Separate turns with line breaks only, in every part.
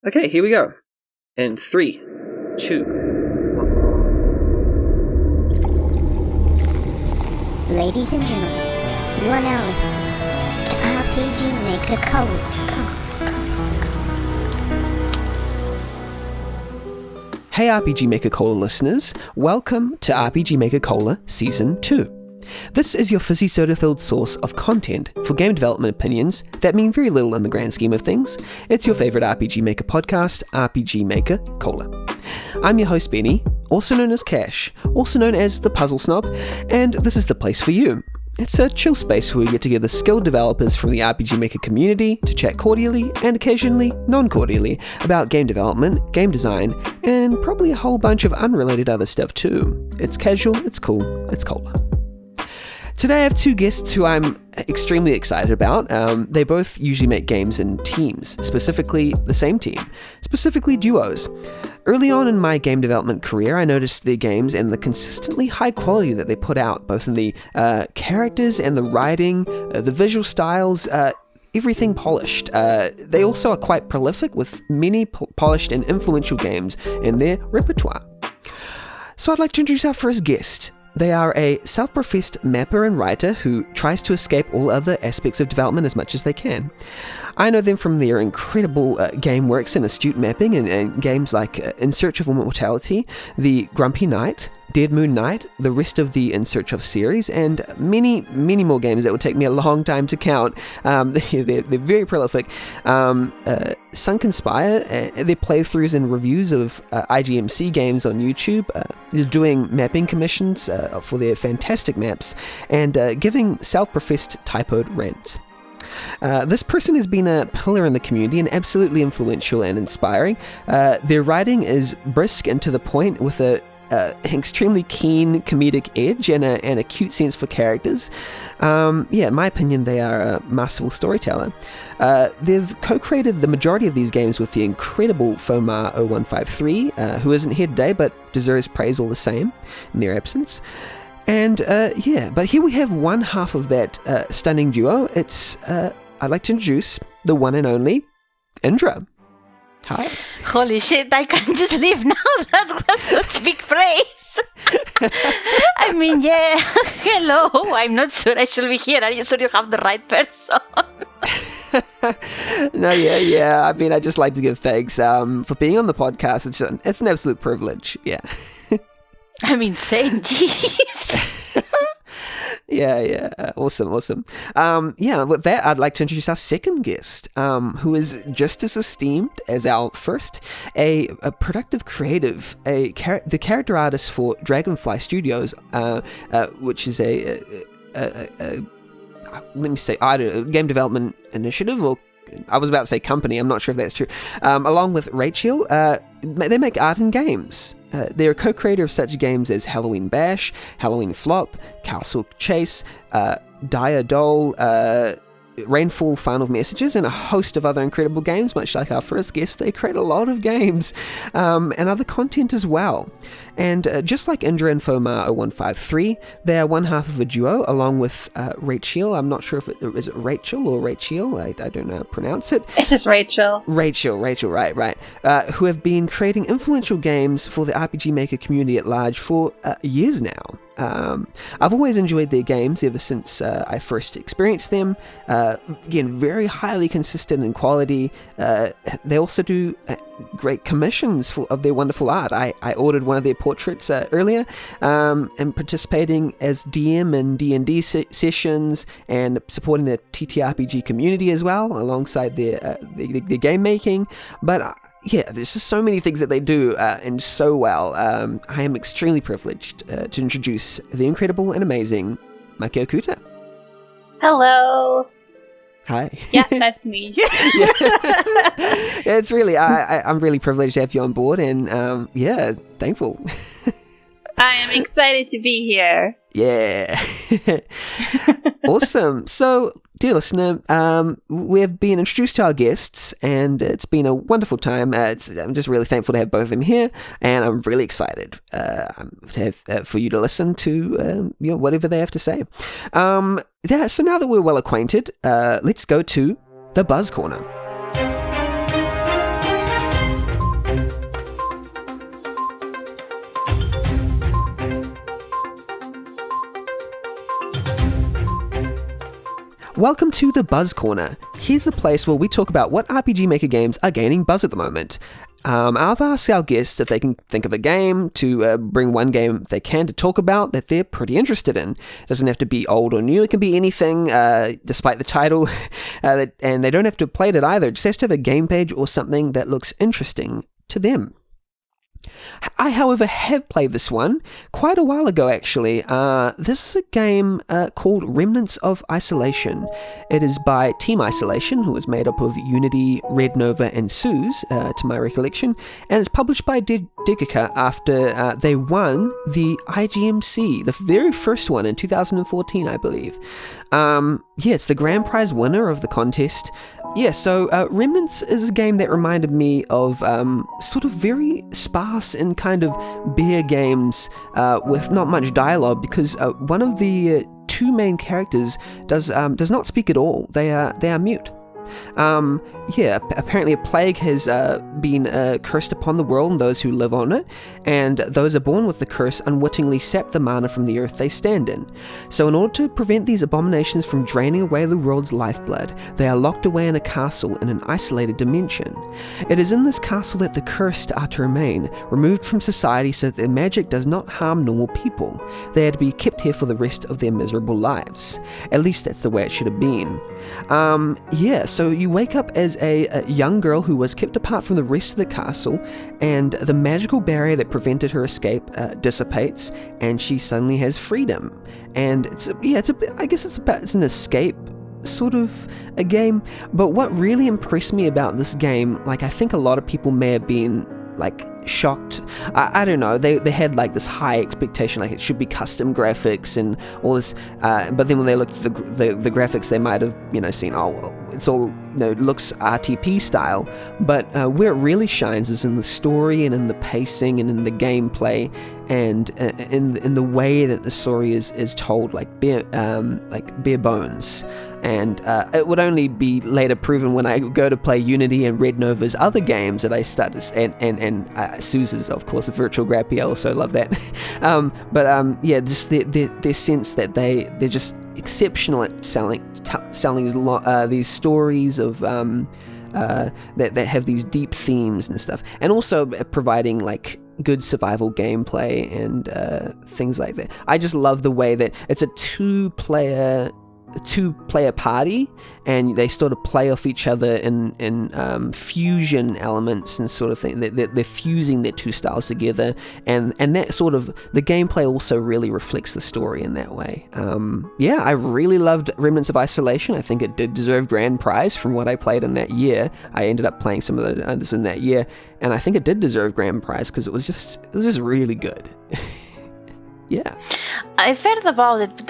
Okay, here we go. In 3, 2, 1.
Ladies and gentlemen, you are now listening to RPG Maker Cola.
Hey RPG Maker Cola listeners, welcome to RPG Maker Cola Season 2. This is your fizzy soda-filled source of content for game development opinions that mean very little in the grand scheme of things. It's your favourite RPG Maker podcast, RPG Maker Cola. I'm your host Benny, also known as Cash, also known as the Puzzle Snob, and this is the place for you. It's a chill space where we get together skilled developers from the RPG Maker community to chat cordially and occasionally non-cordially about game development, game design, and probably a whole bunch of unrelated other stuff too. It's casual, it's cool, it's cola. Today I have two guests who I'm extremely excited about. They both usually make games in teams, specifically the same team, specifically duos. Early on in my game development career, I noticed their games and the consistently high quality that they put out, both in the characters and the writing, the visual styles, everything polished. They also are quite prolific with many polished and influential games in their repertoire. So I'd like to introduce our first guest. They are a self-professed mapper and writer who tries to escape all other aspects of development as much as they can. I know them from their incredible game works in astute mapping and games like In Search of Immortality, The Grumpy Knight, Dead Moon Knight, the rest of the In Search of series, and many, many more games that would take me a long time to count. They're very prolific. Sunken Spire, their playthroughs and reviews of IGMC games on YouTube, they're doing mapping commissions for their fantastic maps, and giving self-professed typoed rants. This person has been a pillar in the community and absolutely influential and inspiring. Their writing is brisk and to the point with an extremely keen comedic edge and a cute sense for characters. In my opinion, they are a masterful storyteller. They've co-created the majority of these games with the incredible Fomar0153, who isn't here today but deserves praise all the same in their absence. And but here we have one half of that stunning duo. I'd like to introduce the one and only Indrah. Hi.
Holy shit, I can't just leave now. That was such big praise. I mean, yeah, hello. I'm not sure I should be here. Are you sure you have the right person?
No, yeah. I mean, I just like to give thanks for being on the podcast. It's an absolute privilege. Yeah.
I'm insane, jeez.
Yeah, awesome. With that, I'd like to introduce our second guest, who is just as esteemed as our first, a productive creative, the character artist for Dragonfly Studios, which is a game development initiative, or I was about to say company, I'm not sure if that's true, along with Rachel. They make art and games. They're a co-creator of such games as Halloween Bash, Halloween Flop, Castle Chase, Dire Doll, Rainfall Final Messages, and a host of other incredible games. Much like our first guest, they create a lot of games and other content as well. And just like Indrah and Fomar0153, they are one half of a duo, along with Rachel. I'm not sure if is it Rachel or Rachel. I don't know how to pronounce it.
It's just Rachel.
Rachel, right. Who have been creating influential games for the RPG Maker community at large for years now. I've always enjoyed their games ever since I first experienced them. Again, very highly consistent in quality. They also do great commissions of their wonderful art. I ordered one of their portraits earlier, and participating as DM in D&D sessions and supporting the TTRPG community as well, alongside their game making. But there's just so many things that they do and so well. I am extremely privileged to introduce the incredible and amazing MakioKuta.
Hello.
Hi.
Yeah, that's me.
It's really, I'm really privileged to have you on board, and thankful.
I am excited to be here.
Yeah. Awesome. So, dear listener, we've been introduced to our guests, and it's been a wonderful time. I'm just really thankful to have both of them here, and I'm really excited for you to listen to whatever they have to say. So now that we're well acquainted, let's go to the Buzz Corner. Welcome to the Buzz Corner. Here's the place where we talk about what RPG Maker games are gaining buzz at the moment. I've asked our guests if they can think of a game to bring one game they can to talk about that they're pretty interested in. It doesn't have to be old or new, it can be anything, despite the title, and they don't have to have played it either. It just has to have a game page or something that looks interesting to them. I, however, have played this one quite a while ago, actually. This is a game called Remnants of Isolation. It is by Team Isolation, who is made up of Unity, Red Nova, and Suze, to my recollection, and it's published by Degica after they won the IGMC, the very first one in 2014, I believe. It's the grand prize winner of the contest. So Remnants is a game that reminded me of sort of very sparse and kind of beer games with not much dialogue, because one of the two main characters does not speak at all. They are mute. Apparently a plague has been cursed upon the world and those who live on it, and those are born with the curse unwittingly sap the mana from the earth they stand in. So in order to prevent these abominations from draining away the world's lifeblood, they are locked away in a castle in an isolated dimension. It is in this castle that the cursed are to remain, removed from society so that their magic does not harm normal people. They are to be kept here for the rest of their miserable lives. At least that's the way it should have been. So you wake up as a young girl who was kept apart from the rest of the castle, and the magical barrier that prevented her escape dissipates, and she suddenly has freedom. And it's an escape sort of a game. But what really impressed me about this game, I think a lot of people may have been shocked. I don't know, they had this high expectation, it should be custom graphics and all this, but then when they looked at the graphics, they might have seen, it's all looks RTP style, but where it really shines is in the story and in the pacing and in the gameplay, and in the way that the story is told, bare bones. And it would only be later proven when I go to play Unity and Red Nova's other games that I start to, and Suze's, of course, a virtual grappy. I also love that. Just their sense that they're just exceptional at selling these stories of that have these deep themes and stuff, and also providing good survival gameplay and things like that. I just love the way that it's a two-player party, and they sort of play off each other in fusion elements and sort of thing. They're fusing their two styles together, and that sort of, the gameplay also really reflects the story in that way. I really loved Remnants of Isolation. I think it did deserve grand prize from what I played in that year. I ended up playing some of the others in that year, and I think it did deserve grand prize because it was just really good. Yeah,
I've heard about it, but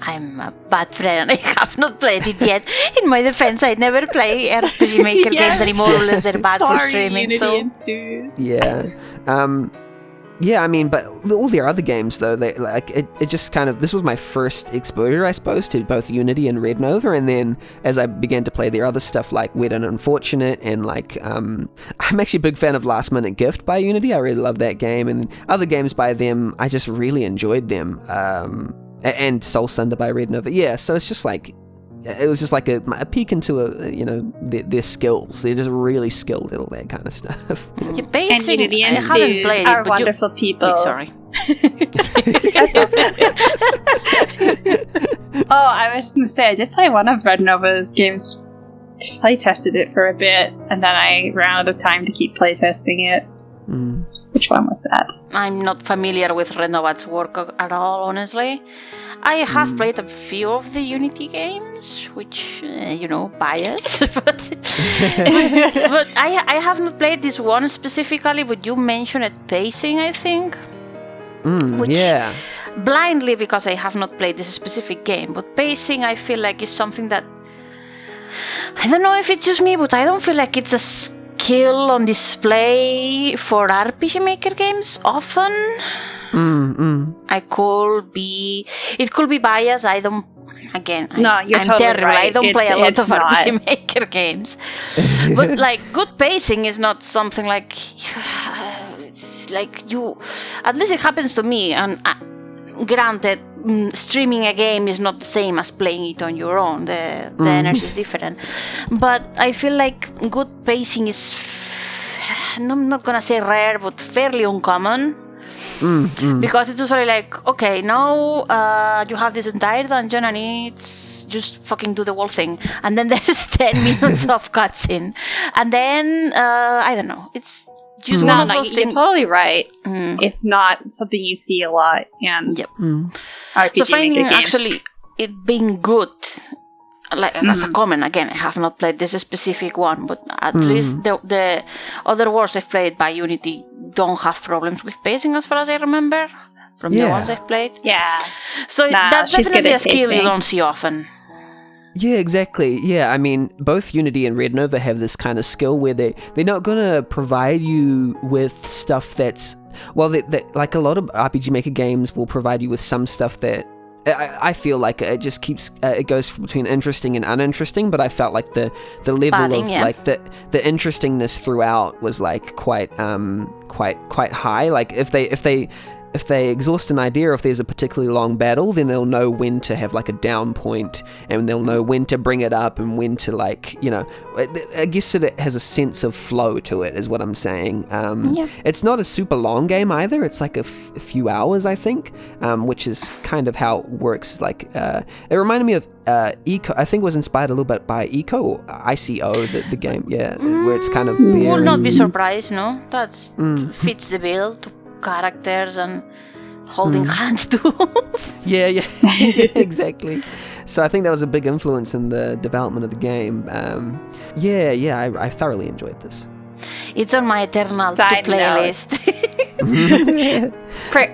I'm a bad friend. I have not played it yet. In my defense, I never play RPG Maker games anymore unless they're bad for streaming.
Unity and Suze.
But all their other games though, it just kind of, this was my first exposure, I suppose, to both Unity and Red Nova, and then as I began to play their other stuff like Weird and Unfortunate, and I'm actually a big fan of Last Minute Gift by Unity. I really love that game, and other games by them, I just really enjoyed them. And Soul Sunder by Red Nova. So it's just it was just a peek into their skills. They're just really skilled at all that kind of stuff.
And Unity and Suze are wonderful people.
Sorry.
I was going to say, I did play one of Red Nova's games. Playtested it for a bit, and then I ran out of time to keep playtesting it. Which one was that?
I'm not familiar with Red Nova's work at all, honestly. I have played a few of the Unity games, which, bias. but I have not played this one specifically, but you mentioned pacing, I think. Blindly, because I have not played this specific game. But pacing, I feel is something that, I don't know if it's just me, but I don't feel like it's a skill on display for RPG Maker games often. It could be biased. I don't. Again, I'm
totally
terrible.
Right.
I don't play a lot of RPG Maker games, but good pacing is not something you. At least it happens to me, and granted, streaming a game is not the same as playing it on your own. The energy is different. But I feel like good pacing is, I'm not gonna say rare, but fairly uncommon. Because it's usually like, okay, now you have this entire dungeon and it's just fucking do the whole thing, and then there's 10 minutes of cutscene, and then I don't know, it's just one of those things.
You're totally right. It's not something you see a lot in RPG
so finding
games.
actually it being good, like as a comment, again, I have not played this specific one, but at least the other wars I've played by Unity don't have problems with pacing, as far as I remember, from the ones I've played.
Yeah.
So that's definitely a skill you don't see often.
Yeah, exactly. Yeah, I mean, both Unity and Red Nova have this kind of skill where they're not going to provide you with stuff that's... Well, like a lot of RPG Maker games will provide you with some stuff that I feel like it just keeps it goes between interesting and uninteresting, but I felt like the level of like the interestingness throughout was like quite high. Like if they exhaust an idea, or if there's a particularly long battle, then they'll know when to have like a down point, and they'll know when to bring it up and when to, like, you know, I guess it has a sense of flow to it, is what I'm saying. It's not a super long game either. It's like a few hours, I think, which is kind of how it works. Like, it reminded me of Eco. I think it was inspired a little bit by Eco, or ICO, the game, where it's kind of...
Would not be surprised, no? That fits the bill. Characters and holding hands too.
yeah, exactly. So I think that was a big influence in the development of the game. I thoroughly enjoyed this.
It's on my eternal playlist.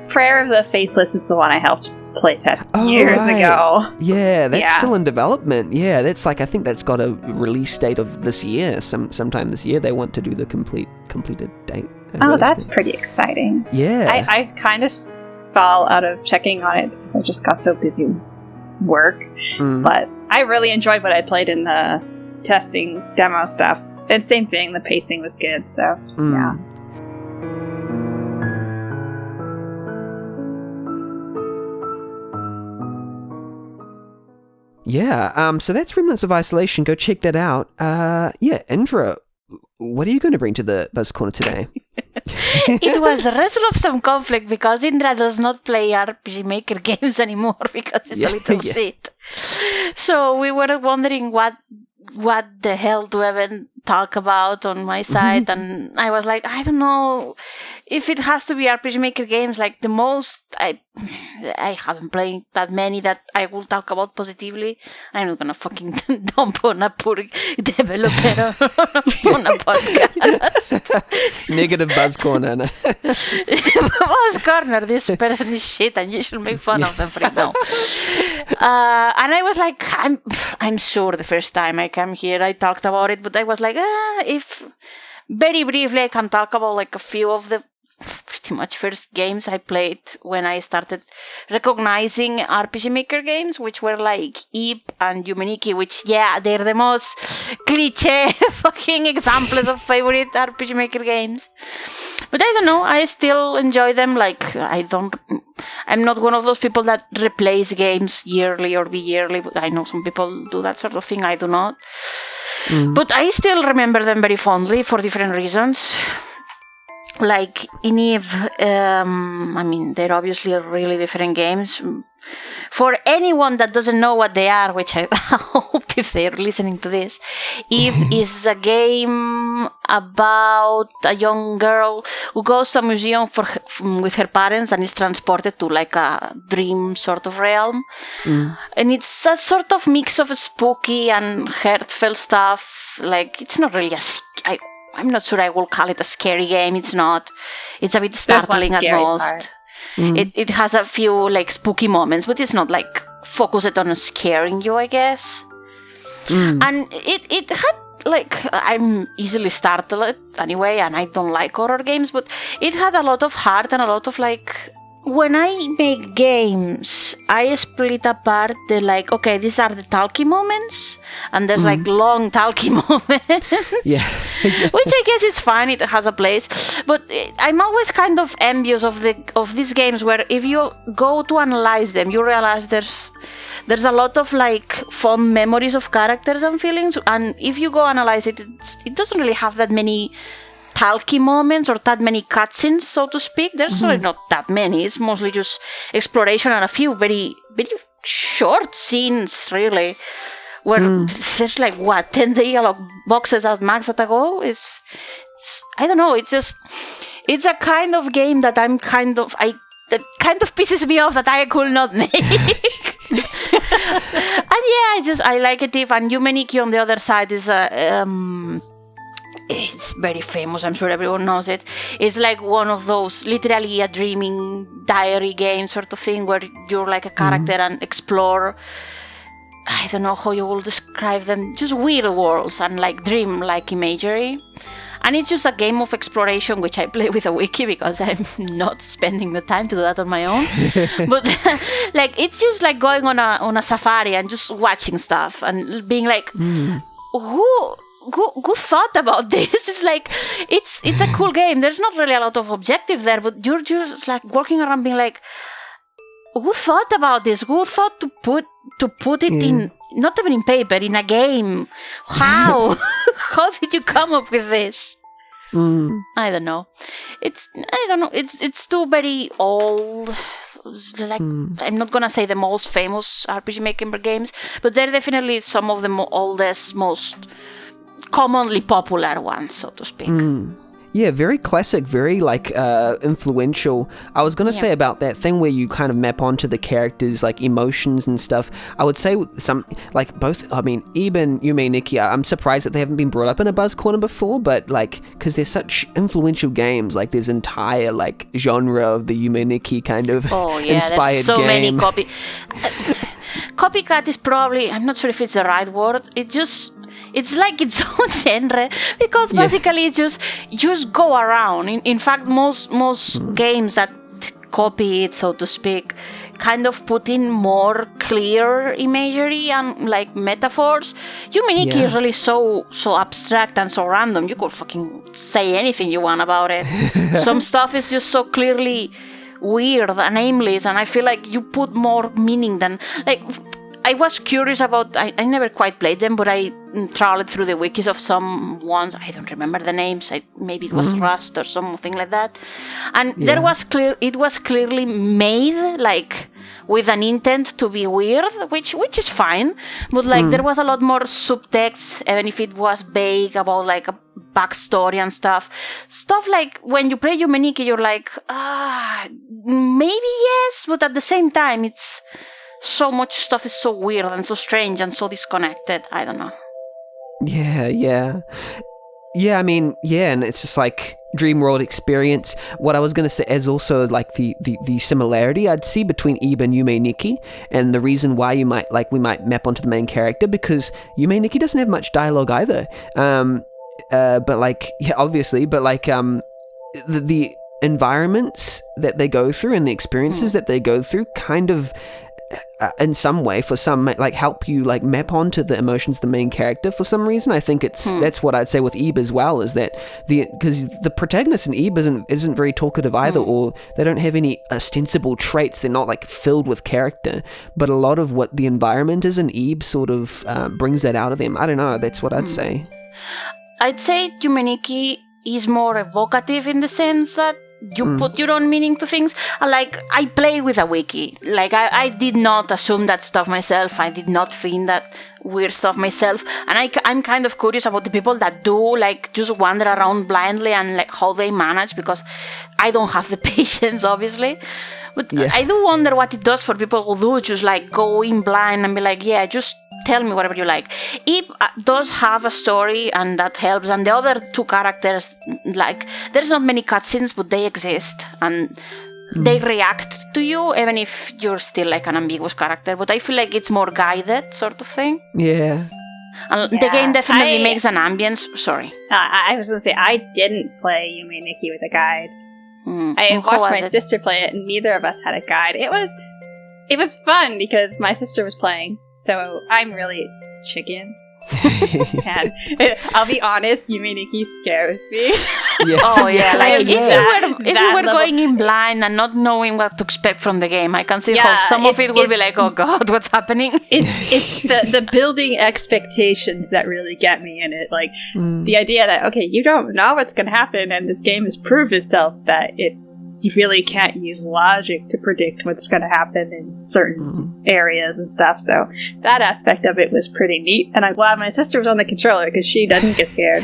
Prayer of the Faithless is the one I helped playtest years ago.
Yeah, that's still in development. Yeah, that's like, I think that's got a release date of this year. Sometime this year they want to do the completed date.
Oh, that's pretty exciting.
Yeah.
I kind of fell out of checking on it because I just got so busy with work. But I really enjoyed what I played in the testing demo stuff. And same thing, the pacing was good, so yeah.
Yeah, so that's Remnants of Isolation. Go check that out. Indrah, what are you going to bring to the Buzz Corner today?
It was the result of some conflict because Indrah does not play RPG Maker games anymore because it's a little shit. So we were wondering what the hell to even talk about on my side, and I was like, I don't know if it has to be RPG Maker games. Like, the most I haven't played that many that I will talk about positively. I'm not gonna fucking dump on a poor developer on a podcast.
Negative Buzz Corner.
Buzz Corner, this person is shit and you should make fun of them for it now. And I was like, I'm sure the first time I came here I talked about it, but I was like, if very briefly I can talk about like a few of the pretty much first games I played when I started recognizing RPG Maker games, which were like Eve and Yumeniki, which they're the most cliche fucking examples of favorite RPG Maker games. But I don't know, I still enjoy them. Like, I'm not one of those people that replace games yearly or bi-yearly. I know some people do that sort of thing, I do not. But I still remember them very fondly for different reasons. Like, in Eve, I mean, they're obviously really different games. For anyone that doesn't know what they are, which I hope if they're listening to this, Eve is a game about a young girl who goes to a museum with her parents and is transported to like a dream sort of realm. And it's a sort of mix of spooky and heartfelt stuff. Like, it's not really I'm not sure I will call it a scary game. It's not. It's a bit startling at most. It has a few like spooky moments, but it's not like focused on scaring you, I guess. And it had like, I'm easily startled anyway, and I don't like horror games, but it had a lot of heart and a lot of like. When I make games, I split apart the like, okay, these are the talky moments, and there's like long talky moments. which I guess is fine. It has a place, but I'm always kind of envious of these games where if you go to analyze them, you realize there's a lot of like fond memories of characters and feelings, and if you go analyze it, it doesn't really have that many talky moments or that many cutscenes, so to speak. There's really not that many. It's mostly just exploration and a few very, very short scenes, really, where there's like 10 dialogue boxes at max at a go. It's I don't know. It's a kind of game that that kind of pisses me off that I could not make. And yeah, I like it. And Yumeniki on the other side is it's very famous. I'm sure everyone knows it. It's like one of those literally a dreaming diary game sort of thing where you're like a character and explore. I don't know how you will describe them. Just weird worlds and like dream-like imagery. And it's just a game of exploration, which I play with a wiki because I'm not spending the time to do that on my own. But like it's just like going on a safari and just watching stuff and being like, who thought about this? It's like it's a cool game. There's not really a lot of objective there, but you're just like walking around being like, who thought about this? Who thought to put it in, not even in paper, in a game? How? How did you come up with this? I don't know. It's too very old. Like I'm not gonna say the most famous RPG Maker games, but they're definitely some of the oldest, most commonly popular ones, so to speak.
Yeah, very classic, very like influential. I was gonna say about that thing where you kind of map onto the characters' like emotions and stuff. I would say some like both. I mean, even Yume Nikki. I'm surprised that they haven't been brought up in a Buzz Corner before, but like because they're such influential games. Like there's entire like genre of the Yume Nikki kind of inspired
there's so
game.
Many copycat is probably, I'm not sure if it's the right word. It's like its own genre because basically it's just go around. In fact, most games that copy it, so to speak, kind of put in more clear imagery and like metaphors. Yumeniki is really so abstract and so random. You could fucking say anything you want about it. Some stuff is just so clearly weird and aimless, and I feel like you put more meaning than like. I was curious about, I never quite played them, but I traveled through the wikis of some ones. I don't remember the names. Maybe it was Rust or something like that. And it was clearly made like with an intent to be weird, which is fine. But like there was a lot more subtext, even if it was vague about like a backstory and stuff. Stuff like when you play Yumeniki, you're like, maybe yes, but at the same time, it's so much stuff is so weird and so strange and so disconnected. I don't know.
Yeah. I mean, and it's just like dream world experience. What I was going to say is also like the similarity I'd see between Iba and Yume Nikki, and the reason why we might map onto the main character, because Yume Nikki doesn't have much dialogue either. But like, obviously, but like, the environments that they go through and the experiences that they go through kind of in some way, for some, like help you like map onto the emotions of the main character for some reason. I think that's what I'd say with Ebe as well, is that because the protagonist in Ebe isn't very talkative either, or they don't have any ostensible traits. They're not like filled with character, but a lot of what the environment is in Ebe sort of brings that out of them. I don't know, that's what I'd say.
I'd say Yumeniki is more evocative in the sense that you put your own meaning to things. Like, I play with a wiki. Like, I did not assume that stuff myself. I did not find that weird stuff myself. And I'm kind of curious about the people that do, like, just wander around blindly and, like, how they manage, because I don't have the patience, obviously. But I do wonder what it does for people who do just, like, go in blind and be like, yeah, just tell me whatever you like. Eve does have a story, and that helps. And the other two characters, like, there's not many cutscenes, but they exist, and they react to you, even if you're still like an ambiguous character. But I feel like it's more guided, sort of thing.
Yeah.
And the game definitely makes an ambience. Sorry.
I was going to say, I didn't play Yume Nikki with a guide. I watched my sister play it, and neither of us had a guide. It was fun because my sister was playing, so I'm really chicken. And I'll be honest, Yume Nikki scares me.
Oh yeah, like if you were
level-
going in blind and not knowing what to expect from the game, I can see
Yeah,
how some of it will be
it's-
like, oh god, what's happening?
It's the building expectations that really get me in it. Like the idea that okay, you don't know what's going to happen, and this game has proved itself that you really can't use logic to predict what's going to happen in certain areas and stuff. So that aspect of it was pretty neat, and I'm glad my sister was on the controller because she doesn't get scared.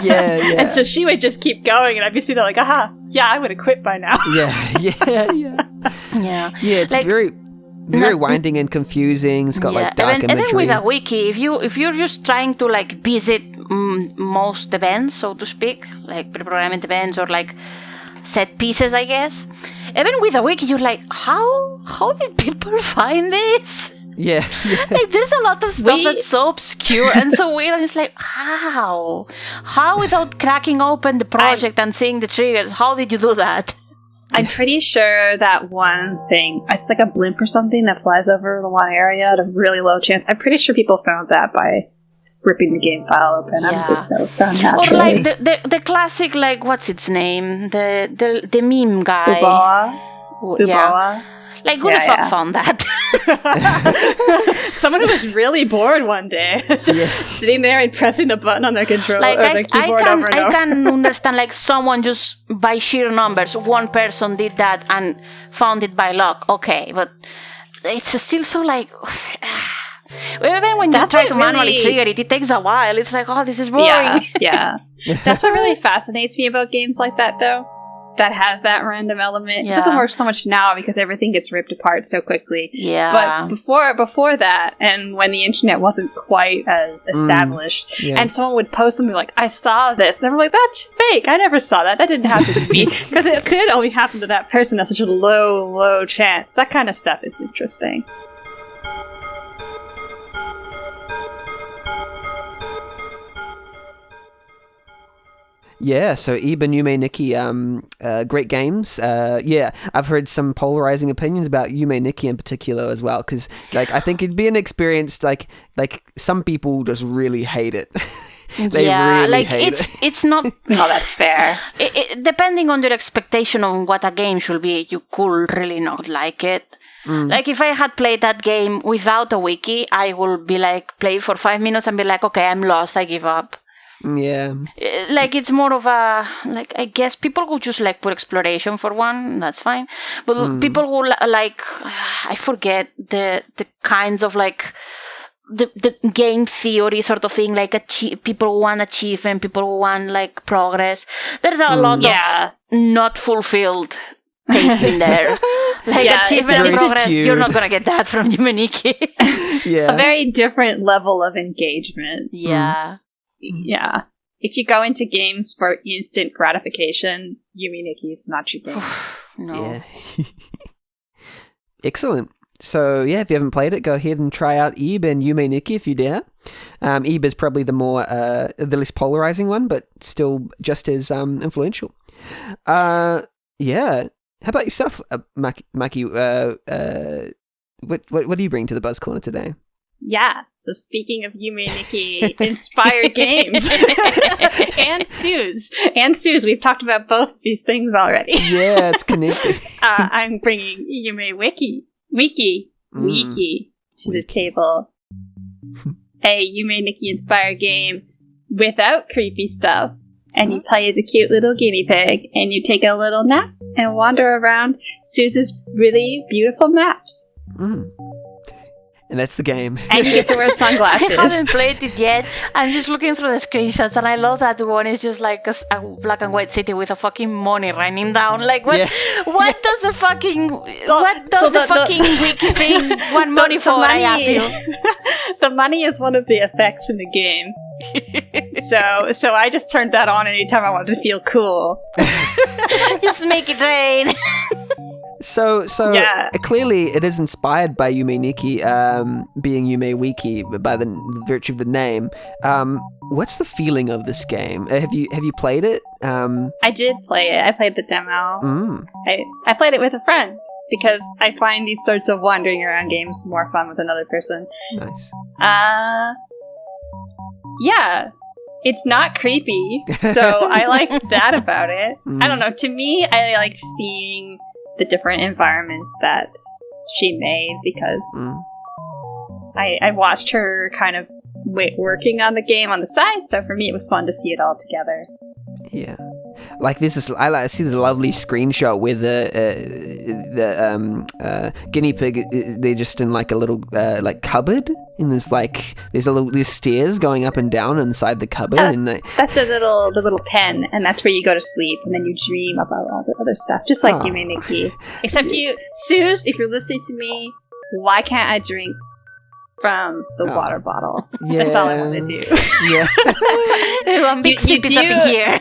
yeah.
And so she would just keep going, and I'd be sitting there like, aha, yeah, I would have quit by now.
Yeah.
Yeah.
Yeah, it's
Like,
very winding and confusing. It's got like dark
even
imagery.
with a wiki, if you're just trying to like visit most events, so to speak, like pre-programmed events or like set pieces, I guess. Even with a wiki, you're like, how did people find this?
Yeah.
Like, there's a lot of stuff that's so obscure and so weird, and it's like, how without cracking open the project and seeing the triggers, how did you do that?
I'm pretty sure that one thing, it's like a blimp or something that flies over the one area at a really low chance. I'm pretty sure people found that by ripping the game file open. I don't think that was found naturally.
Or like the classic, like, what's its name? The meme guy.
Uboa.
Yeah. Like, who the fuck found that?
Someone who was really bored one day, just sitting there and pressing the button on their controller
Like,
or their keyboard over and over.
I can understand, like, someone just by sheer numbers, one person did that and found it by luck. Okay, but it's still so like. Even when you try to manually trigger it, it takes a while. It's like, oh, this is boring.
Yeah. That's what really fascinates me about games like that, though. That have that random element. It doesn't work so much now because everything gets ripped apart so quickly.
Yeah.
But before that, and when the internet wasn't quite as established, and someone would post something like, I saw this, and they were like, that's fake. I never saw that. That didn't happen to me. Because it could only happen to that person at such a low chance. That kind of stuff is interesting.
Yeah, so Iba, Yume Nikki, great games. I've heard some polarizing opinions about Yume Nikki in particular as well, because like I think it'd be an experience like some people just really hate it. They really hate it.
It's not.
No, that's fair.
Depending on your expectation on what a game should be, you could really not like it. Like, if I had played that game without a wiki, I would be like, play for 5 minutes and be like, okay, I'm lost, I give up.
Yeah.
Like, it's more of a, like, I guess people who just like put exploration for one, that's fine. But people who like, I forget the kinds of like, the game theory sort of thing, like people who want achievement, people who want like progress. There's a lot of not fulfilled things in there. Like achievement and progress, skewed. You're not gonna get that from Yume Nikki.
A very different level of engagement.
Yeah.
Yeah. If you go into games for instant gratification, Yume Nikki is not your game.
No.
Yeah. Excellent. So, yeah, if you haven't played it, go ahead and try out Ib and Yume Nikki if you dare. Ib is probably the less polarizing one, but still just as influential. Yeah. How about yourself, Maki? What do you bring to the Buzz Corner today?
Yeah, so speaking of Yume Nikki inspired games and Suze, we've talked about both of these things already.
Yeah, it's connected.
I'm bringing Yume Wiki to the table. A Yume Nikki inspired game without creepy stuff, and you play as a cute little guinea pig, and you take a little nap and wander around Suze's really beautiful maps.
And that's the game.
And you get to wear sunglasses.
I haven't played it yet. I'm just looking through the screenshots, and I love that one is just like a black and white city with a fucking money raining down. Like, what?
Yeah.
What does the fucking fucking wiki thing want money for? I ask you.
The money is one of the effects in the game. So I just turned that on anytime I wanted to feel cool.
Just make it rain.
So clearly it is inspired by Yume Nikki, being Yume Wiki by the virtue of the name. What's the feeling of this game? Have you played it?
I did play it. I played the demo. I played it with a friend because I find these sorts of wandering around games more fun with another person.
Nice.
Yeah, it's not creepy, so I liked that about it. I don't know, to me, I liked seeing the different environments that she made, because I watched her kind of working on the game on the side, so for me it was fun to see it all together.
Yeah, like this is I see this lovely screenshot where the guinea pig, they're just in like a little like cupboard, and there's stairs going up and down inside the cupboard, and
that's the little pen, and that's where you go to sleep, and then you dream about all the other stuff, just like you, Nikki. Except you, Suze, if you're listening to me, why can't I drink from the water bottle?
Yeah.
That's all I want to do.
Yeah.
One big sip is up in here.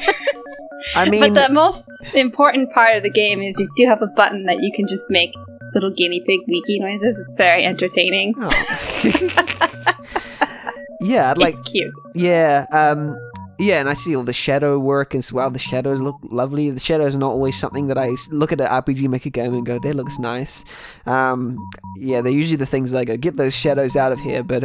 I mean,
but the most important part of the game is you do have a button that you can just make little guinea pig wiki noises. It's very entertaining.
Yeah,
it's cute.
Yeah, yeah, and I see all the shadow work as well. The shadows look lovely. The shadows are not always something that I look at an RPG Maker game and go, that looks nice. Yeah, they're usually the things that I go, get those shadows out of here. But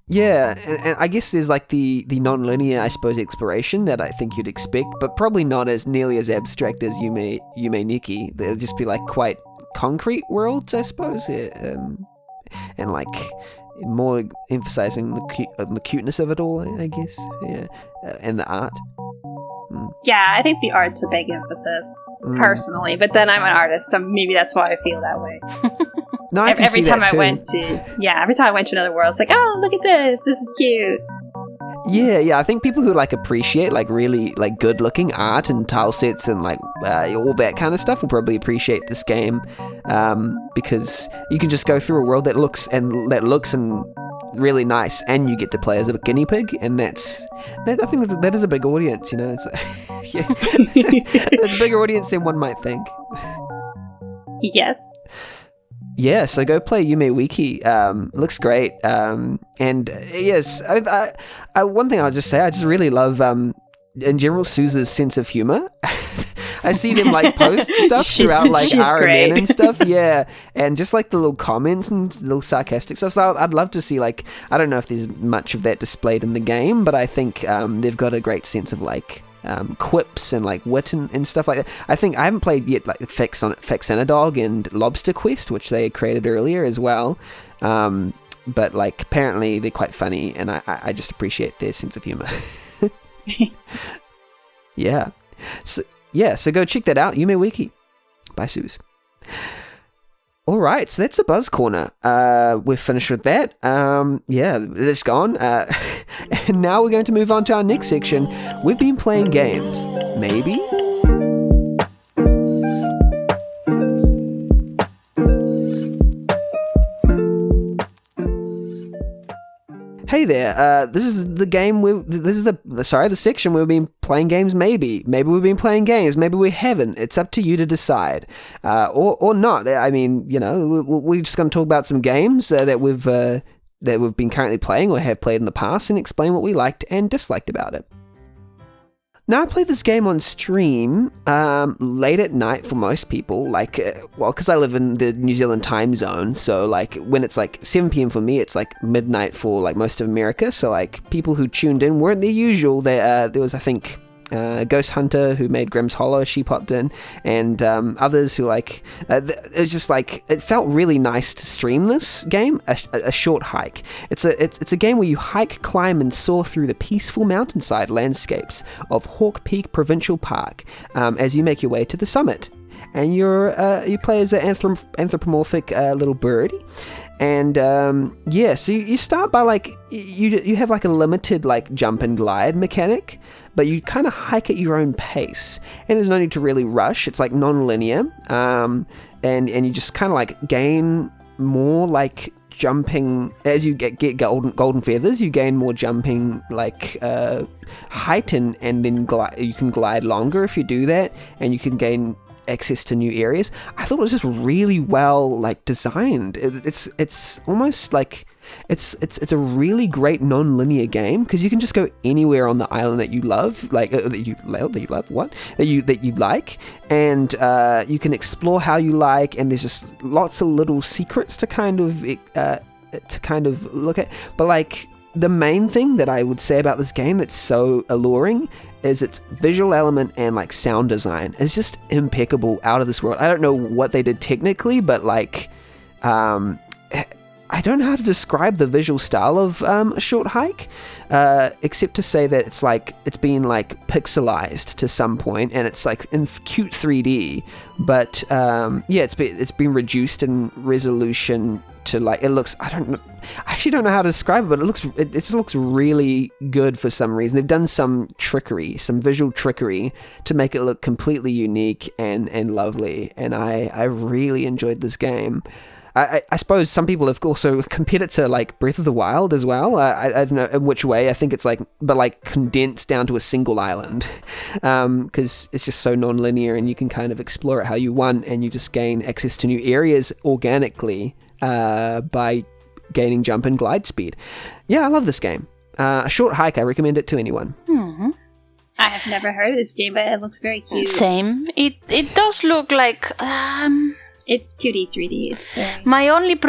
yeah, and I guess there's like the non-linear, I suppose, exploration that I think you'd expect, but probably not as nearly as abstract as you may Nikki. They'll just be like quite concrete worlds, I suppose, and like more emphasizing the cuteness of it all, I guess, yeah, and the art.
Yeah, I think the art's a big emphasis, personally, but then I'm an artist, so maybe that's why I feel that way.
No, I can
every
see
time
that
I
too.
every time I went to another world, it's like, oh, look at this is cute.
Yeah, I think people who like appreciate like really like good looking art and tile sets and like all that kind of stuff will probably appreciate this game, because you can just go through a world that looks and really nice, and you get to play as a guinea pig, and I think that is a big audience, you know. It's yeah, it's a bigger audience than one might think.
Yes. Yeah,
so go play Yume Wiki. Looks great. And yes, I one thing I'll just say, I just really love, in general, Suze's sense of humor. I see them like post stuff throughout like RMN and stuff. Yeah, and just like the little comments and little sarcastic stuff. So I'd love to see, like, I don't know if there's much of that displayed in the game, but I think they've got a great sense of like quips and like wit and stuff like that. I think I haven't played yet like Faxanadog and Lobster Quest, which they created earlier as well, but like apparently they're quite funny, and I just appreciate their sense of humor. So go check that out, Yume Wiki by Suze. All right, so that's the Buzz Corner. We're finished with that. Yeah, that's gone. And now we're going to move on to our next section. We've been playing games. Maybe? Hey there, this is the game the section where we've been playing games. Maybe we've been playing games, maybe we haven't. It's up to you to decide, or not. I mean, you know, we're just going to talk about some games that we've been currently playing or have played in the past, and explain what we liked and disliked about it. Now, I played this game on stream late at night for most people, like, because I live in the New Zealand time zone, so, like, when it's, like, 7 p.m. for me, it's, like, midnight for, like, most of America, so, like, people who tuned in weren't the usual. There was, I think, Ghost Hunter, who made Grimm's Hollow, she popped in, and others who, like, it was just, like, it felt really nice to stream this game, a short hike. It's a game where you hike, climb, and soar through the peaceful mountainside landscapes of Hawke Peak Provincial Park as you make your way to the summit. And you play as an anthropomorphic little birdie. And so you start by like you have like a limited like jump and glide mechanic, but you kind of hike at your own pace, and there's no need to really rush. It's like non-linear, and you just kind of like gain more like jumping as you get golden feathers. You gain more jumping like height, and then you can glide longer if you do that, and you can gain access to new areas. I thought it was just really well like designed. It's almost like it's a really great non-linear game, because you can just go anywhere on the island that you love, like that you like, and you can explore how you like, and there's just lots of little secrets to kind of look at. But like the main thing that I would say about this game that's so alluring is its visual element and like sound design is just impeccable, out of this world. I don't know what they did technically, but like I don't know how to describe the visual style of A Short Hike, except to say that it's been like pixelized to some point, and it's like in cute 3D. But it's been reduced in resolution to like, it looks, I actually don't know how to describe it, but it just looks really good for some reason. They've done some visual trickery to make it look completely unique and lovely, and I really enjoyed this game. I suppose some people have also compared it to like Breath of the Wild as well. I don't know in which way. I think it's like, but like condensed down to a single island, because it's just so non-linear and you can kind of explore it how you want, and you just gain access to new areas organically by gaining jump and glide speed. Yeah, I love this game. A Short Hike, I recommend it to anyone.
Mm-hmm.
I have never heard of this game, but it looks very cute.
Same. It does look like...
It's 2D, 3D. It's very...
My only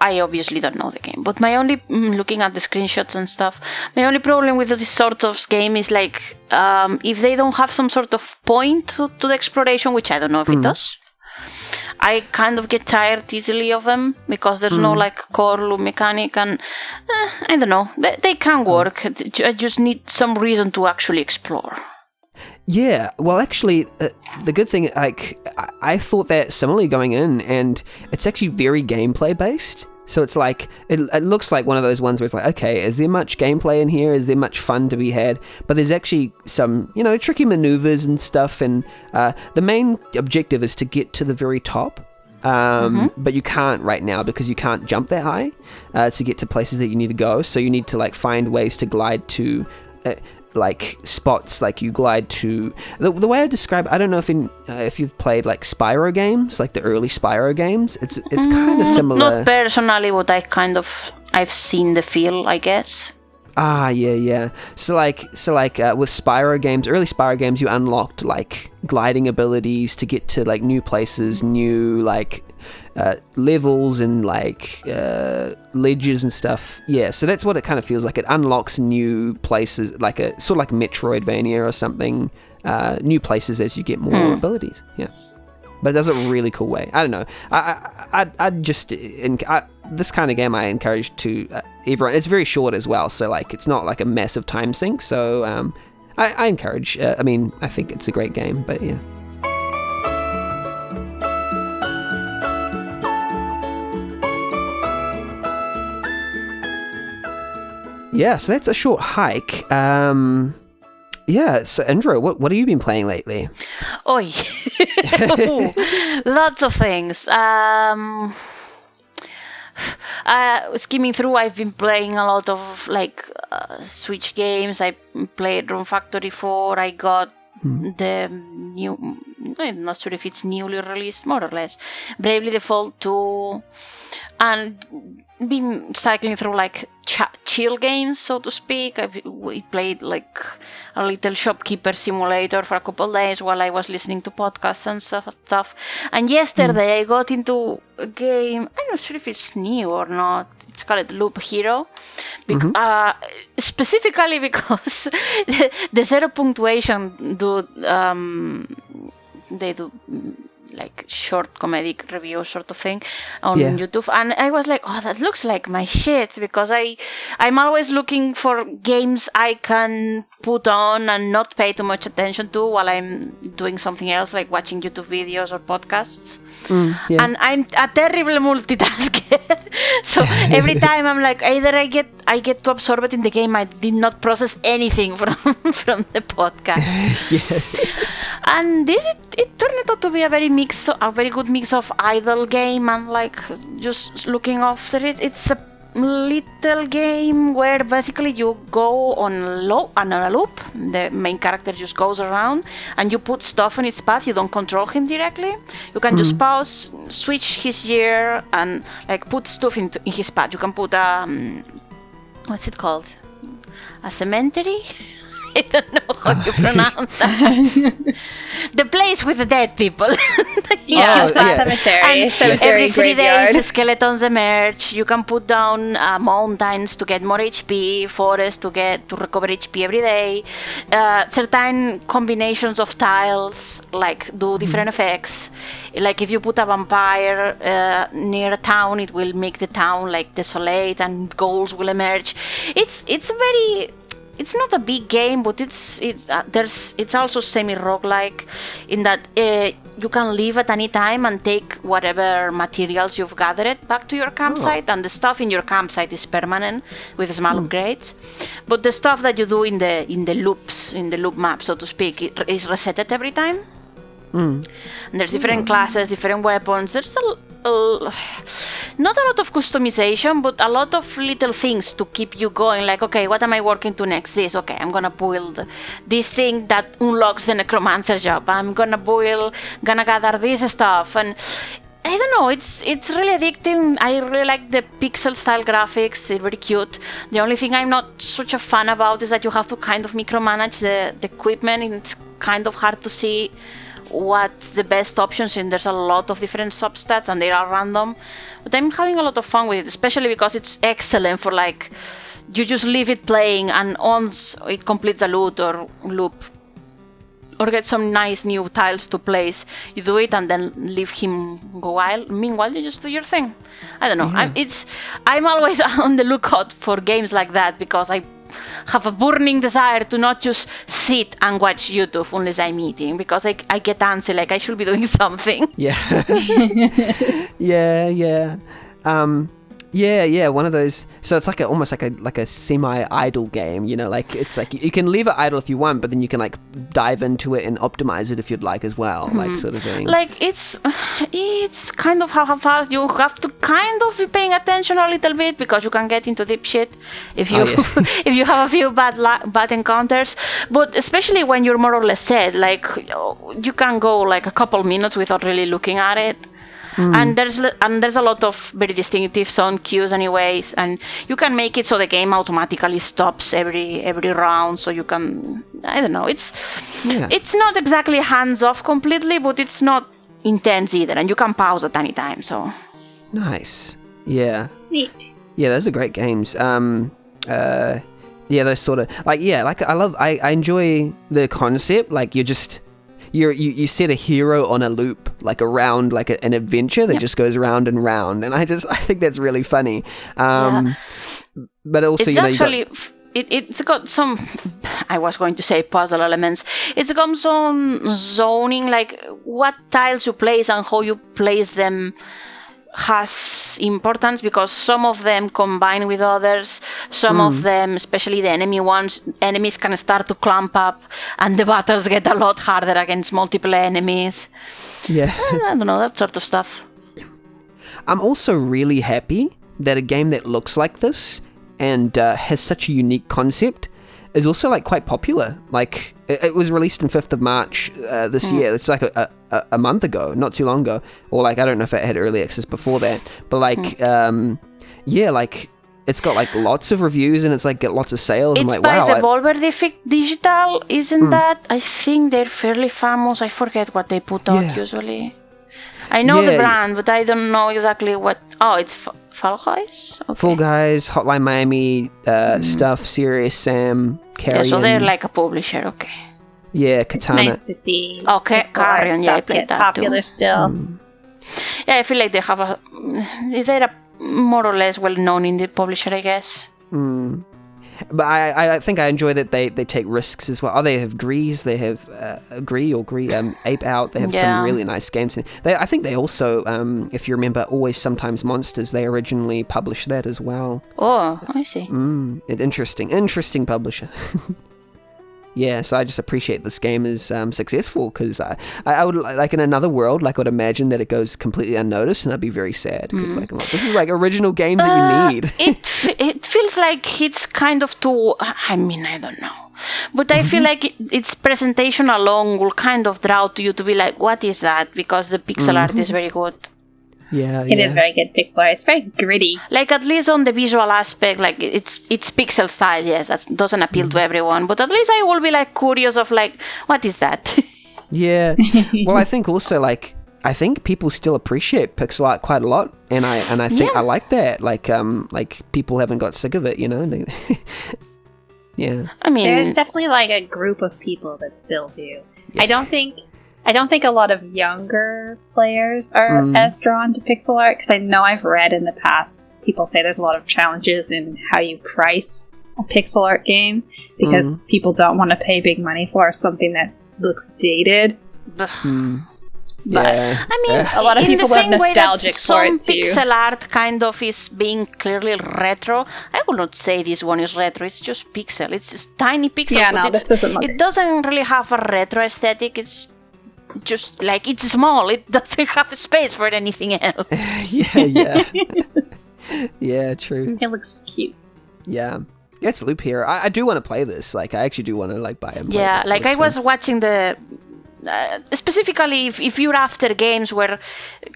I obviously don't know the game, but my only, looking at the screenshots and stuff, my only problem with this sort of game is like, if they don't have some sort of point to the exploration, which I don't know if it does, I kind of get tired easily of them, because there's no like core loop mechanic, and I don't know, they can work. I just need some reason to actually explore.
Yeah, well, actually, the good thing, like, I thought that similarly going in, and it's actually very gameplay based. So it's like, it looks like one of those ones where it's like, okay, is there much gameplay in here? Is there much fun to be had? But there's actually some, tricky maneuvers and stuff, and the main objective is to get to the very top. But you can't right now because you can't jump that high to get to places that you need to go. So you need to like find ways to glide to like spots, like you glide to the way I describe, I don't know if you've played like Spyro games, like the early Spyro games. It's kind of similar.
Not personally, but I've seen the feel, I guess.
Yeah. So like with Spyro games, early Spyro games, you unlocked like gliding abilities to get to like new places, new like levels and like ledges and stuff. Yeah, so that's what it kind of feels like. It unlocks new places, like a sort of like Metroidvania or something. New places as you get more abilities. Yeah. But it does it a really cool way. I don't know. I'd just this kind of game I encourage to everyone. It's very short as well, so like it's not like a massive time sink. So I encourage. I mean, I think it's a great game. But yeah. Yeah, so that's A Short Hike. Yeah, so Indrah, what have you been playing lately?
Oi, lots of things. Skimming through, I've been playing a lot of like Switch games. I played Rune Factory 4. I got the new, I'm not sure if it's newly released, more or less, Bravely Default 2, and been cycling through like chill games, so to speak. We played like a little shopkeeper simulator for a couple of days while I was listening to podcasts and stuff. And yesterday I got into a game, I'm not sure if it's new or not. It's called Loop Hero. Specifically because the Zero Punctuation dude, they do like short comedic review sort of thing on YouTube, and I was like, oh, that looks like my shit, because I'm always looking for games I can put on and not pay too much attention to while I'm doing something else, like watching YouTube videos or podcasts. And I'm a terrible multitasker. So every time I'm like, either I get too absorbed in the game, I did not process anything from the podcast. And this it turned out to be a very good mix of idle game and like just looking after it. It's a little game where basically you go on a loop. The main character just goes around and you put stuff on its path. You don't control him directly. You can just pause, switch his gear, and like put stuff in his path. You can put what's it called? A cemetery? I don't know how you pronounce that. the place with the dead people.
Yeah, it's not
yeah.
cemetery.
And
Cemetery
every 3
graveyard.
days, skeletons emerge. You can put down mountains to get more HP, forests to recover HP every day. Certain combinations of tiles do different effects. Like if you put a vampire near a town, it will make the town desolate, and ghouls will emerge. It's not a big game, but it's also semi-roguelike in that you can leave at any time and take whatever materials you've gathered back to your campsite, and the stuff in your campsite is permanent with small upgrades. But the stuff that you do in the loop map, so to speak, is resetted every time. And there's different classes, different weapons. There's not a lot of customization, but a lot of little things to keep you going. Like, okay, what am I working to next? This, okay, I'm gonna build this thing that unlocks the necromancer job. I'm gonna gather this stuff, and I don't know, it's really addicting. I really like the pixel style graphics, they're very cute. The only thing I'm not such a fan about is that you have to kind of micromanage the equipment, and it's kind of hard to see what's the best options, and there's a lot of different substats and they are random. But I'm having a lot of fun with it, especially because it's excellent for you just leave it playing, and once it completes a loop or get some nice new tiles to place, you do it and then leave him go wild. Meanwhile, you just do your thing. I don't know.
Yeah.
I'm always on the lookout for games like that, because I have a burning desire to not just sit and watch YouTube unless I'm eating, because I get antsy, I should be doing something.
Yeah. Yeah, one of those. So it's almost like a semi-idle game, it's you can leave it idle if you want, but then you can dive into it and optimize it if you'd like as well, sort of thing.
It's kind of how you have to kind of be paying attention a little bit, because you can get into deep shit if you if you have a few bad encounters. But especially when you're more or less set, you can go a couple minutes without really looking at it. And there's a lot of very distinctive sound cues anyways, and you can make it so the game automatically stops every round, so you can, I don't know, it's not exactly hands off completely, but it's not intense either, and you can pause at any time. So
nice. Yeah,
Neat.
Yeah, those are great games. Those sort of I enjoy the concept. You set a hero on a loop, around an adventure that just goes round and round, and I think that's really funny. But also,
it's actually it's got some, I was going to say puzzle elements. It's got some zoning, what tiles you place and how you place them has importance, because some of them combine with others. Some of them, especially the enemies can start to clump up, and the battles get a lot harder against multiple enemies.
Yeah.
I don't know, that sort of stuff.
I'm also really happy that a game that looks like this and has such a unique concept is also quite popular. It was released on 5th of March this year. It's a month ago, not too long ago. Or I don't know if it had early access before that. But it's got lots of reviews, and it's get lots of sales.
It's
I'm
by
wow.
Devolver Digital, isn't that? I think they're fairly famous. I forget what they put out usually. I know the brand, but I don't know exactly what. Oh, it's Fall Guys? Okay.
Fall Guys, Hotline Miami, stuff, Serious Sam, Carrion.
Yeah, so they're a publisher, okay.
Yeah, Katana.
It's nice to see
Carrion,
stuff
I played
get
that
popular
too.
still.
Yeah, I feel like they're more or less well known indie publisher, I guess.
But I think I enjoy that they take risks as well. Oh, they have Grease, they have Ape Out. They have some really nice games. I think they also, if you remember, Always Sometimes Monsters, they originally published that as well.
Oh, I see.
Interesting publisher. Yeah, so I just appreciate this game is successful, because I would, in another world, I would imagine that it goes completely unnoticed, and I'd be very sad, because this is original games that you need.
It feels like it's kind of too, I don't know. But I feel like its presentation alone will kind of draw to you to be what is that? Because the pixel art is very good.
Yeah,
It is very good pixel art. It's very gritty.
At least on the visual aspect, it's pixel style. Yes, that doesn't appeal to everyone, but at least I will be curious of what is that?
Yeah. Well, I think also like I think people still appreciate pixel art quite a lot, and I think I like that. Like people haven't got sick of it, you know. Yeah.
I mean,
there's definitely like a group of people that still do. Yeah. I don't think a lot of younger players are as drawn to pixel art, because I know I've read in the past people say there's a lot of challenges in how you price a pixel art game, because people don't want to pay big money for something that looks dated. But,
I mean,
a lot of people are nostalgic for it too.
Some pixel art kind of is being clearly retro. I will not say this one is retro. It's just pixel. It's just tiny pixel.
Yeah, no, this doesn't look.
It doesn't really have a retro aesthetic. It's just like it's small. It doesn't have space for anything else.
Yeah. Yeah, true.
It looks cute.
Yeah. It's Loop Hero. I do want to play this. Like, I actually do want to like buy it.
Yeah, like I was watching the. Specifically, if you're after games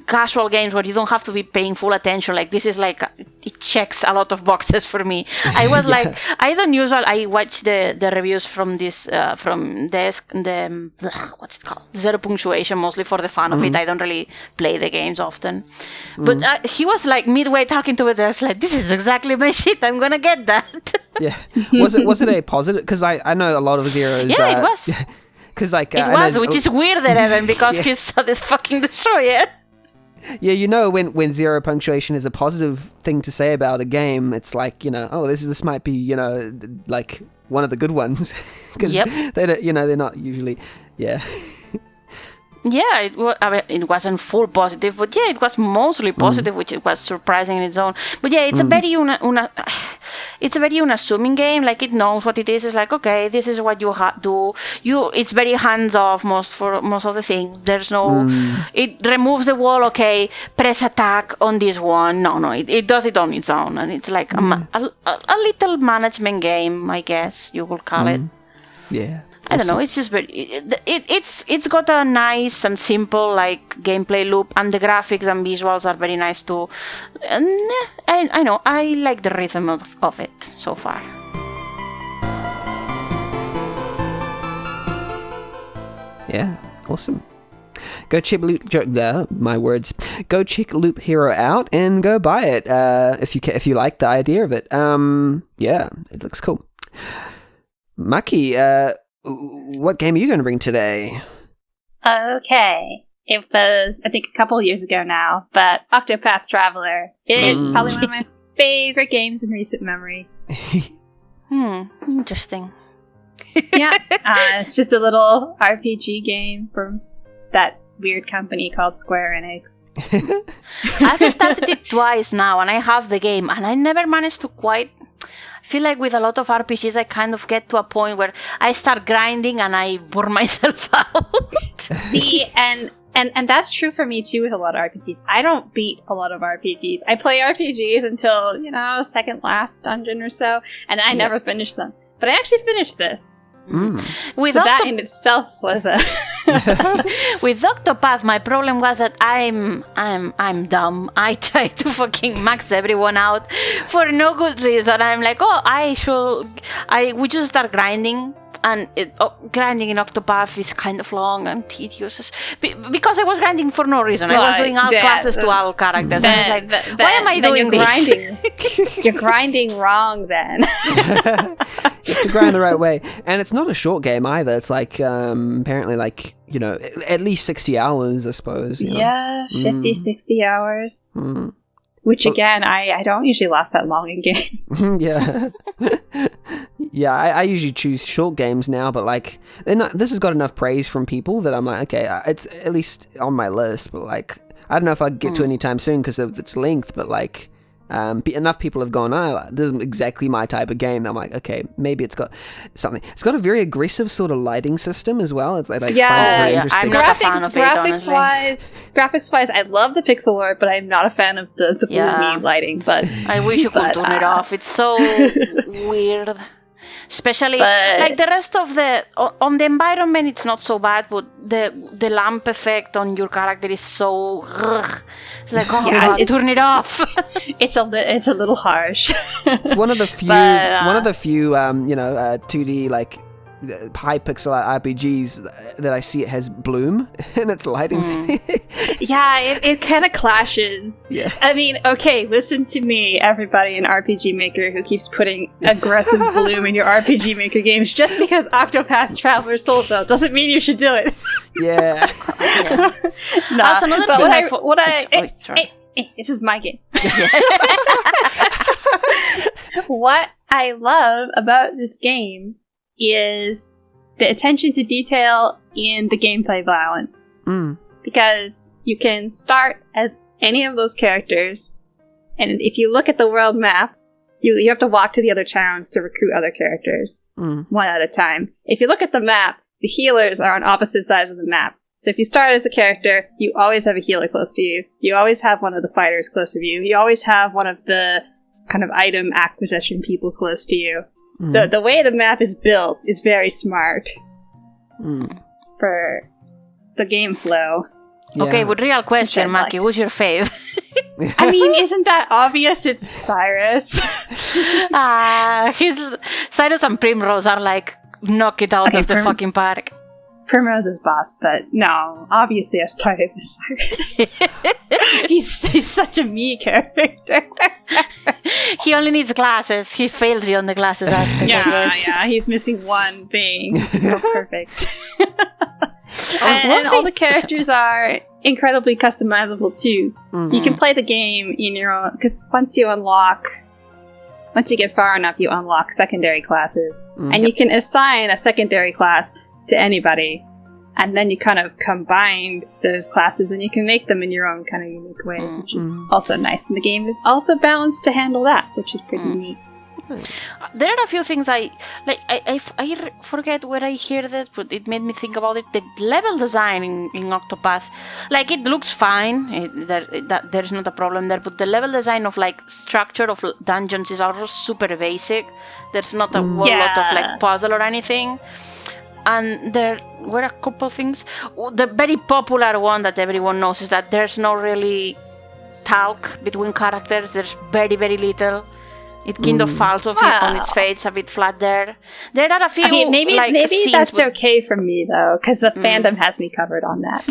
casual games where you don't have to be paying full attention, like this is like it checks a lot of boxes for me. I was like, I watch the reviews from this from the what's it called, Zero Punctuation, mostly for the fun of it. I don't really play the games often, but he was like midway talking to it. I was like, this is exactly my shit. I'm gonna get that.
Yeah, was it a positive? Because I know a lot of Zeros.
Yeah, it was.
Because like
it was, which is weird that Evan, because he saw this fucking destroyer.
Yeah, you know, when Zero Punctuation is a positive thing to say about a game, it's like, you know, oh, this might be, you know, like one of the good ones, because they don't, you know, they're not usually, yeah.
Yeah, it wasn't full positive, but yeah, it was mostly positive, which it was surprising in its own. But yeah, it's a very it's a very unassuming game. Like, it knows what it is. It's like, okay, this is what you do. It's very hands off most of the thing. There's no. It removes the wall. Okay, press attack on this one. No, it does it on its own, and it's like a little management game, I guess you could call it.
Yeah.
I don't know. It's just very. It's got a nice and simple like gameplay loop, and the graphics and visuals are very nice too. And I know I like the rhythm of it so far.
Yeah, awesome. Go check my words. Go check Loop Hero out and go buy it if you like the idea of it. Yeah, it looks cool. Maki, what game are you going to bring today?
Okay. It was, I think, a couple of years ago now, but Octopath Traveler. It's probably one of my favorite games in recent memory.
Interesting.
Yeah. It's just a little RPG game from that weird company called Square Enix.
I've started it twice now, and I have the game, and I never managed to quite... I feel like with a lot of RPGs, I kind of get to a point where I start grinding and I burn myself out.
See, and that's true for me too with a lot of RPGs. I don't beat a lot of RPGs. I play RPGs until, second last dungeon or so, and I never finish them. But I actually finished this. That in itself was a...
With Octopath, my problem was that I'm dumb. I try to fucking max everyone out for no good reason. I'm like, we just start grinding. And grinding in Octopath is kind of long and tedious because I was grinding for no reason. I was doing all classes to all characters. And I was like, why am I doing this?
You're grinding wrong then.
You have to grind the right way. And it's not a short game either. It's like, apparently like, at least 60 hours, I suppose.
Yeah, 50, 60 hours. Which again, I don't usually last that long in games.
Yeah. Yeah, I usually choose short games now, but like, this has got enough praise from people that I'm like, okay, it's at least on my list, but like, I don't know if I'd get to it anytime soon because of its length, but like, enough people have gone, this is exactly my type of game. I'm like, okay, maybe it's got something. It's got a very aggressive sort of lighting system as well. It's like find it very interesting.
I'm not a fan of it,
graphics wise, I love the pixel art, but I'm not a fan of the blue lighting. But
I wish you could turn it off. It's so weird. Especially, like the rest of on the environment, it's not so bad, but the lamp effect on your character is so... It's like, God, turn it off.
It's a little harsh.
It's one of the few 2D like high pixel art RPGs that I see it has bloom in its lighting.
Yeah, it kind of clashes.
Yeah.
I mean, okay, listen to me, everybody in RPG Maker who keeps putting aggressive bloom in your RPG Maker games. Just because Octopath Traveler sold though doesn't mean you should do it.
Yeah.
Nah,
another
but
thing
this is my game. What I love about this game is the attention to detail in the gameplay balance. Because you can start as any of those characters, and if you look at the world map, you have to walk to the other towns to recruit other characters, one at a time. If you look at the map, the healers are on opposite sides of the map. So if you start as a character, you always have a healer close to you. You always have one of the fighters close to you. You always have one of the kind of item acquisition people close to you. The way the map is built is very smart for the game flow.
Yeah.
Okay, but real question, Maki, who's your fave?
I mean, isn't that obvious? It's Cyrus.
Cyrus and Primrose are like, knock it out of the fucking park.
Primrose is boss, but no, obviously I started with Cyrus. he's such a me character.
He only needs glasses. He fails you on the glasses aspect.
Yeah, he's missing one thing. Oh, perfect. And all the characters are incredibly customizable too. You can play the game in your own, because once you get far enough, you unlock secondary classes, and you can assign a secondary class to anybody, and then you kind of combine those classes and you can make them in your own kind of unique ways, which is also nice. And the game is also balanced to handle that, which is pretty neat.
There are a few things I forget where I heard it, but it made me think about it. The level design in Octopath, like, it looks fine. There's not a problem there, but the level design of like structure of dungeons is also super basic. There's not a whole lot of like puzzle or anything. And there were a couple things. The very popular one that everyone knows is that there's no really talk between characters. There's very, very little. It kind of falls off on its face, a bit flat there. There are a few. Okay,
maybe
scenes
that's okay for me though, because the fandom has me covered on that.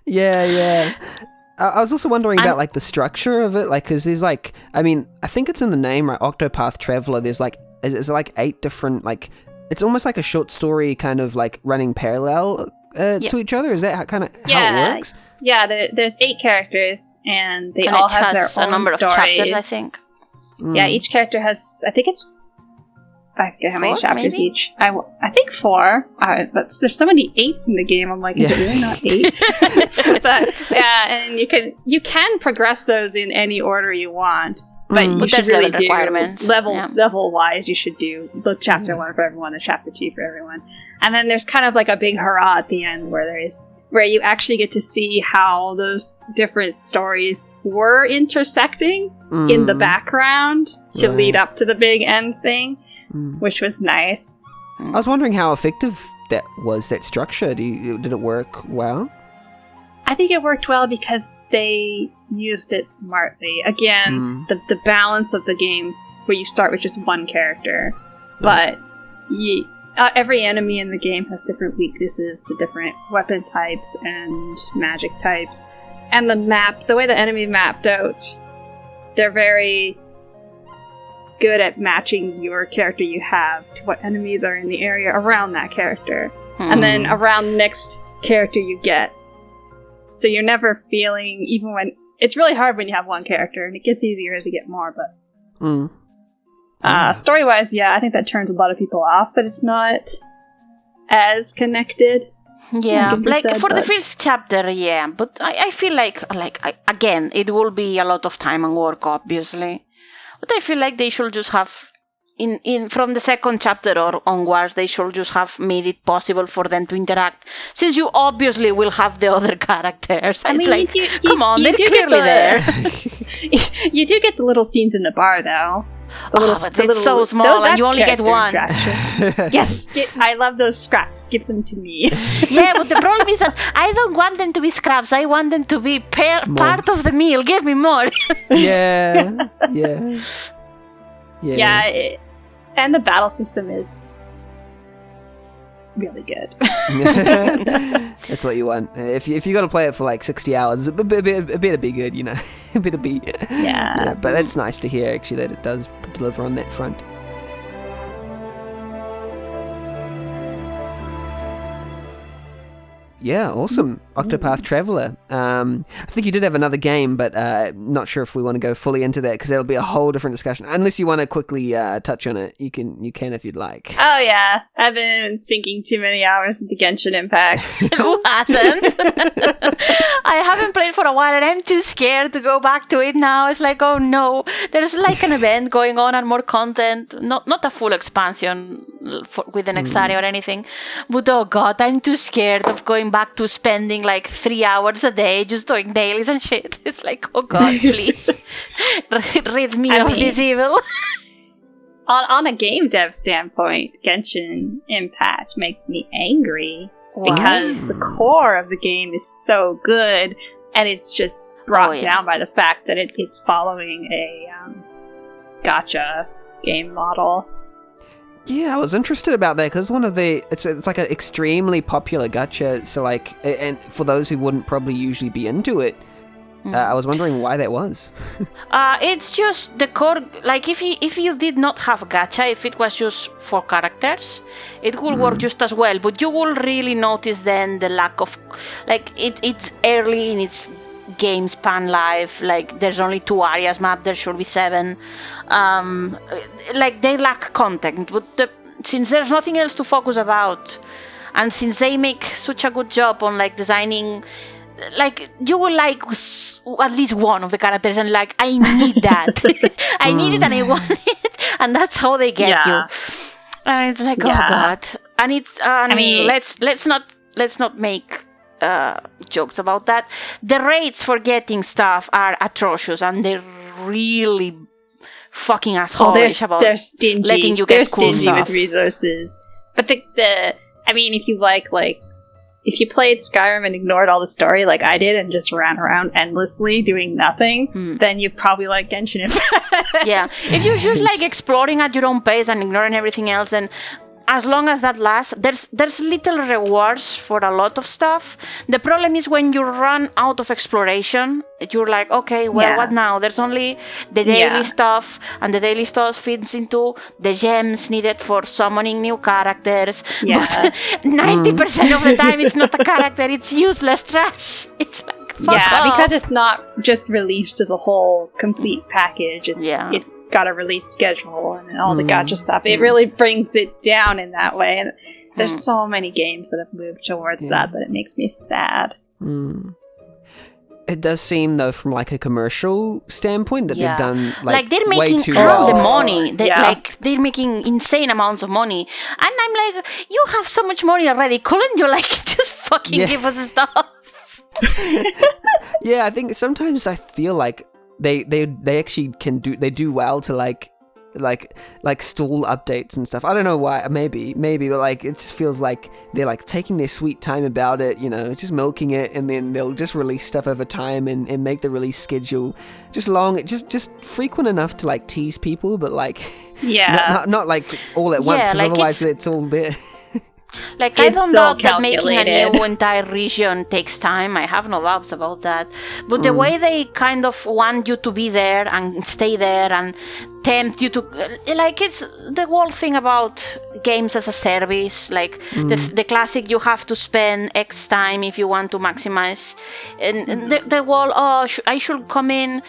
Yeah. I was also wondering about like the structure of it, like, because there's like, I mean, I think it's in the name, right? Octopath Traveler. There's like, is like 8 different, like, it's almost like a short story kind of like running parallel to each other. Is that how it works?
Yeah, there's 8 characters, and they all have their own
a number
stories.
of chapters, I think.
Yeah, each character has, I think it's, I forget how many chapters
maybe?
each. I think 4. But there's so many 8s in the game. I'm like, is it really not 8? But yeah, and you can progress those in any order you want. But you should really do level wise. You should do the chapter 1 for everyone, and chapter 2 for everyone, and then there's kind of like a big hurrah at the end where you actually get to see how those different stories were intersecting in the background to lead up to the big end thing, which was nice.
I was wondering how effective that structure. Did it work well?
I think it worked well because they used it smartly. Again, the balance of the game where you start with just one character, but every enemy in the game has different weaknesses to different weapon types and magic types. And the way the enemy mapped out, they're very good at matching your character you have to what enemies are in the area around that character. And then around the next character you get. So you're never feeling, even when, it's really hard when you have one character, and it gets easier as you get more, but story-wise, I think that turns a lot of people off, but it's not as connected.
Yeah, like for the first chapter, but I feel like again, it will be a lot of time and work, obviously, but I feel like they should just have, in from the second chapter or onwards, they should just have made it possible for them to interact, since you obviously will have the other characters. I mean, like, come on, they're clearly there.
You do get the little scenes in the bar, though.
But it's so small, and you only get one.
Yes, I love those scraps. Give them to me.
Yeah, but the problem is that I don't want them to be scraps. I want them to be part of the meal. Give me more.
Yeah.
And the battle system is really good.
That's what you want. If you got to play it for like 60 hours, it better be good, you know. It better be.
Yeah.
But that's nice to hear, actually, that it does deliver on that front. Yeah, awesome. Octopath Traveler. I think you did have another game, but not sure if we want to go fully into that because that'll be a whole different discussion. Unless you want to quickly touch on it, you can if you'd like.
Oh yeah, I've been sinking too many hours into Genshin Impact.
Who hasn't? I haven't played for a while and I'm too scared to go back to it now. It's like, oh no, there's like an event going on and more content. Not a full expansion with the next area or anything. But oh god, I'm too scared of going back to spending like 3 hours a day just doing dailies and shit. It's like, oh god, please rid me of this evil.
On a game dev standpoint, Genshin Impact makes me angry because the core of the game is so good, and it's just brought down by the fact that it's following a gacha game model.
Yeah, I was interested about that because it's like an extremely popular gacha. So like, and for those who wouldn't probably usually be into it, I was wondering why that was.
It's just the core. Like if you did not have gacha, if it was just for characters, it would work just as well. But you will really notice then the lack of, like it's early in its game span life. Like there's only 2 areas mapped. There should be 7. Like they lack content. But since there's nothing else to focus about, and since they make such a good job on like designing. Like you will like at least one of the characters and like I need that. I need it and I want it, and that's how they get you. And it's like oh god. And it's I mean let's not make jokes about that. The rates for getting stuff are atrocious and they're really fucking assholes about
they're stingy.
Letting you get cool
stingy
stuff
with resources. But the I mean if you like if you played Skyrim and ignored all the story like I did and just ran around endlessly doing nothing, then you probably like Genshin Impact.
Yeah. If you're just like exploring at your own pace and ignoring everything else, then as long as that lasts, there's little rewards for a lot of stuff. The problem is when you run out of exploration, you're like, okay, well, what now? There's only the daily stuff, and the daily stuff fits into the gems needed for summoning new characters.
Yeah.
But 90% of the time, it's not a character, it's useless trash. It's like, fuck off.
Because it's not just released as a whole complete package. It's got a release schedule and all the gacha stuff. It really brings it down in that way. And there's so many games that have moved towards that it makes me sad.
It does seem, though, from like a commercial standpoint, that they've done like
they're
way
making
too
all
well.
the money. Like they're making insane amounts of money, and I'm like, you have so much money already. Couldn't you like just fucking give us stuff?
Yeah, I think sometimes I feel like they actually they do well to like stall updates and stuff. I don't know why. Maybe, but like it just feels like they're like taking their sweet time about it, you know, just milking it, and then they'll just release stuff over time and make the release schedule just long, just frequent enough to like tease people, but like not like all at once, because otherwise it's all there.
Like, I don't doubt that making a new entire region takes time. I have no doubts about that. But the way they kind of want you to be there and stay there and tempt you to... Like, it's the whole thing about games as a service. Like, the classic, you have to spend X time if you want to maximize. And the whole, I should come in.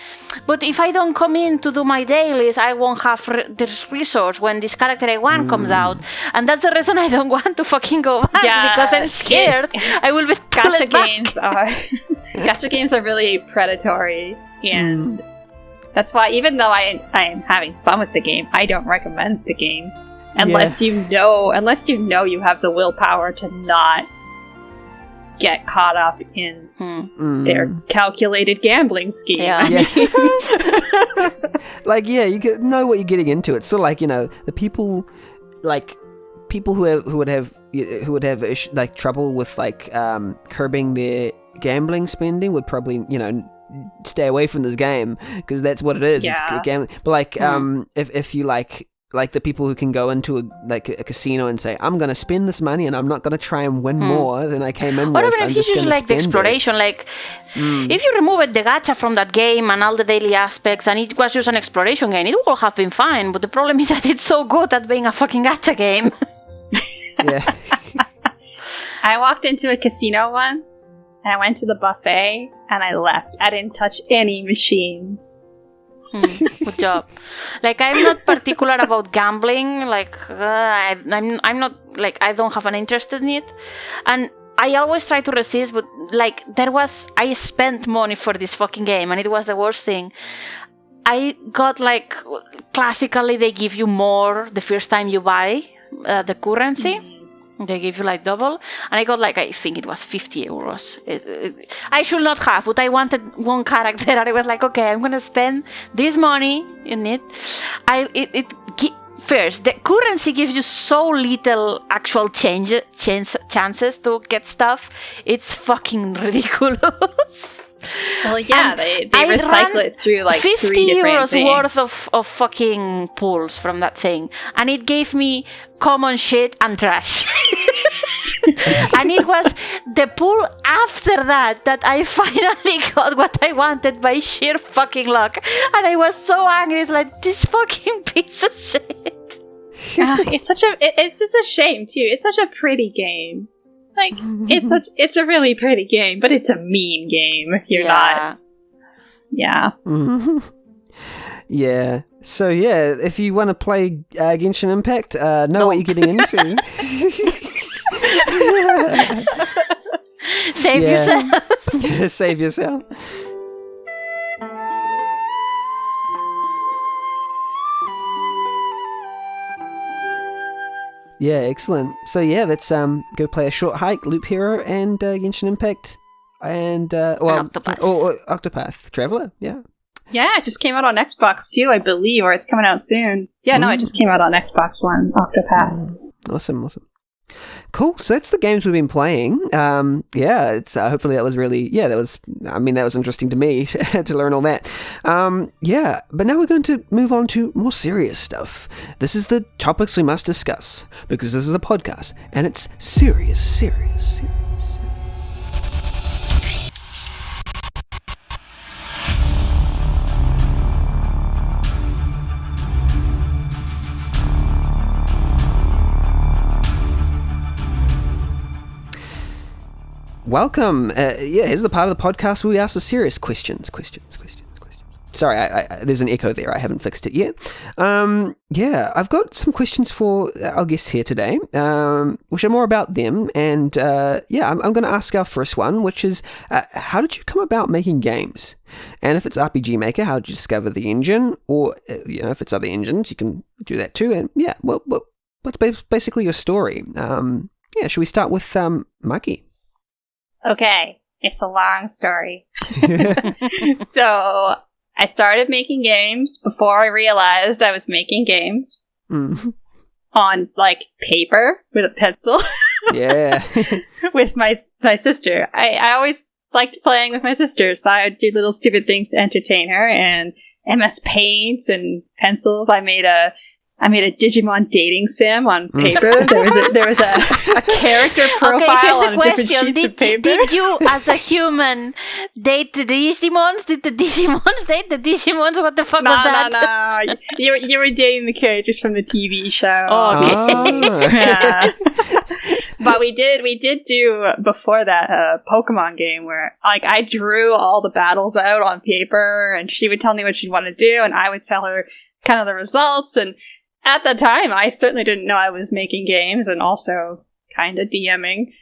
But if I don't come in to do my dailies, I won't have this resource when this character I want comes out. And that's the reason I don't want to fucking go back, because I'm scared I will be
gacha games are gacha games are really predatory, and that's why even though I am having fun with the game, I don't recommend the game unless you know you have the willpower to not get caught up in their calculated gambling scheme.
Like you know what you're getting into. It's sort of like, you know, the people who would have like trouble with like curbing their gambling spending would probably, you know, stay away from this game, because that's what it is. It's gambling. But like if you like like the people who can go into a casino and say, I'm going to spend this money and I'm not going to try and win more than I came in with.
Or even if you just like the exploration, like if you removed the gacha from that game and all the daily aspects and it was just an exploration game, it would have been fine. But the problem is that it's so good at being a fucking gacha game.
Yeah.
I walked into a casino once and I went to the buffet and I left. I didn't touch any machines.
Good job. Like, I'm not particular about gambling. Like, I'm not, like, I don't have an interest in it. And I always try to resist, but, like, I spent money for this fucking game, and it was the worst thing. I got, like, classically, they give you more the first time you buy the currency. They give you like double, and I got like, I think it was 50 euros. I should not have, but I wanted one character, and I was like, okay, I'm gonna spend this money in it. First, the currency gives you so little actual chances to get stuff. It's fucking ridiculous.
Well, yeah, they recycle it through like
50
3 different
euros
things.
worth of fucking pulls from that thing, and it gave me common shit and trash. And it was the pull after that I finally got what I wanted by sheer fucking luck, and I was so angry. It's like, this fucking piece of shit.
It's such a shame too. It's such a pretty game. Like, it's a really pretty game, but it's a mean game. You're not. Yeah.
Yeah. So yeah, if you want to play Genshin Impact, know what you're getting into.
Save yourself.
Save yourself. Yeah, excellent. So yeah, let's go play a short hike, Loop Hero, and Genshin Impact, and
Octopath.
Octopath Traveler. Yeah.
Yeah, it just came out on Xbox too, I believe, or it's coming out soon. Yeah, no, it just came out on Xbox One, Octopath.
Awesome. Cool. So that's the games we've been playing. Yeah, it's hopefully that was really that was interesting to me to learn all that. Yeah, but now we're going to move on to more serious stuff. This is the topics we must discuss because this is a podcast and it's serious. Welcome. Here's the part of the podcast where we ask the serious questions. Sorry, there's an echo there. I haven't fixed it yet. I've got some questions for our guests here today, which are more about them. And I'm going to ask our first one, which is, how did you come about making games? And if it's RPG Maker, how did you discover the engine? Or, if it's other engines, you can do that too. And what's basically your story? Should we start with Maki?
Okay, it's a long story. So, I started making games before I realized I was making games on, like, paper with a pencil.
Yeah.
With my sister. I always liked playing with my sister, so I would do little stupid things to entertain her, and MS Paint and pencils. I made a Digimon dating sim on paper. There was a character profile on different sheets of paper.
Did you, as a human, date the Digimons? Did the Digimons date the Digimons? What the fuck was that?
No. You were dating the characters from the TV show.
Oh, okay.
Yeah. But we did do before that a Pokemon game where, like, I drew all the battles out on paper, and she would tell me what she'd want to do, and I would tell her kind of the results. And at the time, I certainly didn't know I was making games and also kind of DMing.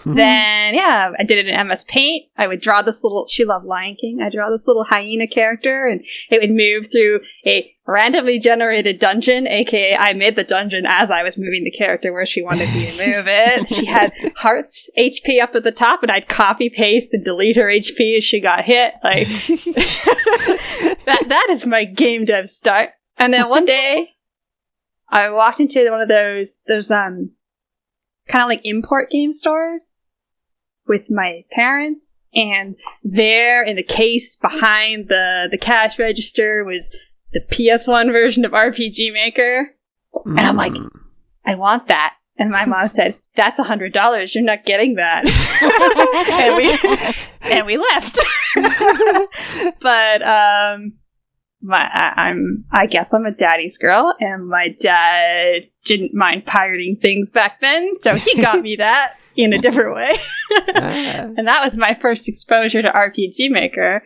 Then, I did it in MS Paint. I would draw this she loved Lion King. I draw this little hyena character, and it would move through a randomly generated dungeon, aka I made the dungeon as I was moving the character where she wanted me to move it. She had hearts, HP up at the top, and I'd copy, paste, and delete her HP as she got hit. Like, that is my game dev start. And then one day, I walked into one of those kind of like import game stores with my parents, and there in the case behind the cash register was the PS1 version of RPG Maker. And I'm like, I want that. And my mom said, that's $100. You're not getting that. and we left. But I guess I'm a daddy's girl, and my dad didn't mind pirating things back then, so he got me that in a different way. And that was my first exposure to RPG Maker.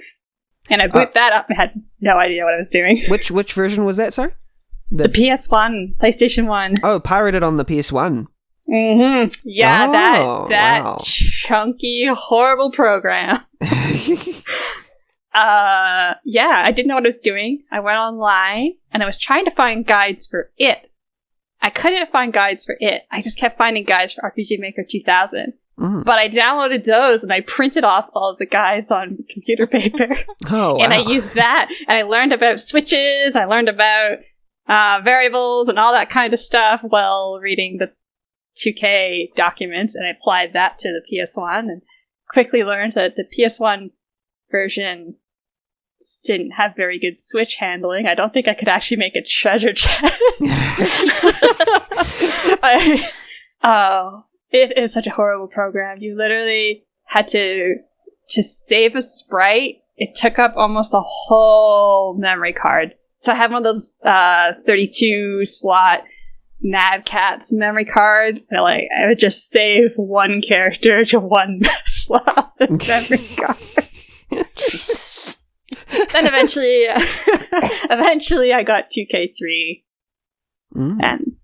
And I boot that up and had no idea what I was doing.
Which version was that, sorry?
The PS1, PlayStation 1.
Oh, pirated on the PS1.
Mm-hmm. Yeah, that
wow.
chunky, horrible program. Yeah, I didn't know what I was doing. I went online and I was trying to find guides for it. I couldn't find guides for it. I just kept finding guides for RPG Maker 2000. But I downloaded those and I printed off all of the guides on computer paper.
Oh, wow.
And I used that. And I learned about switches. I learned about variables and all that kind of stuff while reading the 2K documents. And I applied that to the PS1 and quickly learned that the PS1 version didn't have very good switch handling. I don't think I could actually make a treasure chest. It is such a horrible program. You literally had to save a sprite. It took up almost a whole memory card. So I have one of those 32 slot Mad Catz memory cards. And I would just save one character to one slot of the memory card. Then eventually I got 2K3. And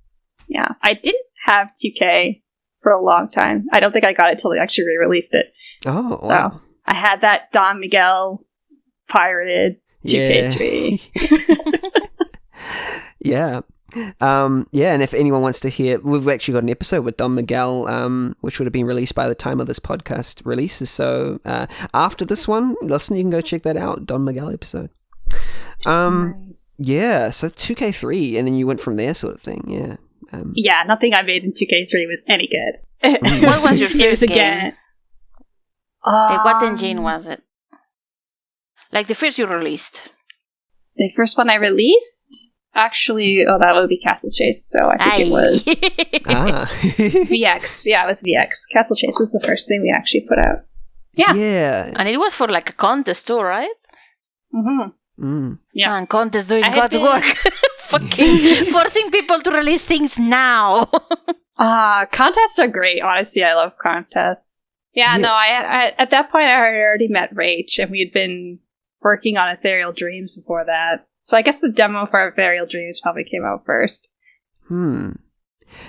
yeah, I didn't have 2K for a long time. I don't think I got it till they actually re-released it.
Oh, wow.
So I had that Don Miguel pirated 2K3.
Yeah. Yeah, and if anyone wants to hear, we've actually got an episode with Don Miguel, which would have been released by the time of this podcast releases. So after this one, listen, you can go check that out, Don Miguel episode.
Nice.
Yeah, so 2K3, and then you went from there, sort of thing. Yeah.
Yeah, nothing I made in 2K3 was any good.
What was your
It was
first game?
again.
Like, what engine was it? Like the first you released?
The first one I released? Actually, that would be Castle Chase, so I think it was VX. Yeah, it was VX. Castle Chase was the first thing we actually put out. Yeah.
Yeah.
And it was for like a contest too, right?
Yeah.
And contest doing God's work. Fucking forcing people to release things now.
Contests are great. Honestly, I love contests. Yeah. No, I at that point I had already met Rach, and we had been working on Ethereal Dreams before that. So I guess the demo for Ethereal Dreams probably came out first.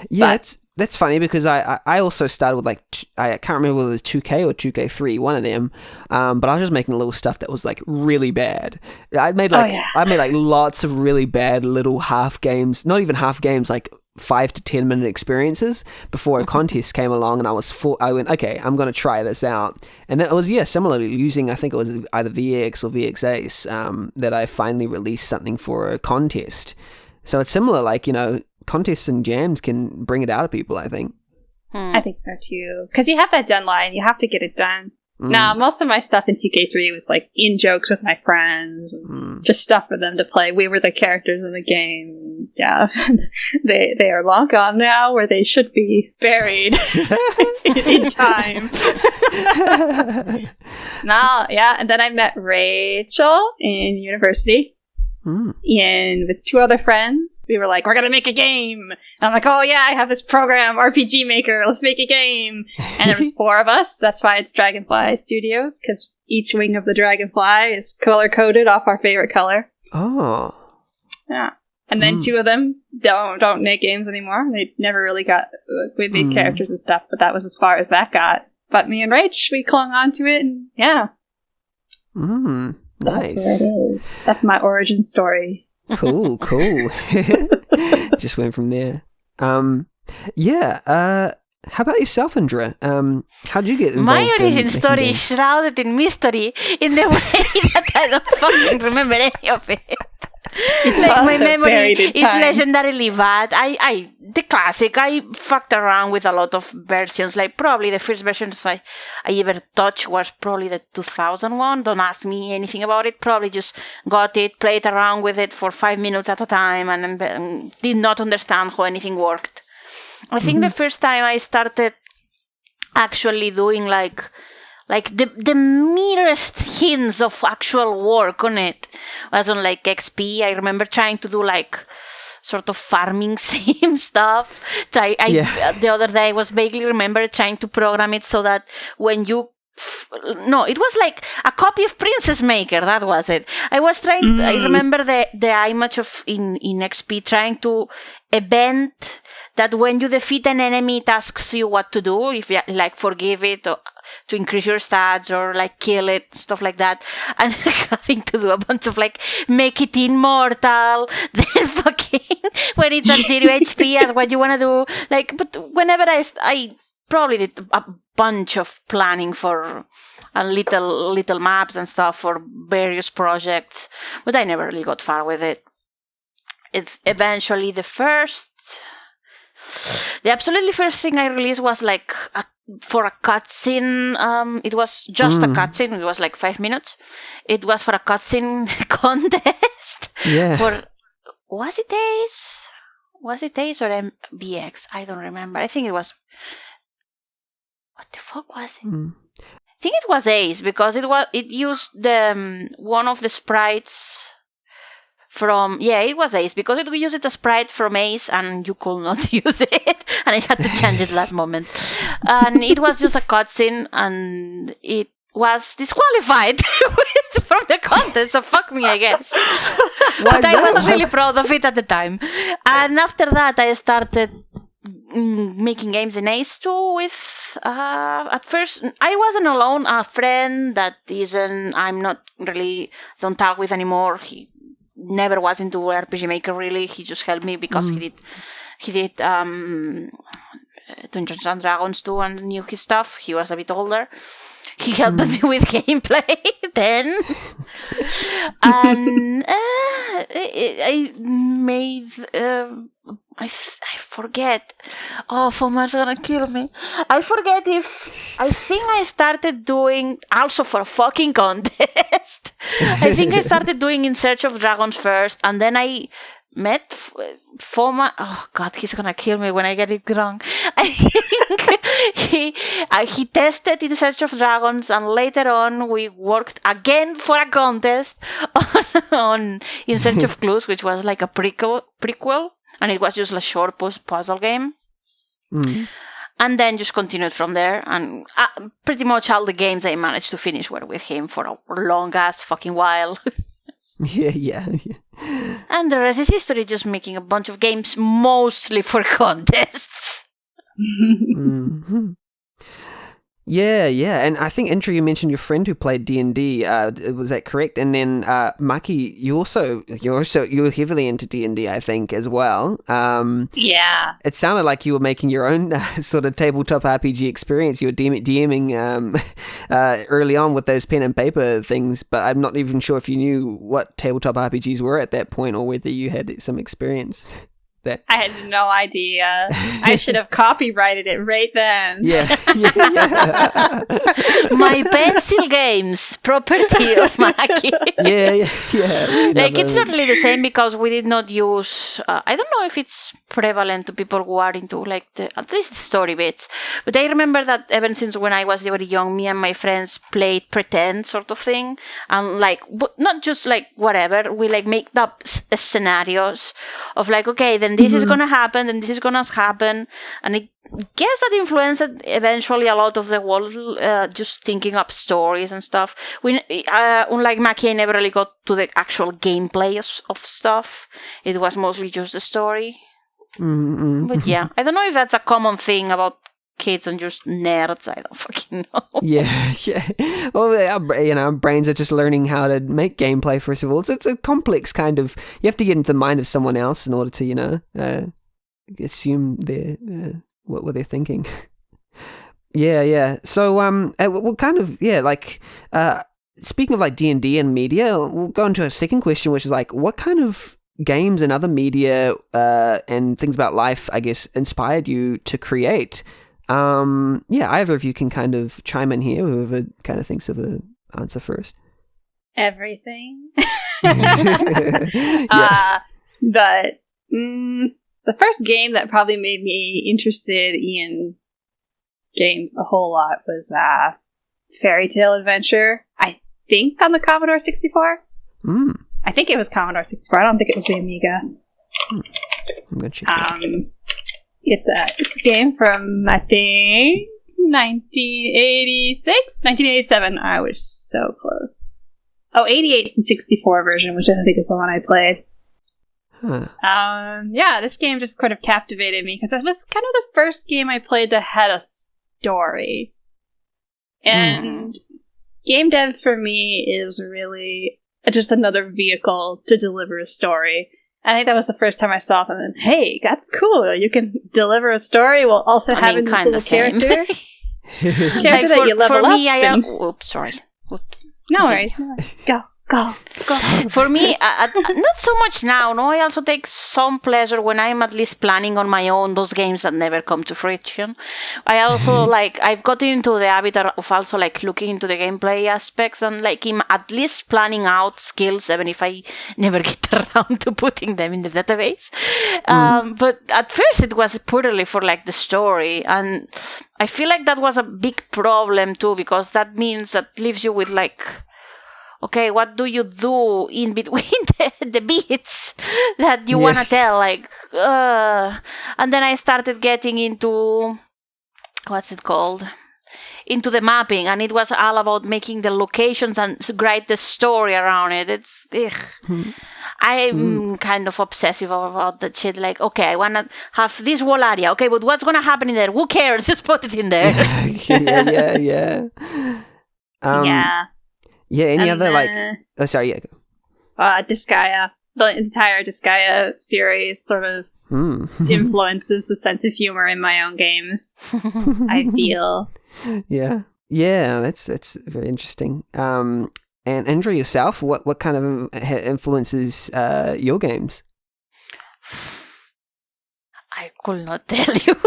Yeah, that's funny because I also started with I can't remember whether it was 2K or 2K3, one of them. But I was just making little stuff that was like really bad. I made lots of really bad little half games, not even half games, like 5 to 10 minute experiences before a contest came along, and I went, okay, I'm going to try this out. And it was, similarly using, I think it was either VX or VX Ace, that I finally released something for a contest. So it's similar, contests and jams can bring it out of people, I think.
I think so too. Because you have that deadline, you have to get it done. Now, most of my stuff in 2K3 was like in jokes with my friends, and just stuff for them to play. We were the characters in the game. Yeah, they are long gone now, where they should be buried in time. And then I met Rachel in university. And with 2 other friends, we were like, we're gonna make a game. And I'm like, oh yeah, I have this program, RPG Maker, let's make a game. And there was 4 of us. That's why it's Dragonfly Studios, because each wing of the dragonfly is color-coded off our favorite color.
Oh.
Yeah. And then 2 of them don't make games anymore. They never really got, we made characters and stuff, but that was as far as that got. But me and Rach, we clung on to it, and yeah.
Nice.
That's where it is. That's my origin story.
Cool. Just went from there. How about yourself, Indrah? How did you get involved?
My origin
in
story is shrouded in mystery in the way that I don't fucking remember any of it.
It's
Like my
also
memory
buried in
is
time.
legendarily bad. The classic. I fucked around with a lot of versions. Like probably the first versions I ever touched was probably the 2001. Don't ask me anything about it. Probably just got it, played around with it for 5 minutes at a time, and did not understand how anything worked. I think the first time I started actually doing like the merest hints of actual work on it was on like XP. I remember trying to do like sort of farming sim stuff. The other day I was vaguely remember trying to program it so that when you no, it was like a copy of Princess Maker. That was it. I was trying. I remember the image of in XP trying to event that when you defeat an enemy, it asks you what to do. If you like forgive it or to increase your stats or like kill it, stuff like that, and having to do a bunch of like make it immortal, then fucking when it's at 0 HP as what you want to do. Like, but whenever I probably did a bunch of planning for little maps and stuff for various projects, but I never really got far with it. It's eventually the absolutely first thing I released was like for a cutscene. It was just a cutscene. It was like 5 minutes. It was for a cutscene contest.
Yeah.
Was it Ace? Was it Ace or MBX? I don't remember. I think it was. What the fuck was it? I think it was Ace because it used the one of the sprites from it was Ace because it used a sprite from Ace and you could not use it and I had to change it last moment, and it was just a cutscene and it was disqualified from the contest, so fuck me, I guess. But I was really proud of it at the time, and after that I started making games in Ace too with at first I wasn't alone. A friend that I'm not really don't talk with anymore. He never was into RPG Maker really. He just helped me because he did Dungeons and Dragons too and knew his stuff. He was a bit older. He helped me with gameplay then. And I made I forget. Oh, FOMA's gonna kill me. I forget if I think I started doing also for a fucking contest. I think I started doing In Search of Dragons first, and then I met FOMA. Oh God, he's gonna kill me when I get it wrong. I think he tested In Search of Dragons, and later on we worked again for a contest on In Search of Clues, which was like a prequel. And it was just a short puzzle game. And then just continued from there. And pretty much all the games I managed to finish were with him for a long-ass fucking while.
Yeah.
And the rest is history, just making a bunch of games, mostly for contests.
Yeah, and I think Indrah, you mentioned your friend who played D&D. Was that correct? And then Maki, you're heavily into D&D, I think, as well.
Yeah.
It sounded like you were making your own sort of tabletop RPG experience. You were DMing early on with those pen and paper things, but I'm not even sure if you knew what tabletop RPGs were at that point or whether you had some experience.
I had no idea. I should have copyrighted it right then.
Yeah.
My pencil games, property of Maki.
Yeah.
Like, it's not really the same because we did not use... I don't know if it's prevalent to people who are into, like, at least the story bits. But I remember that ever since when I was very young, me and my friends played pretend sort of thing. And, like, but not just, like, whatever. We, like, make up scenarios of, like, okay, then this is going to happen, and this is going to happen. And I guess that influenced eventually a lot of the world, just thinking up stories and stuff. Unlike Maki, I never really got to the actual gameplay of stuff. It was mostly just the story. But yeah, I don't know if that's a common thing about kids and just nerds. I don't fucking know.
Yeah. Well, our brains are just learning how to make gameplay. First of all, it's a complex kind of. You have to get into the mind of someone else in order to, assume what they're thinking. Yeah. So, what kind of speaking of like D&D and media, we'll go into a second question, which is like, what kind of games and other media and things about life, I guess, inspired you to create? Either of you can kind of chime in here, whoever kind of thinks of an answer first.
Everything.
Yeah.
But the first game that probably made me interested in games a whole lot was Fairy Tale Adventure. I think on the Commodore 64. I think it was Commodore 64. I don't think it was the Amiga.
I'm gonna check that.
It's a game from, I think, 1986? 1987. I was so close. Oh, 88 is the 64 version, which I think is the one I played.
Huh.
This game just kind of captivated me because it was kind of the first game I played that had a story. And game dev for me is really just another vehicle to deliver a story. I think that was the first time I saw them. Hey, that's cool. You can deliver a story while also having this little character. Character that you level up.
Oops, sorry. Oops.
No worries. Go.
For me, not so much now. No, I also take some pleasure when I'm at least planning on my own those games that never come to fruition. I also I've gotten into the habit of also looking into the gameplay aspects and at least planning out skills, even if I never get around to putting them in the database. But at first it was purely for the story, and I feel like that was a big problem too, because that means that leaves you with okay, what do you do in between the beats that you want to tell? And then I started getting into, what's it called? Into the mapping, and it was all about making the locations and write the story around it. It's, I'm kind of obsessive about that shit. Okay, I want to have this whole area. Okay, but what's going to happen in there? Who cares? Just put it in there.
Yeah. Yeah, any other
Disgaea. The entire Disgaea series sort of influences the sense of humor in my own games. I feel.
Yeah, that's very interesting. And Indrah, yourself, what kind of influences your games?
I could not tell you.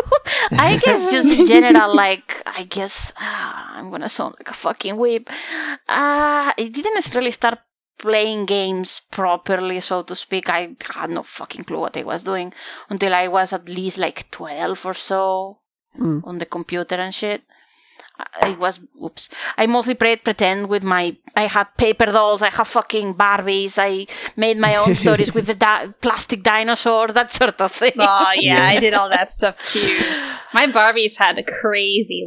I guess just in general, I'm gonna sound like a fucking weeb. I didn't necessarily start playing games properly, so to speak. I had no fucking clue what I was doing until I was at least 12 or so on the computer and shit. I mostly played pretend with I had paper dolls, I have fucking Barbies, I made my own stories with the plastic dinosaurs, that sort of thing.
Oh, yeah, I did all that stuff too. My Barbies had a crazy,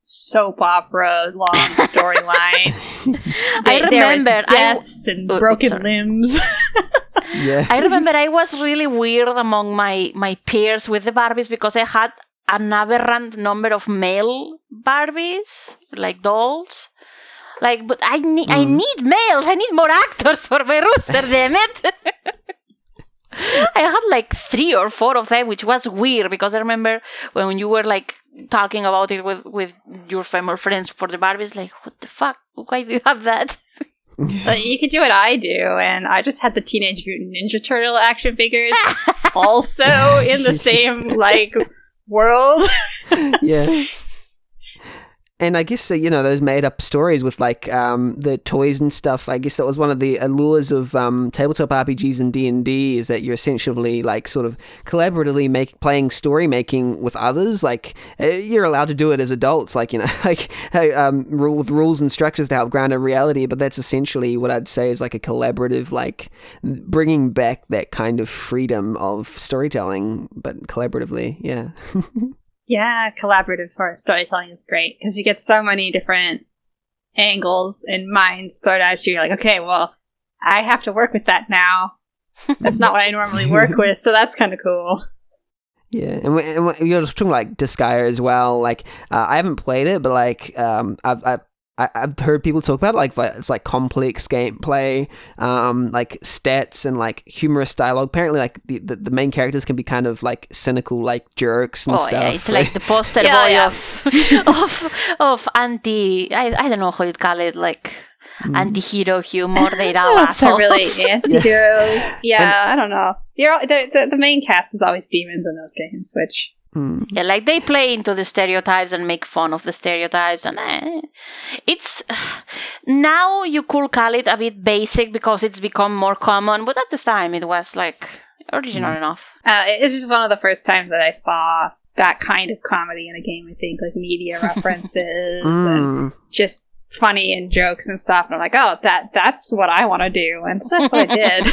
soap opera long storyline.
I remember
there was deaths and broken limbs.
Yeah.
I remember I was really weird among my peers with the Barbies because I had an aberrant number of male Barbies, dolls. But I need males. I need more actors for my rooster, damn it. I had 3 or 4 of them, which was weird because I remember when you were talking about it with your female friends for the Barbies, what the fuck? Why do you have that?
You could do what I do, and I just had the Teenage Mutant Ninja Turtle action figures also in the same world.
Yeah. And I guess, those made-up stories with, the toys and stuff, I guess that was one of the allures of tabletop RPGs and D&D, is that you're essentially, sort of collaboratively playing story-making with others. You're allowed to do it as adults, with rules and structures to help ground in reality, but that's essentially what I'd say is, a collaborative, bringing back that kind of freedom of storytelling, but collaboratively, yeah.
Yeah, collaborative storytelling is great because you get so many different angles and minds thrown at you. You're okay, well, I have to work with that now. That's not what I normally work with, so that's kind of cool.
Yeah, and you're talking Disgaea as well. I haven't played it, but I've heard people talk about it, it's complex gameplay, stats and humorous dialogue. Apparently, the main characters can be kind of cynical, jerks and stuff.
Yeah, it's the poster boy of anti. I don't know how you'd call it. anti-hero humor. They're all assholes.
They're really anti-heroes. Yeah, I don't know. The main cast is always demons in those games, which...
Yeah, like they play into the stereotypes and make fun of the stereotypes, and it's now you could call it a bit basic because it's become more common, but at this time it was like original enough.
It's just one of the first times that I saw that kind of comedy in a game. I think like media references and just funny and jokes and stuff. And I'm like, oh, that's what I want to do, and so that's what I did.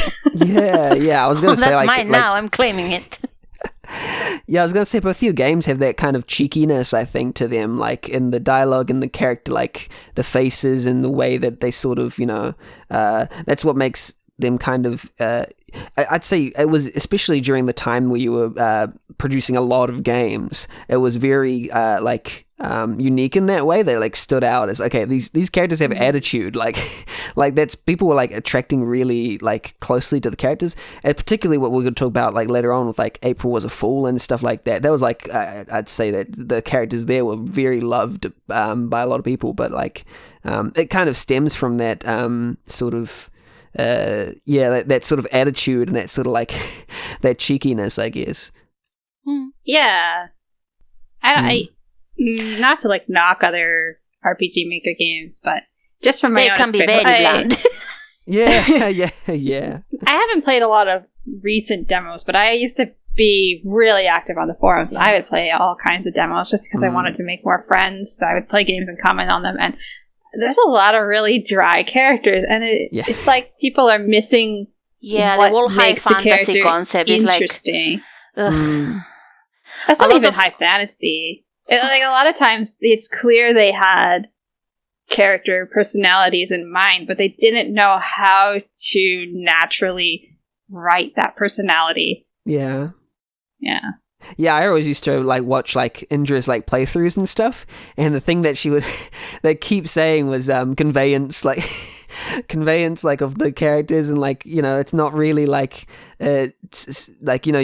Yeah. I was going to say
that's mine now. I'm claiming it.
Yeah, I was going to say both your games have that kind of cheekiness, I think, to them, like in the dialogue and the character, like the faces and the way that they sort of, that's what makes them kind of, I'd say it was, especially during the time where you were producing a lot of games, it was very, unique in that way. They like stood out as, okay, these characters have attitude, like that's, people were like attracting really like closely to the characters, and particularly what we're going to talk about like later on with like April Was a Fool and stuff like that. That was like, I'd say that the characters there were very loved by a lot of people, but like it kind of stems from that sort of that sort of attitude and that sort of like that cheekiness, I guess.
Yeah. I not to like knock other RPG Maker games, but just from my own
experience, they can be very bland.
Yeah.
I haven't played a lot of recent demos, but I used to be really active on the forums, and I would play all kinds of demos just because I wanted to make more friends. So I would play games and comment on them, and there's a lot of really dry characters, and it's like people are missing.
Yeah,
what
the whole high fantasy concept is like
interesting. That's not even high fantasy. Like a lot of times, it's clear they had character personalities in mind, but they didn't know how to naturally write that personality.
Yeah, I always used to like watch like Indra's like playthroughs and stuff, and the thing that she would that keep saying was conveyance like of the characters, and like it's not really like it's like you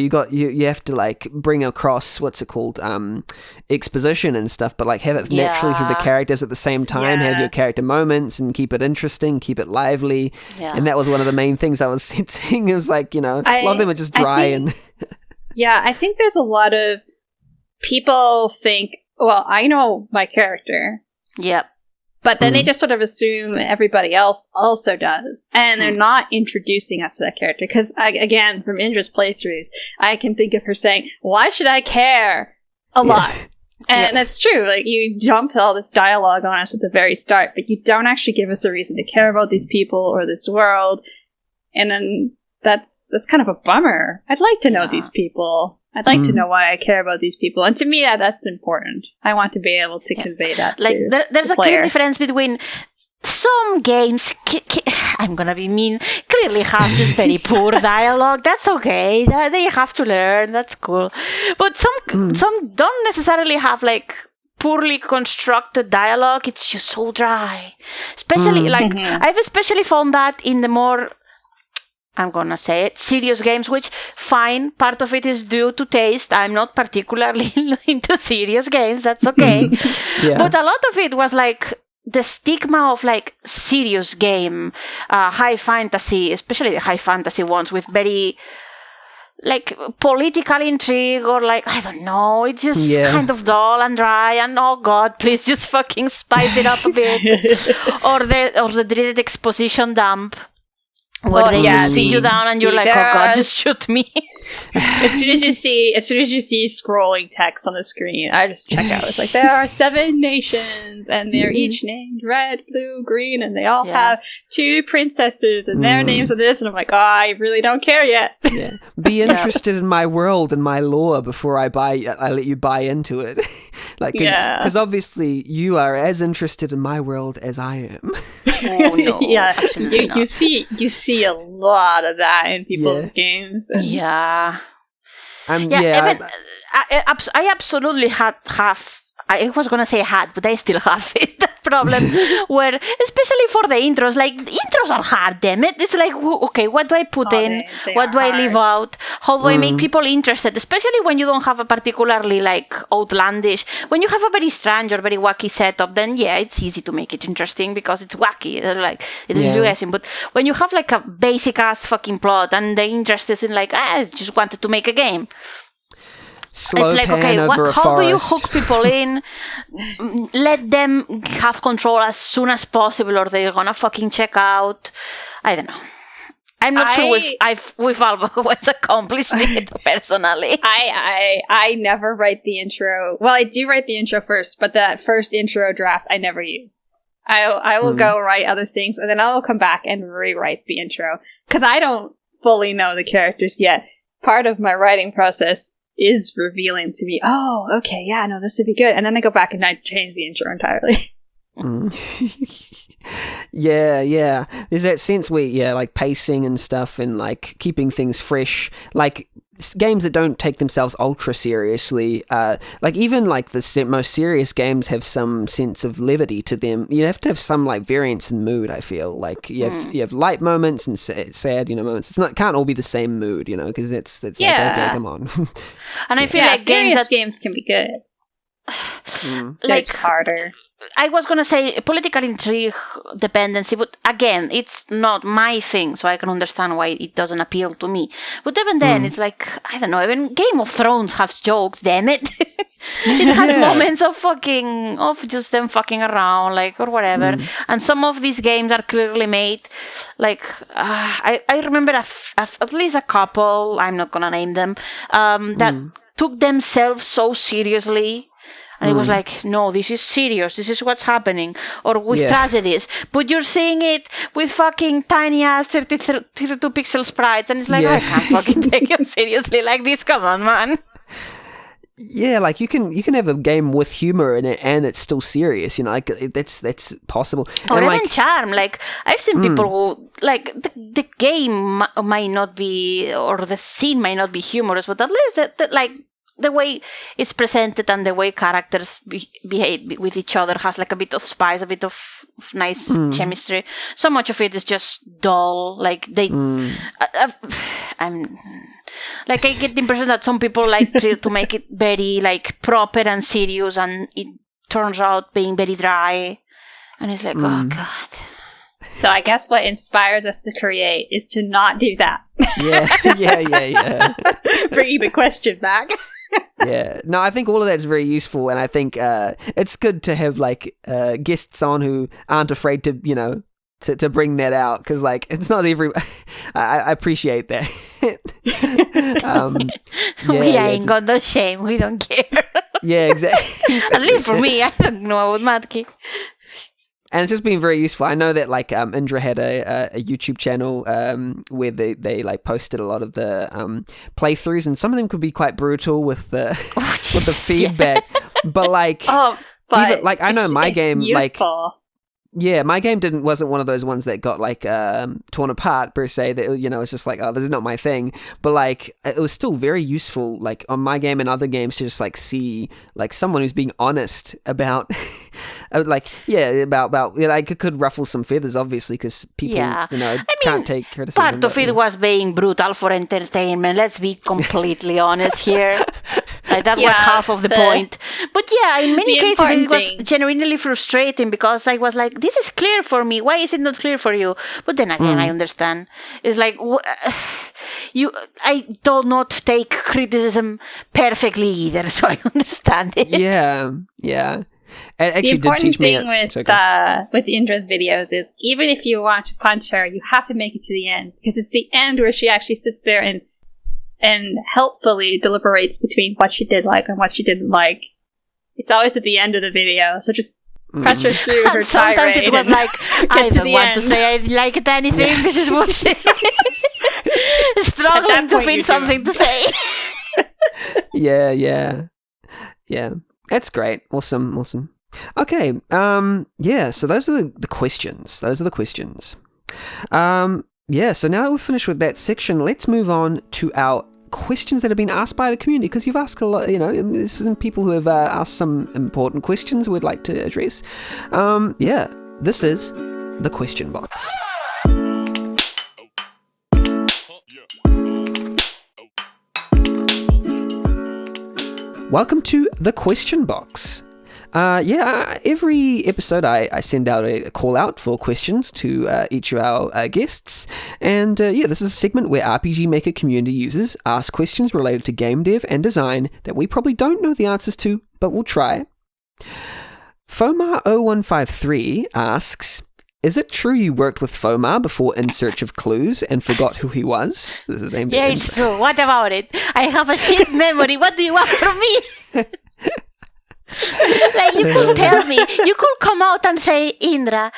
have to like bring across what's it called exposition and stuff, but like have it naturally through the characters at the same time. Have your character moments and keep it interesting, keep it lively, and that was one of the main things I was sensing. It was like a lot of them are just dry
Yeah, I think there's a lot of people think, well, I know my character.
Yep.
But then they just sort of assume everybody else also does. And they're not introducing us to that character. Because, again, from Indra's playthroughs, I can think of her saying, why should I care? A lot. And that's true. Like, you dump all this dialogue on us at the very start, but you don't actually give us a reason to care about these people or this world. And then that's kind of a bummer. I'd like to know these people. I'd like to know why I care about these people. And to me, that's important. I want to be able to convey that
like,
to
there's
the
a
player.
clear difference between some games, I'm gonna be mean, clearly have just very poor dialogue. That's okay. They have to learn. That's cool. But some don't necessarily have like poorly constructed dialogue. It's just so dry. Especially I've especially found that in the more, I'm gonna say it, serious games, which, fine, part of it is due to taste. I'm not particularly into serious games, that's okay. But a lot of it was like the stigma of like serious game, high fantasy, especially the high fantasy ones with very like political intrigue, or like, I don't know, it's just kind of dull and dry, and oh god, please just fucking spice it up a bit. or the dreaded exposition dump, where they just sit you down and you're like, oh god, just shoot me.
As soon as you see scrolling text on the screen, I just check out. It's like, there are 7 nations, and they're each named red, blue, green, and they all have 2 princesses, and their names are this, and I'm like, oh, I really don't care yet.
Be interested in my world and my lore before I let you buy into it. Because obviously you are as interested in my world as I am.
Oh no!
You see a lot of that in people's games.
I absolutely have. I was gonna say had, but I still have it. problem where, especially for the intros, like, the intros are hard, damn it. It's like, okay, what do I put in? What do I leave out? How do I make people interested? Especially when you don't have a particularly, like, outlandish, when you have a very strange or very wacky setup, then yeah, it's easy to make it interesting because it's wacky, like, it is guessing. But when you have, like, a basic-ass fucking plot and the interest is in, like, I just wanted to make a game.
Slow
it's like, okay, how do you hook people in? Let them have control as soon as possible, or they're gonna fucking check out. I don't know. I'm not sure we've always accomplished it personally.
I never write the intro. Well, I do write the intro first, but that first intro draft I never use. I will go write other things, and then I will come back and rewrite the intro because I don't fully know the characters yet. Part of my writing process is revealing to me, oh, okay, yeah, no, this would be good. And then I go back and I change the intro entirely.
Yeah. There's that sense where, like, pacing and stuff and, like, keeping things fresh. Like, games that don't take themselves ultra seriously, like, even, like, the most serious games have some sense of levity to them. You have to have some, like, variance in mood, I feel. Like, you have light moments and sad, moments. Can't all be the same mood, because it's like, okay, come on.
And I feel like
serious games can be good.
Like,
it's harder.
I was going to say political intrigue dependency, but again, it's not my thing, so I can understand why it doesn't appeal to me. But even then, it's like, I don't know, even Game of Thrones has jokes, damn it. It has moments of just them fucking around, like, or whatever. And some of these games are clearly made, like, I remember at least a couple, I'm not going to name them, that took themselves so seriously. And it was like, no, this is serious. This is what's happening. Or with tragedies. But you're seeing it with fucking tiny-ass 32 pixel sprites. And it's like, I can't fucking take it seriously like this. Come on, man.
Yeah, like, you can have a game with humor in it and it's still serious, like, that's possible.
Or
and,
even
like,
charm. Like, I've seen people who, like, the game might not be, or the scene might not be humorous, but at least that like, the way it's presented and the way characters behave with each other has, like, a bit of spice, a bit of nice chemistry. So much of it is just dull. Like, they, I'm like, I get the impression that some people like to make it very, like, proper and serious, and it turns out being very dry. And it's like, oh god.
So I guess what inspires us to create is to not do that.
Yeah.
Bringing the question back.
Yeah, no, I think all of that's very useful, and I think it's good to have, like, guests on who aren't afraid to, to bring that out, because, like, it's not every. I appreciate that.
We ain't got no shame. We don't care.
Yeah, exactly.
At least for me, I don't know about Matki.
And it's just been very useful. I know that, like, Indrah had a YouTube channel where they like posted a lot of the playthroughs, and some of them could be quite brutal with the with the feedback. But, like, even, like, I know my game,
useful.
Like, yeah, my game wasn't one of those ones that got, like, torn apart per se. That, it's just like, oh, this is not my thing. But, like, it was still very useful, like, on my game and other games, to just, like, see, like, someone who's being honest about, like, like, it could ruffle some feathers, obviously, because people, can't take criticism.
Part of it was being brutal for entertainment. Let's be completely honest here. Like, that was half of the point. But yeah, in many cases it was genuinely frustrating, because I was like, this is clear for me. Why is it not clear for you? But then again, I understand. It's like, I do not take criticism perfectly either, so I understand it.
Yeah. It actually
the important
did teach me
thing with Indra's videos is, even if you want to punch her, you have to make it to the end, because it's the end where she actually sits there and helpfully deliberates between what she did like and what she didn't like. It's always at the end of the video, so just press her through her tirade.
Sometimes it was like, I don't want to say I liked anything. Yeah. This is bullshit. Struggling to find something to say.
Yeah. That's great. Awesome. Okay. So those are the questions. Yeah, so now that we've finished with that section, let's move on to our questions that have been asked by the community, because you've asked a lot, there's some people who have asked some important questions we'd like to address. This is the question box. Welcome to the question box. Every episode I send out a call out for questions to each of our guests. And this is a segment where RPG Maker community users ask questions related to game dev and design that we probably don't know the answers to, but we'll try. Fomar0153 asks, is it true you worked with Fomar before In Search of Clues and forgot who he was? This is aimed at
it's true. What about it? I have a shit memory. What do you want from me? Like, you could tell me. You could come out and say, Indra,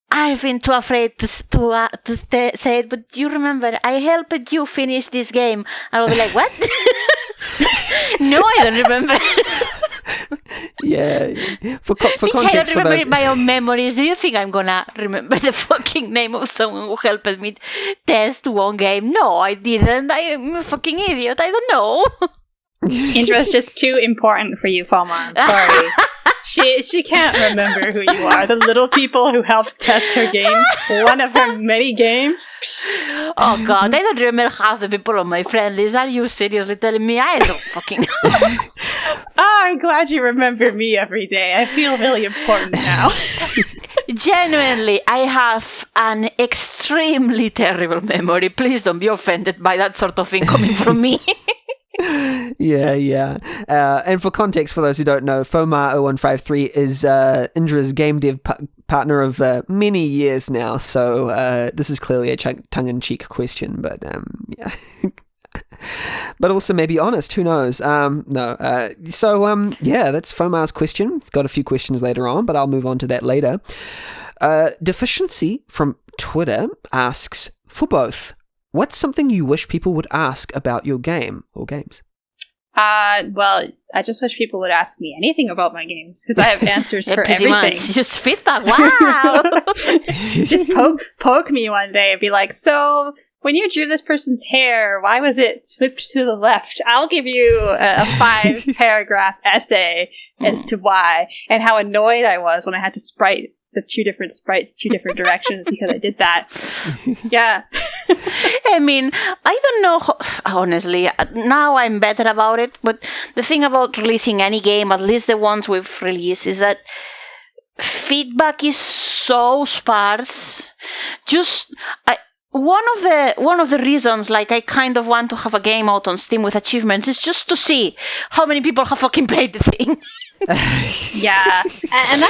I've been too afraid to say it, but you remember, I helped you finish this game. I will be like, what? No, I don't remember.
Yeah. For context,
I don't remember my own memories. Do you think I'm gonna remember the fucking name of someone who helped me test one game? No, I didn't. I'm a fucking idiot. I don't know.
Indra's just too important for you, Falma. I'm sorry. She can't remember who you are. The little people who helped test her game, one of her many games.
Oh god, I don't remember half the people on my friend list. Are you seriously telling me? I don't fucking know.
Oh, I'm glad you remember me every day. I feel really important now.
Genuinely, I have an extremely terrible memory. Please don't be offended by that sort of thing coming from me.
Yeah. And for context, for those who don't know, Fomar0153 is Indra's game dev partner of many years now, so this is clearly a tongue-in-cheek question, but yeah. But also maybe honest, who knows? That's Fomar's question. It's got a few questions later on, but I'll move on to that later. Deficiency from Twitter asks, for both, what's something you wish people would ask about your game or games?
Well, I just wish people would ask me anything about my games, because I have answers for everything.
Much. Just feedback. Wow.
Just poke me one day and be like, so when you drew this person's hair, why was it swipped to the left? I'll give you a 5-paragraph essay as to why, and how annoyed I was when I had to sprite the two different sprites, two different directions because I did that. Yeah.
I mean, I don't know, honestly. Now I'm better about it, but the thing about releasing any game, at least the ones we've released, is that feedback is so sparse. One of the reasons, like, I kind of want to have a game out on Steam with achievements is just to see how many people have fucking played the thing.
Yeah, and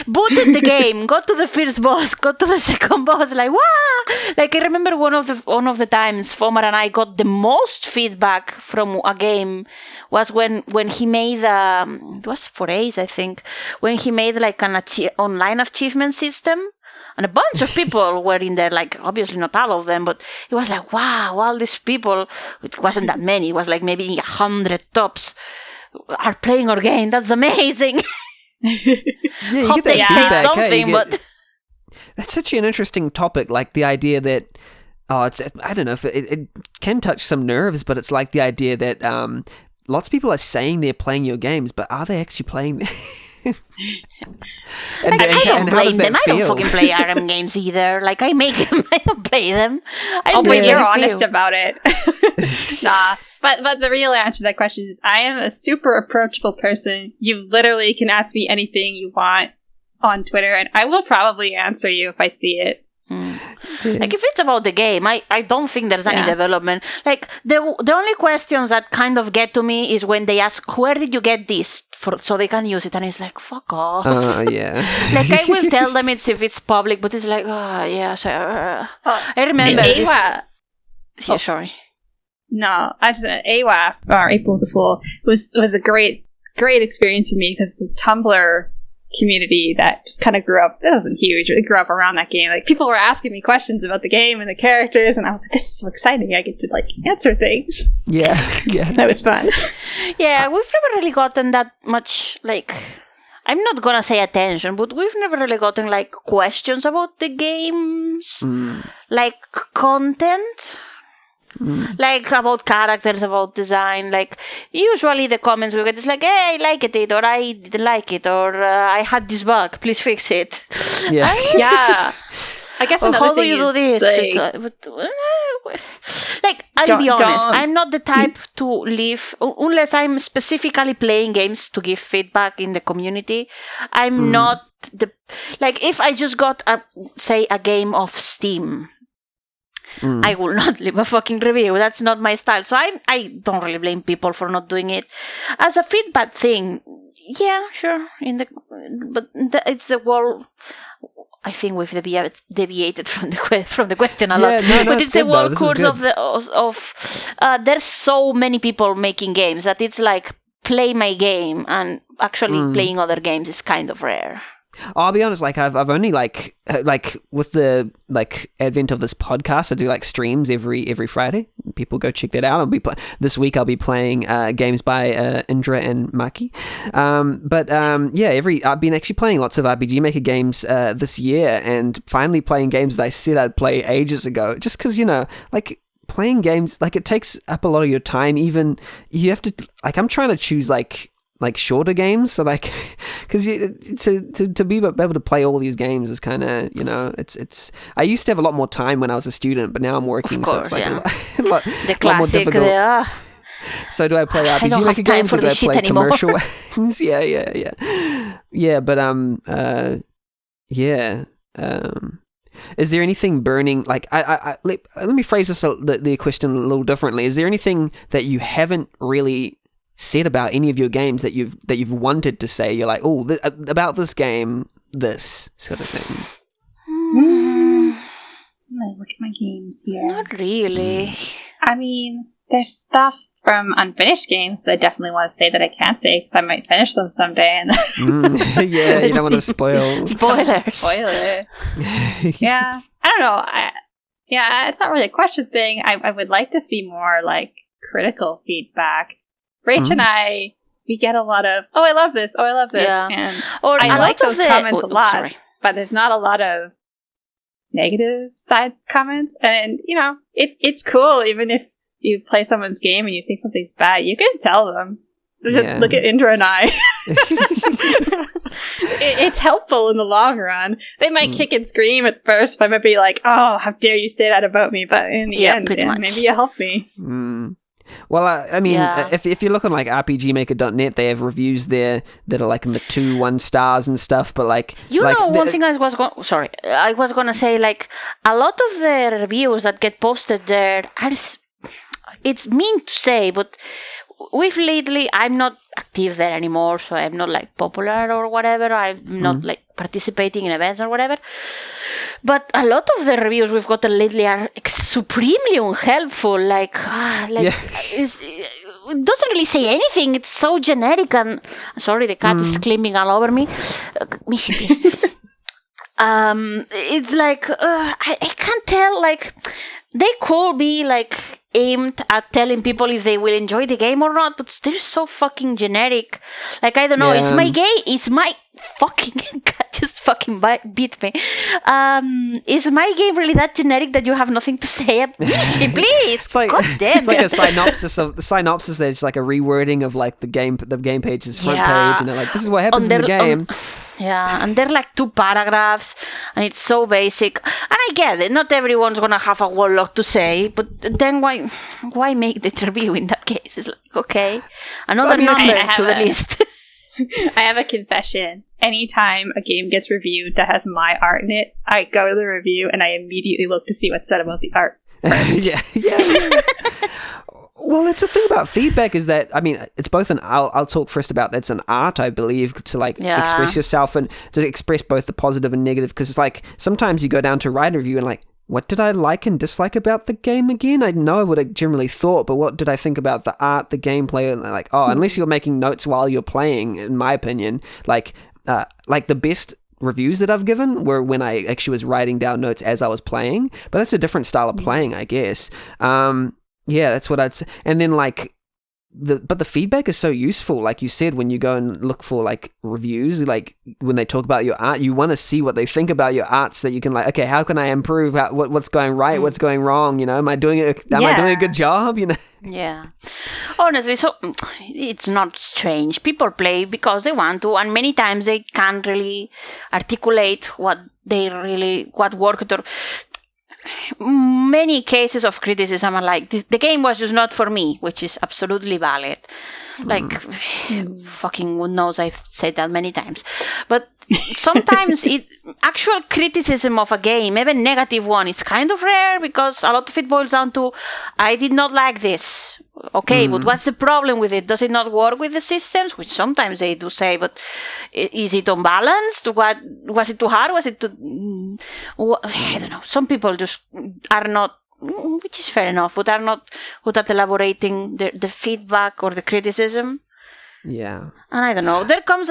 booted the game, got to the first boss, got to the second boss, like, wow! Like, I remember one of the times Fomar and I got the most feedback from a game was when he made it was for Ace, I think, when he made like an online achievement system. And a bunch of people were in there, like, obviously not all of them, but it was like, wow, all these people, it wasn't that many, it was like maybe 100 tops, are playing our game. That's amazing.
Yeah, you
Hope
get that feedback.
But
that's such an interesting topic, like the idea that, I don't know if it can touch some nerves, but it's like the idea that lots of people are saying they're playing your games, but are they actually playing
I don't blame them. I don't fucking play RM games either. Like, I make them, I don't play them.
But you're honest about it. Nah. But the real answer to that question is, I am a super approachable person. You literally can ask me anything you want on Twitter, and I will probably answer you if I see it.
Like, if it's about the game, I don't think there's any development. Like, the only questions that kind of get to me is when they ask, where did you get this so they can use it? And it's like, fuck off.
Yeah.
Like, I will tell them if it's public, but it's like, I remember this. Sorry.
No, I said AWAF, or April the Fool, was a great experience for me, because the Tumblr community that just kind of grew up, it wasn't huge, it grew up around that game. Like, people were asking me questions about the game and the characters, and I was like, this is so exciting, I get to, like, answer things.
Yeah.
That was fun.
Yeah, we've never really gotten that much, like, I'm not gonna say attention, but we've never really gotten, like, questions about the game's, like, content. Like about characters, about design. Like usually the comments we get is like, "Hey, I liked it," or "I didn't like it," or "I had this bug. Please fix it."
Yeah.
Yeah. I guess
Or
another
how do
thing
you do
is
this?
like,
Like, I'll be honest,
don't-
I'm not the type to leave, unless I'm specifically playing games to give feedback in the community. I'm not like, if I just got, say, a game off Steam, I will not leave a fucking review. That's not my style. So I don't really blame people for not doing it. As a feedback thing, yeah, sure. It's the wall. I think we've deviated from the question a lot.
No,
but it's the
good,
whole
though. This
course
is
of there's so many people making games that it's like play my game, and actually playing other games is kind of rare.
I'll be honest, like I've only like with the like advent of this podcast, I do like streams every Friday. People go check that out. This week I'll be playing games by Indrah and Maki. I've been actually playing lots of RPG Maker games this year, and finally playing games that I said I'd play ages ago. Just because like playing games, like it takes up a lot of your time. Even you have to I'm trying to choose like shorter games, so like because to be able to play all these games is kind of it's I used to have a lot more time when I was a student, but now I'm working, so it's like a lot more difficult. So do I play RPG Maker games, or do I play commercial ones? Yeah, but is there anything burning? Like, let me phrase the question a little differently. Is there anything that you haven't really said about any of your games that you've wanted to say? You're like, oh, about this game, this sort of thing.
Look at my games here.
Not really.
I mean, there's stuff from unfinished games that I definitely want to say that I can't say because I might finish them someday. And
yeah, you don't want to spoil.
Spoiler. Yeah, I don't know. It's not really a question thing. I would like to see more like critical feedback. Rach and I, we get a lot of, I love this,
Yeah.
and
Or
I like those comments a lot,
sorry.
but there's not a lot of negative side comments, and it's cool even if you play someone's game and you think something's bad, you can tell them. Just look at Indrah and I. It's helpful in the long run. They might kick and scream at first, but I might be like, oh, how dare you say that about me, but in the end, maybe you help me.
Well, I mean, if you look on like RPGmaker.net, they have reviews there that are like in the 2-1 stars and stuff. But like,
one thing I was going to say, like a lot of the reviews that get posted there it's mean to say, but lately I'm not active there anymore, so I'm not like popular or whatever. I'm not like participating in events or whatever. But a lot of the reviews we've gotten lately are supremely unhelpful. It doesn't really say anything. It's so generic, and sorry, the cat is climbing all over me. Missy, please. It's like I can't tell. Like they could be like aimed at telling people if they will enjoy the game or not, but they're so fucking generic. Like, I don't know, it's my game, it's my fucking cat just fucking beat me. Is my game really that generic that you have nothing to say? Please,
it's like,
God damn.
It's like a synopsis there's like a rewording of like the game page's front page, and they're like, this is what happens in the game.
And they're like 2 paragraphs, and it's so basic. And I get it, not everyone's gonna have a whole lot to say, but then why make the review in that case? It's like, okay, another number to the list.
I have a confession. Anytime a game gets reviewed that has my art in it, I go to the review and I immediately look to see what's said about the art first.
yeah. Well, that's the thing about feedback is that, I mean, it's both I'll talk first about that's an art, I believe, to like express yourself and to express both the positive and negative, because it's like sometimes you go down to write a review and like, what did I like and dislike about the game again? I know what I generally thought, but what did I think about the art, the gameplay? And like, unless you're making notes while you're playing, in my opinion, like the best reviews that I've given were when I actually was writing down notes as I was playing, but that's a different style of playing, I guess. Yeah, that's what I'd say. And then like the feedback is so useful. Like you said, when you go and look for like reviews, like when they talk about your art, you want to see what they think about your art, so that you can like, okay, how can I improve? What's going right? What's going wrong? You know, am I doing a good job? You know.
Yeah. Honestly, so it's not strange. People play because they want to, and many times they can't really articulate what worked, or many cases of criticism are like, the game was just not for me, which is absolutely valid. Like, fucking who knows, I've said that many times. But sometimes actual criticism of a game, even negative one, is kind of rare, because a lot of it boils down to, I did not like this. Okay, but what's the problem with it? Does it not work with the systems? Which sometimes they do say, but is it unbalanced? What was it too hard? Was it too? I don't know. Some people just are not, which is fair enough, but are not good at elaborating the feedback or the criticism.
Yeah.
And I don't know. There comes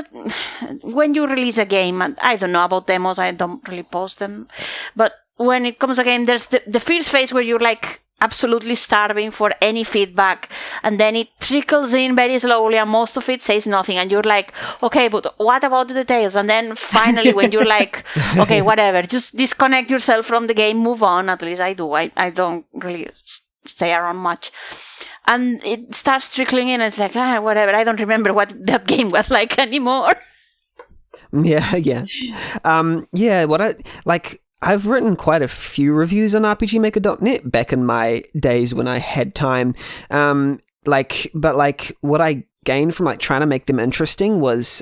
when you release a game, and I don't know about demos. I don't really post them, but when it comes a game, there's the first phase where you're like absolutely starving for any feedback, and then it trickles in very slowly, and most of it says nothing, and you're like, okay, but what about the details? And then finally, when you're like, okay, whatever, just disconnect yourself from the game, move on. At least I do. I don't really stay around much, and it starts trickling in, and it's like, whatever, I don't remember what that game was like anymore.
Yeah. What I like, I've written quite a few reviews on RPGmaker.net back in my days when I had time. But what I gained from like trying to make them interesting was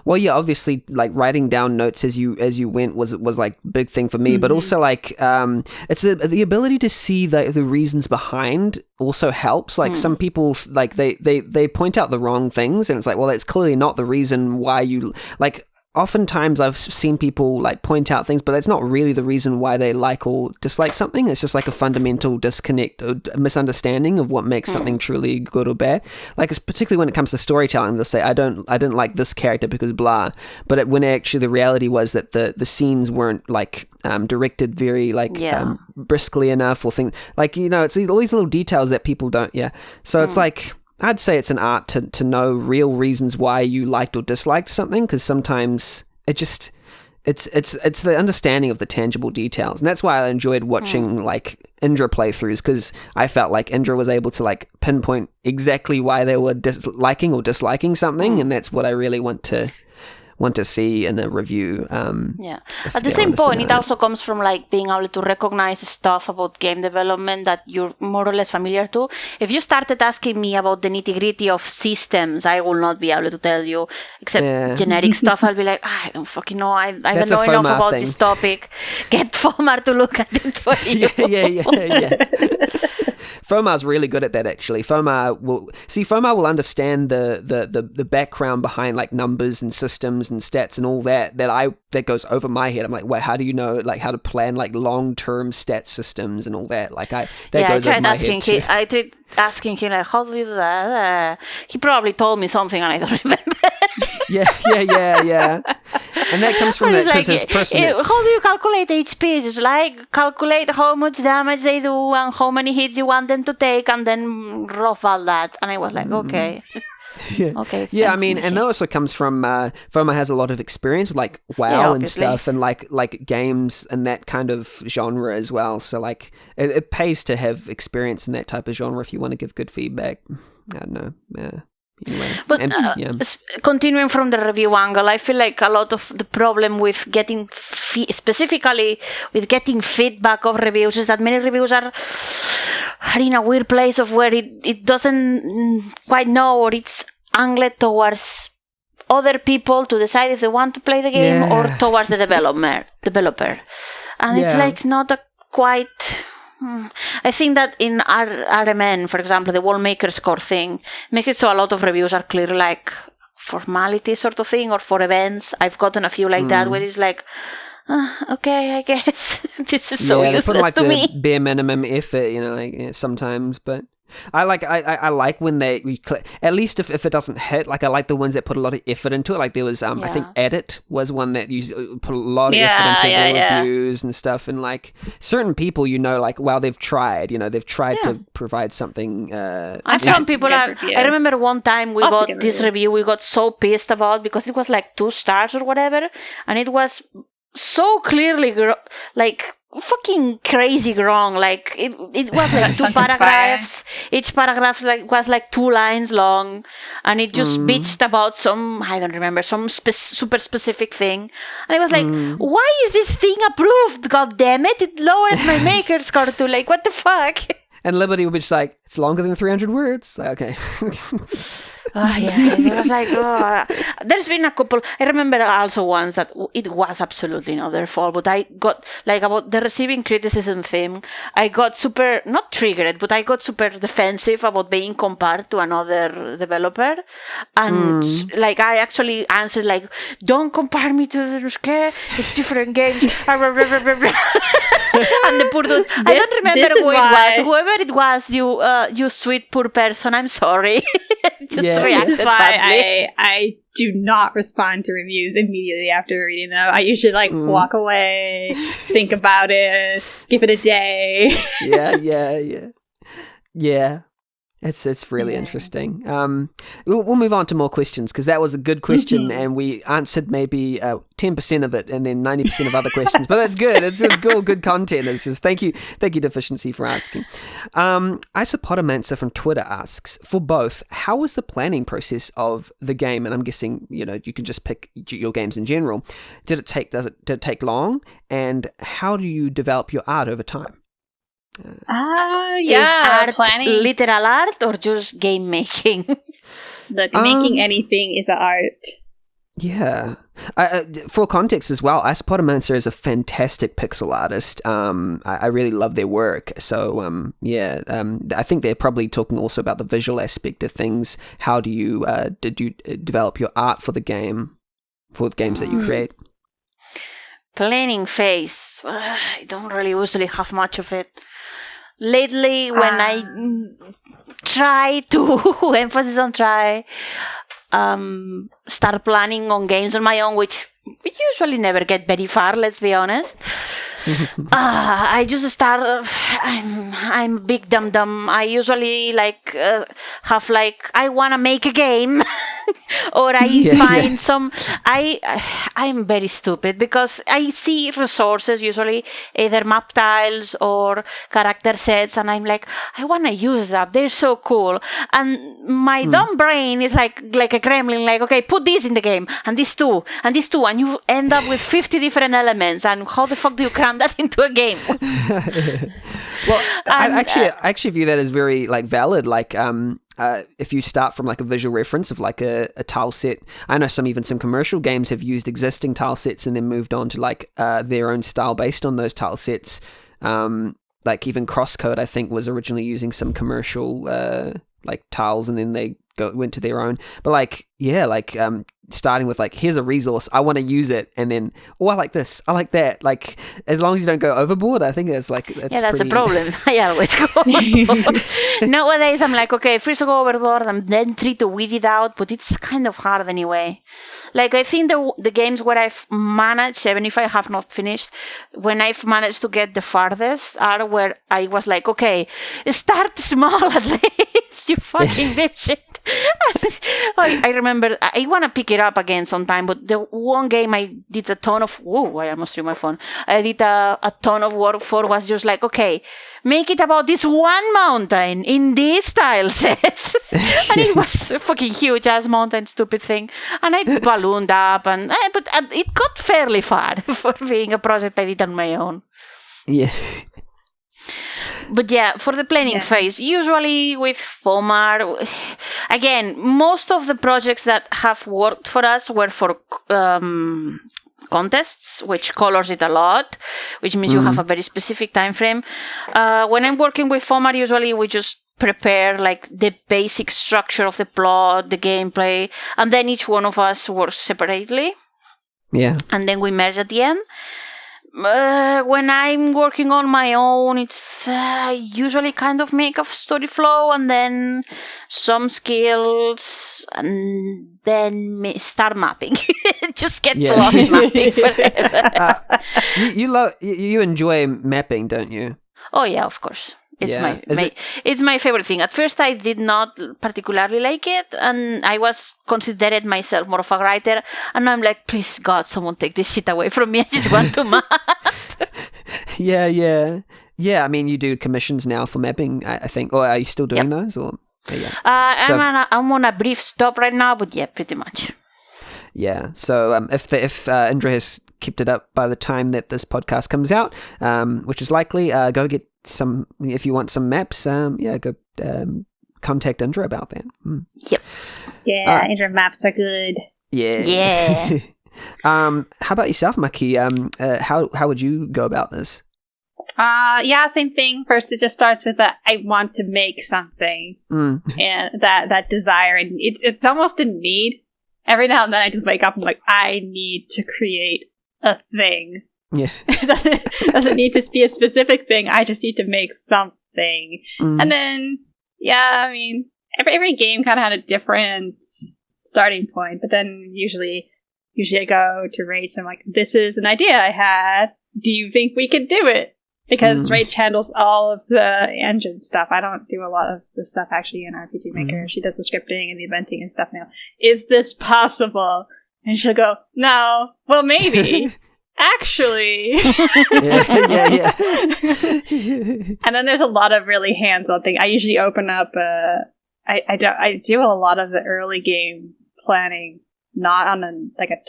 obviously like writing down notes as you went was like big thing for me, but also like it's the ability to see the reasons behind also helps. Like some people like they point out the wrong things, and it's like, well, that's clearly not the reason why you like. Oftentimes I've seen people like point out things, but that's not really the reason why they like or dislike something. It's just like a fundamental disconnect or misunderstanding of what makes something truly good or bad. Like, it's particularly when it comes to storytelling, they'll say, I didn't like this character because blah. But when actually the reality was that the scenes weren't like directed very like briskly enough, or things like, you know, it's all these little details that people don't. Yeah. So it's like, I'd say it's an art to know real reasons why you liked or disliked something, because sometimes it's the understanding of the tangible details, and that's why I enjoyed watching like Indrah playthroughs, because I felt like Indrah was able to like pinpoint exactly why they were liking or disliking something, and that's what I really want to see in a review.
At the same point, it also comes from like being able to recognize stuff about game development that you're more or less familiar to. If you started asking me about the nitty-gritty of systems, I will not be able to tell you, except generic stuff. I'll be like, I don't fucking know. I don't know enough about this topic. Get Fomar to look at it for you.
Yeah. Fomar's really good at that, actually. Fomar will understand the background behind like numbers and systems and stats and all that goes over my head. I'm like, wait, how do you know like how to plan like long-term stat systems and all that? Like goes over my head too.
I tried asking him like, how do you do that? He probably told me something and I don't remember.
Yeah. And that comes from that because his personal.
How do you calculate HP? Just like calculate how much damage they do and how many hits you want them to take, and then rough all that. And I was like, okay.
Yeah.
Okay.
Yeah, I mean, and that also comes from Foma has a lot of experience with like WoW and stuff, and like games and that kind of genre as well. So like it pays to have experience in that type of genre if you want to give good feedback. I don't know. Yeah. Anyway,
but continuing from the review angle, I feel like a lot of the problem with getting specifically with getting feedback of reviews is that many reviews are in a weird place of where it doesn't quite know, or it's angled towards other people to decide if they want to play the game or towards the developer, and it's like not a quite. I think that in RMN, for example, the World Maker Score thing makes it so a lot of reviews are clearly like formality sort of thing, or for events. I've gotten a few like that where it's like, okay, I guess this is so useless
they put like
to
the
me.
bare minimum effort, you know, like sometimes, but I like when at least if it doesn't hit, like I like the ones that put a lot of effort into it. Like there was I think Edit was one that put a lot of effort into their reviews and stuff, and like certain people, like wow, they've tried to provide something.
And some people are. I remember one time we got this review we got so pissed about because it was like 2 stars or whatever, and it was so clearly fucking crazy wrong. Like it was like 2 paragraphs. Each paragraph was like 2 lines long, and it just bitched about some, I don't remember, some super specific thing. And I was like, why is this thing approved? God damn it! It lowers my maker score to like, what the fuck?
And Liberty will be just like, it's longer than 300 words. Like, okay.
It was like, there's been a couple. I remember also once that it was absolutely not their fault, but I got, like, about the receiving criticism thing, I got super, not triggered, but I got super defensive about being compared to another developer. And, like, I actually answered, like, don't compare me to the Ruske, it's different games. And the poor dude, I don't remember who it was. Whoever it was, you sweet poor person, I'm sorry.
This is why I do not respond to reviews immediately after reading them. I usually walk away, think about it, give it a day.
Yeah. It's really interesting. We'll move on to more questions because that was a good question and we answered maybe 10% of it and then 90% of other questions. But that's good. It's good content. It's just thank you, Deficiency, for asking. Isopodomancer from Twitter asks, for both, how was the planning process of the game? And I'm guessing you can just pick your games in general. Did it take long? And how do you develop your art over time?
Planning.
Literal art or just game making?
Look, making anything is an art.
Yeah. For context as well, Isopodomancer is a fantastic pixel artist. I really love their work. So, I think they're probably talking also about the visual aspect of things. How did you develop your art for the games that you create?
Planning phase. I don't really usually have much of it. Lately, when I try to emphasis on start planning on games on my own, which we usually never get very far, let's be honest. I just start. I'm a big dum-dum. I usually have I want to make a game, or I find some. I'm very stupid because I see resources, usually either map tiles or character sets, and I'm like, I want to use that. They're so cool, and my dumb brain is like a gremlin. Like, okay, put this in the game, and this too, and this too, and you end up with 50 different elements. And how the fuck do you cram that into a game?
Well, I actually view that as very valid. If you start from a visual reference of a tile set, I know some commercial games have used existing tile sets and then moved on to their own style based on those tile sets. Even Crosscode, I think, was originally using some commercial tiles, and then they went to their own. But starting with here's a resource, I want to use it, and then I like this, I like that. As long as you don't go overboard, I think that's
that's a problem. I always go overboard. Nowadays I'm okay, first I go overboard and then try to weed it out, but it's kind of hard anyway. I think the games where I've managed, even if I have not finished, when I've managed to get the farthest are where I was okay, start small at least, you fucking dipshit. I remember, I want to pick it up again sometime, but the one game I did a ton of, I almost threw my phone. I did a ton of work for was just okay, make it about this one mountain in this style set. And it was a fucking huge ass mountain, stupid thing. And I ballooned up, but it got fairly far for being a project I did on my own.
Yeah.
But yeah, for the planning phase, usually with FOMAR, again, most of the projects that have worked for us were for contests, which colors it a lot, which means you have a very specific time frame. When I'm working with FOMAR, usually we just prepare the basic structure of the plot, the gameplay, and then each one of us works separately.
Yeah.
And then we merge at the end. When I'm working on my own, it's usually kind of make a story flow and then some skills and then start mapping. Just get lost mapping.
You enjoy mapping, don't you?
Oh yeah, of course. It's my favorite thing. At first, I did not particularly like it, and I was considered myself more of a writer. And now I'm like, please God, someone take this shit away from me. I just want to map.
Yeah. I mean, you do commissions now for mapping, I think. Or are you still doing those? Or
I'm on a brief stop right now, but yeah, pretty much.
Yeah. So if Indrah has kept it up by the time that this podcast comes out, which is likely, go get some. If you want some maps, go contact Indrah about that.
Yep.
Yeah, Indrah maps are good.
Yeah. How about yourself, Maki? How would you go about this?
Same thing. First, it just starts with I want to make something, and that desire, and it's almost a need. Every now and then, I just wake up and I'm like, I need to create a thing.
Yeah,
it doesn't need to be a specific thing. I just need to make something, and then I mean, every game kind of had a different starting point, but then usually I go to Rach and I'm like, this is an idea I had. Do you think we could do it? Because Rach handles all of the engine stuff. I don't do a lot of the stuff actually in RPG Maker. She does the scripting and the eventing and stuff now. Is this possible? And she'll go, no. Well, maybe. Actually.
Yeah.
And then there's a lot of really hands-on things. I usually open up I do a lot of the early game planning not on a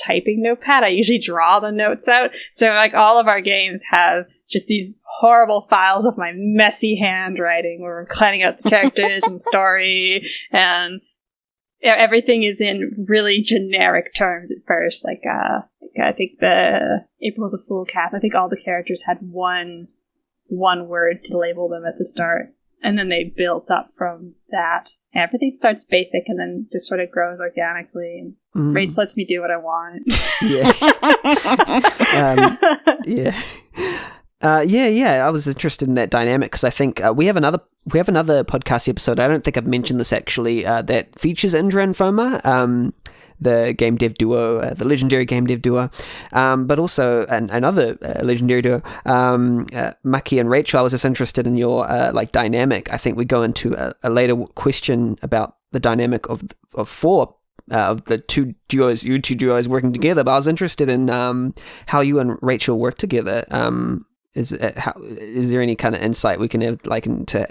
typing notepad. I usually draw the notes out. So like all of our games have just these horrible files of my messy handwriting where we're planning out the characters and story, and everything is in really generic terms at first. Like I think the April was a Fool cast, I think all the characters had one word to label them at the start, and then they built up from that. Everything starts basic and then just sort of grows organically, and Rach lets me do what I want.
I was interested in that dynamic because I think we have another podcast episode. I don't think I've mentioned this actually. That features Indrah and Foma, the game dev duo, the legendary game dev duo, but also another legendary duo, Maki and Rachel. I was just interested in your dynamic. I think we go into a later question about the dynamic of four. Of the two duos working together, but I was interested in how you and Rachel work together. Is there any kind of insight we can have into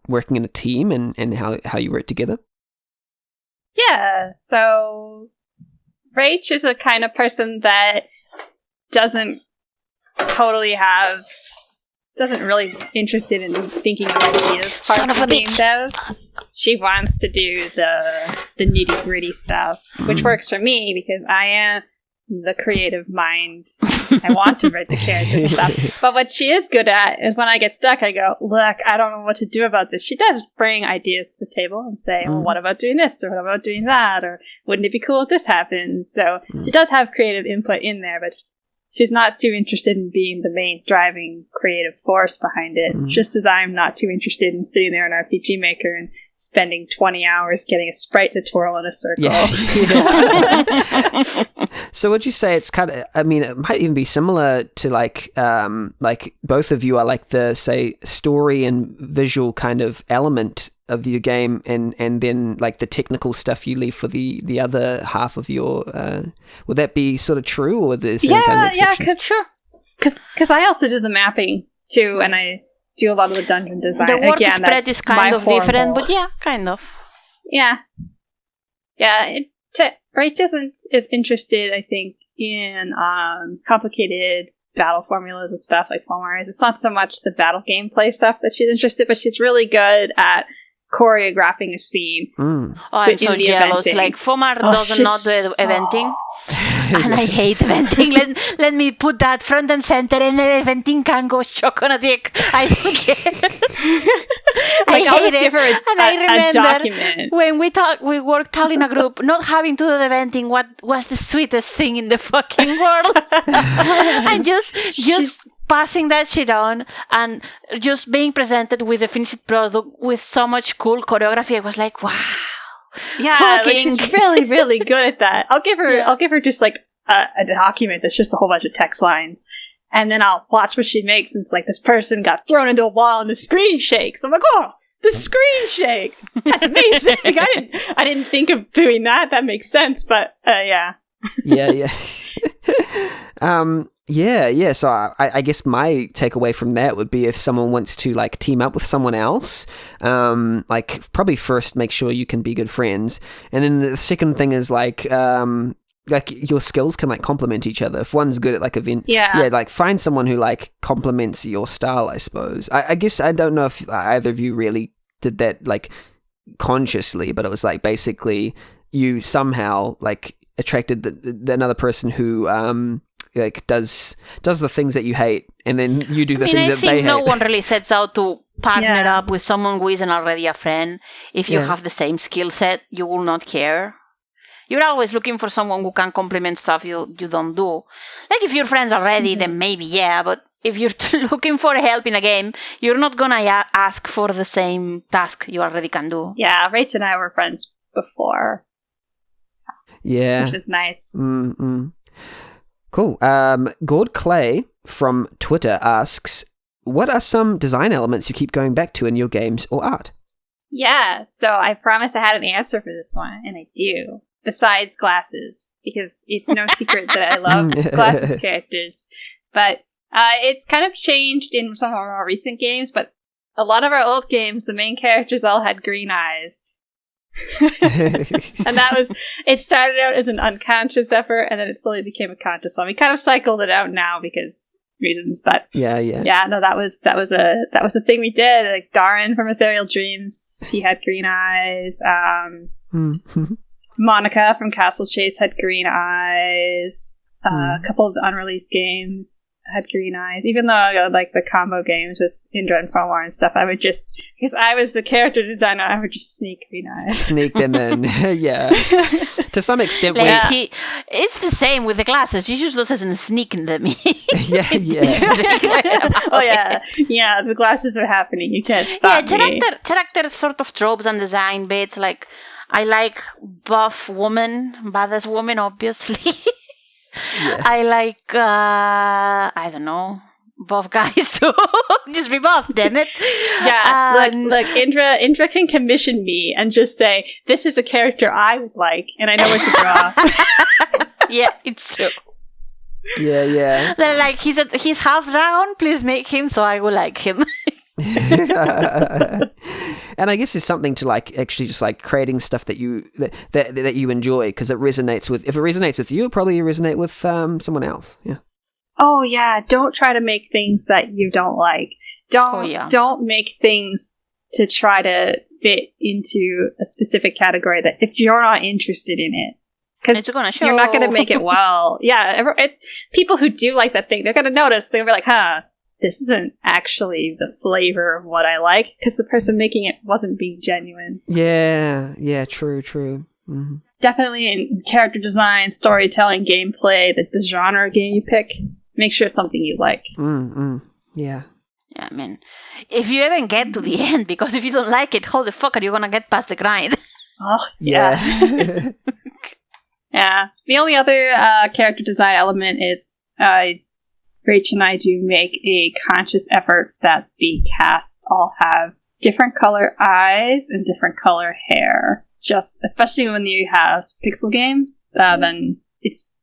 working in a team and how you work together?
Yeah, so Rach is a kind of person that doesn't really interested in thinking of ideas parts of game dev. She wants to do the nitty gritty stuff, which works for me because I am the creative mind. I want to write the characters and stuff. But what she is good at is when I get stuck, I go, look, I don't know what to do about this. She does bring ideas to the table and say, well, what about doing this? Or what about doing that? Or wouldn't it be cool if this happened? So she does have creative input in there, but she's not too interested in being the main driving creative force behind it, just as I'm not too interested in sitting there in RPG Maker and spending 20 hours getting a sprite to twirl in a circle. Yeah.
So would you say it's kind of, I mean, it might even be similar to like both of you are like the, say, story and visual kind of element of your game, and then like the technical stuff you leave for the other half of your would that be sort of true, or there's
because I also do the mapping too, and I do a lot of the dungeon design.
The word spread is kind of different, but yeah, kind of.
Yeah. Rach is interested, I think, in complicated battle formulas and stuff like Fomar is. It's not so much the battle gameplay stuff that she's interested, but she's really good at choreographing a scene.
Oh, I'm so jealous. Eventing. Like Fomar does not do eventing. And I hate eventing. Let me put that front and center, and then eventing can go shock on a dick. I don't care.
I'll just give her a document.
When we worked all in a group, not having to do the eventing, what was the sweetest thing in the fucking world. And just passing that shit on and just being presented with a finished product with so much cool choreography. I was like, wow.
Yeah, like she's really, really good at that. I'll give her just like a document that's just a whole bunch of text lines, and then I'll watch what she makes. And it's like, this person got thrown into a wall and the screen shakes. I'm like, oh, the screen shaked. That's amazing. Like, I didn't think of doing that. That makes sense, but yeah.
Yeah. Yeah. So I guess my takeaway from that would be if someone wants to like team up with someone else, like probably first make sure you can be good friends, and then the second thing is like your skills can like complement each other. If one's good at like like find someone who like complements your style, I suppose. I guess I don't know if either of you really did that like consciously, but it was like basically you somehow like attracted the another person who like does the things that you hate, and then you do the things that they hate.
No one really sets out to partner up with someone who isn't already a friend. If you have the same skill set, you will not care. You're always looking for someone who can complement stuff you don't do. Like if your friends already, then maybe but if you're looking for help in a game, you're not gonna ask for the same task you already can do.
Yeah, Rachel and I were friends before. So, which was nice.
Cool. Gord Clay from Twitter asks, what are some design elements you keep going back to in your games or art?
Yeah, so I promised I had an answer for this one, and I do. Besides glasses, because it's no secret that I love glasses characters. But it's kind of changed in some of our more recent games, but a lot of our old games, the main characters all had green eyes. And it started out as an unconscious effort, and then it slowly became a conscious one. We kind of cycled it out now because reasons, but that was a thing we did. Like Darren from Ethereal Dreams, he had green eyes. Monica from Castle Chase had green eyes. A couple of the unreleased games had green eyes. Even though like the combo games with Indrah and Farmar and stuff, I would just, because I was the character designer, I would just sneak green eyes.
Sneak them in. Yeah. To some extent.
Like it's the same with the glasses. You just those as a sneak in them.
Yeah.
Oh yeah. Yeah, the glasses are happening. You can't stop me.
Character sort of tropes and design bits. Like, I like buff woman, badass woman, obviously. Yeah. I like, I don't know, buff guys too. Just be buff, damn it.
Yeah, look, Indrah can commission me and just say, this is a character I would like, and I know what to draw.
Yeah, it's true.
Yeah.
They're like, he's half dragon, please make him so I will like him.
And I guess there's something to like actually just like creating stuff that you enjoy, because if it resonates with you, it'll probably resonate with someone else. Yeah.
Oh yeah, don't try to make things that you don't like. Don't make things to try to fit into a specific category that if you're not interested in it, because you're not going to make it well. Yeah, people who do like that thing, they're going to notice. They'll be like, this isn't actually the flavor of what I like, because the person making it wasn't being genuine.
Yeah, true. Mm-hmm.
Definitely in character design, storytelling, gameplay, the genre of game you pick, make sure it's something you like.
Yeah.
Yeah, I mean, if you even get to the end, because if you don't like it, how the fuck are you gonna get past the grind?
Oh, yeah. Yeah. The only other character design element is Rach and I do make a conscious effort that the cast all have different color eyes and different color hair. Just, especially when you have pixel games, then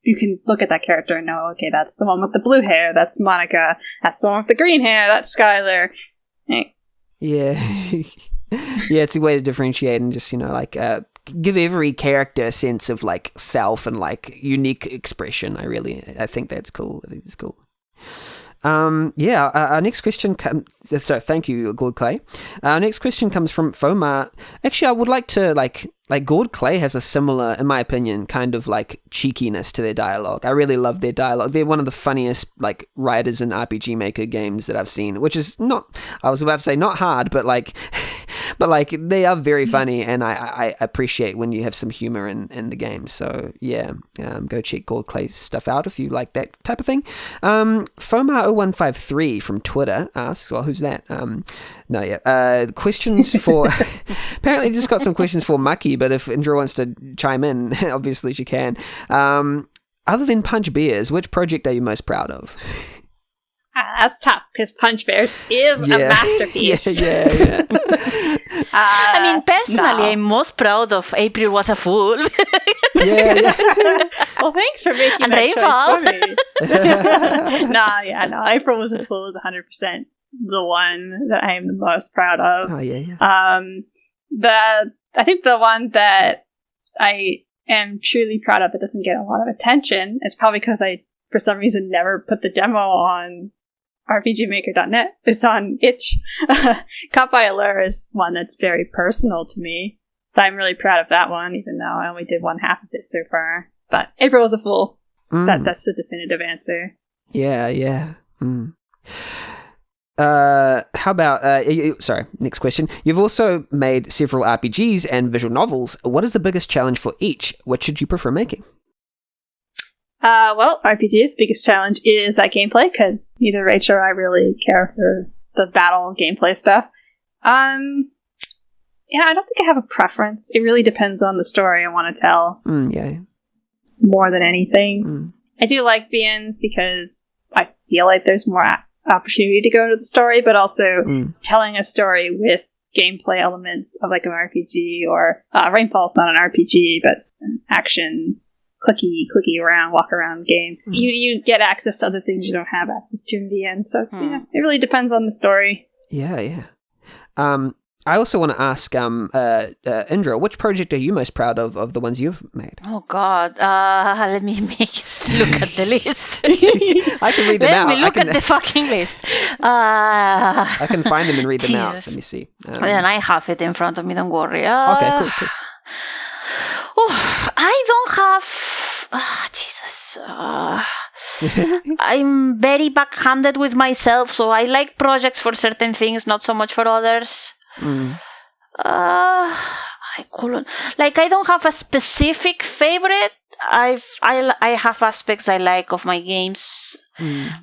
you can look at that character and know, okay, that's the one with the blue hair, that's Monica, that's the one with the green hair, that's Skylar. Hey.
Yeah. Yeah, it's a way to differentiate and just, like, give every character a sense of, like, self and, like, unique expression. I think that's cool. I think it's cool. Our next question so thank you, Gord Clay. Our next question comes from Fomar. Actually, I would like to, like Gord Clay has a similar, in my opinion, kind of, like, cheekiness to their dialogue. I really love their dialogue. They're one of the funniest, like, writers in RPG Maker games that I've seen, which is not, I was about to say not hard, but, like, but like they are very funny, and I appreciate when you have some humor in the game. So yeah, go check Gold Clay's stuff out if you like that type of thing. Fomar0153 from Twitter asks, well, who's that? Questions for apparently just got some questions for Maki, but if Indrah wants to chime in, obviously she can. Other than Punch Bears, which project are you most proud of?
That's tough because Punch Bears is a masterpiece.
Yeah.
I mean, personally, I'm most proud of April Was a Fool.
yeah.
Well, thanks for making
And
that
Rainfall.
choice for me. No. April Was a Fool is 100% the one that I am the most proud of.
Oh, yeah.
I think the one that I am truly proud of that doesn't get a lot of attention is probably because I, for some reason, never put the demo on RPGmaker.net. It's on itch. Caught by Allure is one that's very personal to me. So I'm really proud of that one, even though I only did one half of it so far. But April Was a Fool. That's the definitive answer.
Yeah. How about, next question. You've also made several RPGs and visual novels. What is the biggest challenge for each? What should you prefer making?
Well, RPG's biggest challenge is that gameplay, because neither Rachel or I really care for the battle gameplay stuff. I don't think I have a preference. It really depends on the story I want to tell.
Yeah.
More than anything. I do like BNs because I feel like there's more opportunity to go into the story, but also telling a story with gameplay elements of like an RPG, or Rainfall's not an RPG, but an action clicky around, walk around game. You get access to other things you don't have access to in the end. So yeah, it really depends on the story.
Yeah. I also want to ask Indrah, which project are you most proud of the ones you've made?
Oh God, let me look at the list.
I can read them out.
Let me look at the fucking list.
I can find them and read them
Jesus.
out. Let me see.
And I have it in front of me, don't worry.
Okay, cool.
I don't have... Jesus. I'm very backhanded with myself, so I like projects for certain things, not so much for others. I don't have a specific favorite. I have aspects I like of my games.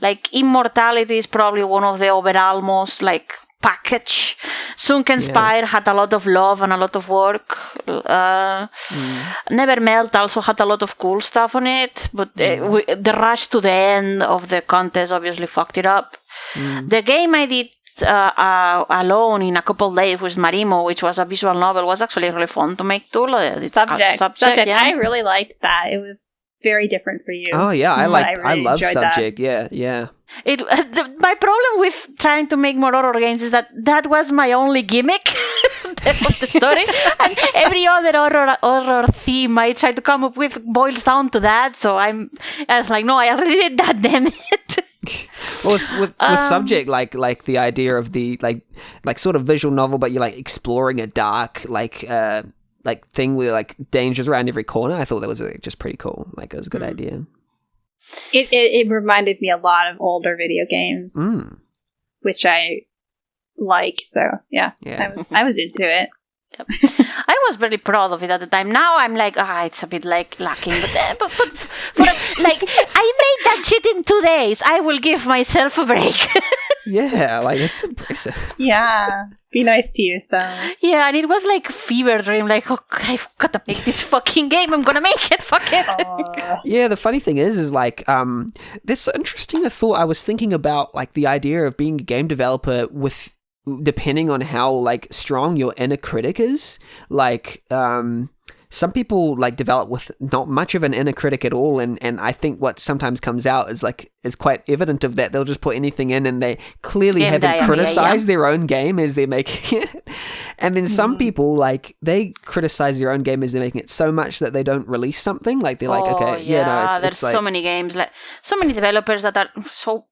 Like Immortality is probably one of the overall most like package. Sunken Spire had a lot of love and a lot of work. Never Melt also had a lot of cool stuff on it, but the rush to the end of the contest obviously fucked it up. The game I did alone in a couple of days with Marimo, which was a visual novel, was actually really fun to make too.
Subject.
Yeah.
I really liked that. It was very different for you.
Oh yeah, I love Subject.
That.
Yeah.
My problem with trying to make more horror games is that was my only gimmick of the story, and every other horror theme I try to come up with boils down to that. So I was like, no, I already did that. Damn it.
Well, it's with Subject, like the idea of the like sort of visual novel, but you're like exploring a dark like thing with like dangers around every corner. I thought that was just pretty cool. Like it was a good idea.
It reminded me a lot of older video games, which I like. So yeah. I was into it.
Yep. I was very proud of it at the time. Now I'm like, it's a bit like lacking, but like I made that shit in 2 days. I will give myself a break.
Yeah, like it's impressive.
Yeah, be nice to yourself.
Yeah, and it was like fever dream. Like, I've got to make this fucking game. I'm gonna make it. Fuck it.
Yeah, the funny thing is like this interesting thought. I was thinking about like the idea of being a game developer with. Depending on how like strong your inner critic is, like some people like develop with not much of an inner critic at all, and I think what sometimes comes out is like it's quite evident of that. They'll just put anything in, and they clearly haven't criticized their own game as they're making it. And then some people like they criticize their own game as they're making it so much that they don't release something. Like they're like,
there's like, so many games, like so many developers that are so.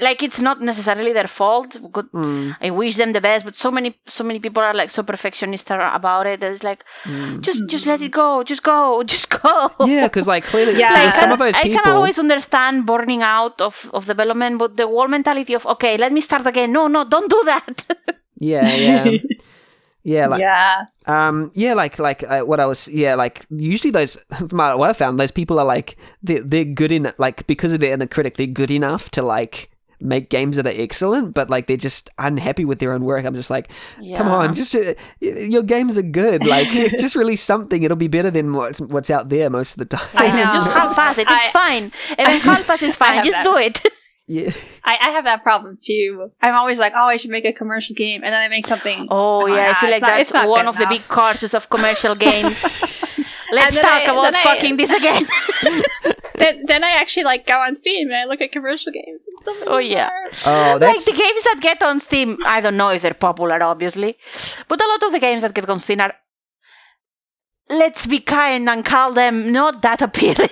Like it's not necessarily their fault. I wish them the best, but so many people are like so perfectionist about it. It's like just let it go, just go.
Yeah, because like clearly, some of those people.
I can always understand burning out of development, but the whole mentality of okay, let me start again. No, don't do that.
What I was, usually those, from what I found, those people are like, they're good in, like, because of their inner critic, they're good enough to, like, make games that are excellent, but, like, they're just unhappy with their own work. I'm just like, come on, just, your games are good. Like, just release something. It'll be better than what's out there most of the time.
I know. Just half-ass it. It's fine. Even half-ass is fine. Just do it.
Yeah,
I have that problem too. I'm always like, I should make a commercial game, and then I make something.
Oh yeah, I feel like that's one of the big curses of commercial games. Let's talk about fucking this again.
then I actually like go on Steam and I look at commercial games and stuff.
Oh yeah.
Oh, that's
like the games that get on Steam. I don't know if they're popular, obviously, but a lot of the games that get on Steam are, let's be kind and call them not that appealing.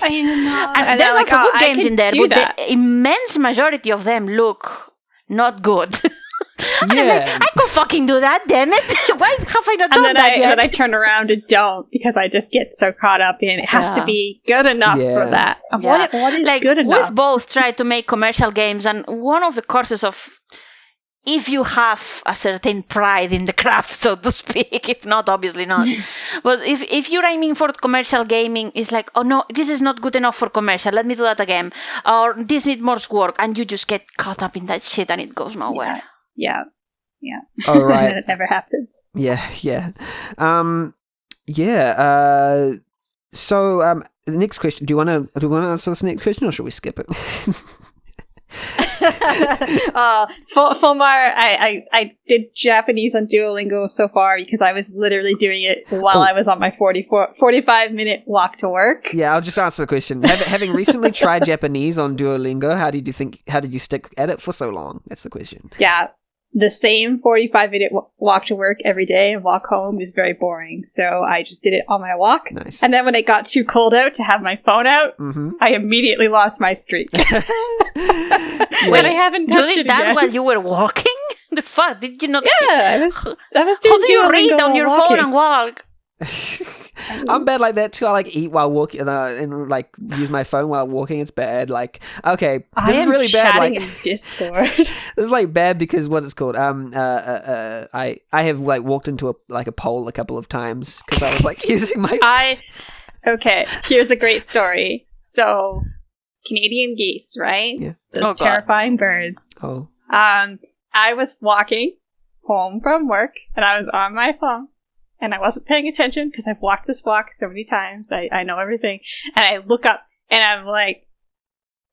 I know.
And there's like, good games in there, but the immense majority of them look not good.
Yeah.
I could fucking do that, damn it. Why have I not done that yet?
And then I turn around and don't, because I just get so caught up in it has to be good enough for that.
Yeah.
What is
like,
good enough?
We've both tried to make commercial games, and one of the courses of, if you have a certain pride in the craft, so to speak, if not, obviously not. But if you're aiming for commercial gaming, it's like, oh no, this is not good enough for commercial, let me do that again. Or this needs more work, and you just get caught up in that shit and it goes nowhere.
Yeah.
All right.
And then it never happens.
Yeah. So, the next question, do we want to answer this next question, or should we skip it?
Fulmar, I did Japanese on Duolingo so far because I was literally doing it while I was on my 45-minute walk to work.
Yeah, I'll just answer the question. Having recently tried Japanese on Duolingo, how did you stick at it for so long? That's the question.
Yeah, the same 45-minute walk to work every day and walk home is very boring. So I just did it on my walk.
Nice.
And then when it got too cold out to have my phone out, I immediately lost my streak. When I haven't touched it
that
again.
while you were walking? The fuck? Did you not?
Yeah, I was doing
How do you read
Duolingo
on your
walking.
phone and walk?
I'm bad like that too. I like eat while walking and like use my phone while walking. It's bad. Like, okay, this is really bad. Like
in Discord.
This is like bad because what it's called. I have like walked into a pole a couple of times because I was like using my.
Okay, here's a great story. So, Canadian geese, right?
Yeah.
Those terrifying birds.
Oh.
I was walking home from work and I was on my phone. And I wasn't paying attention because I've walked this walk so many times. I know everything. And I look up and I'm like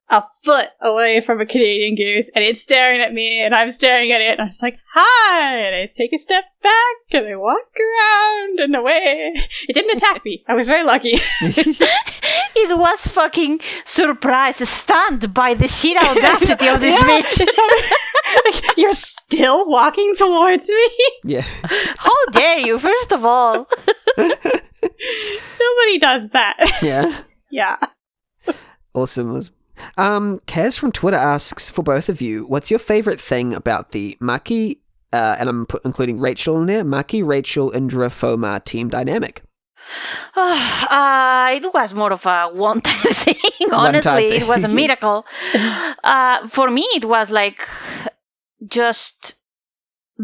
a foot away from a Canadian goose and it's staring at me and I'm staring at it and I'm just like, hi! And I take a step back and I walk around and away. It didn't attack me. I was very lucky.
It was fucking surprised, stunned by the sheer audacity of this bitch.
Like, you're still walking towards me?
Yeah.
How dare you, first of all?
Nobody does that.
Yeah.
Yeah.
Awesome. Kaz from Twitter asks, for both of you, what's your favorite thing about the Maki, and I'm including Rachel in there, Maki, Rachel, Indra, Fomar team dynamic?
It was more of a one-time thing, honestly. It was a miracle. For me, it was like just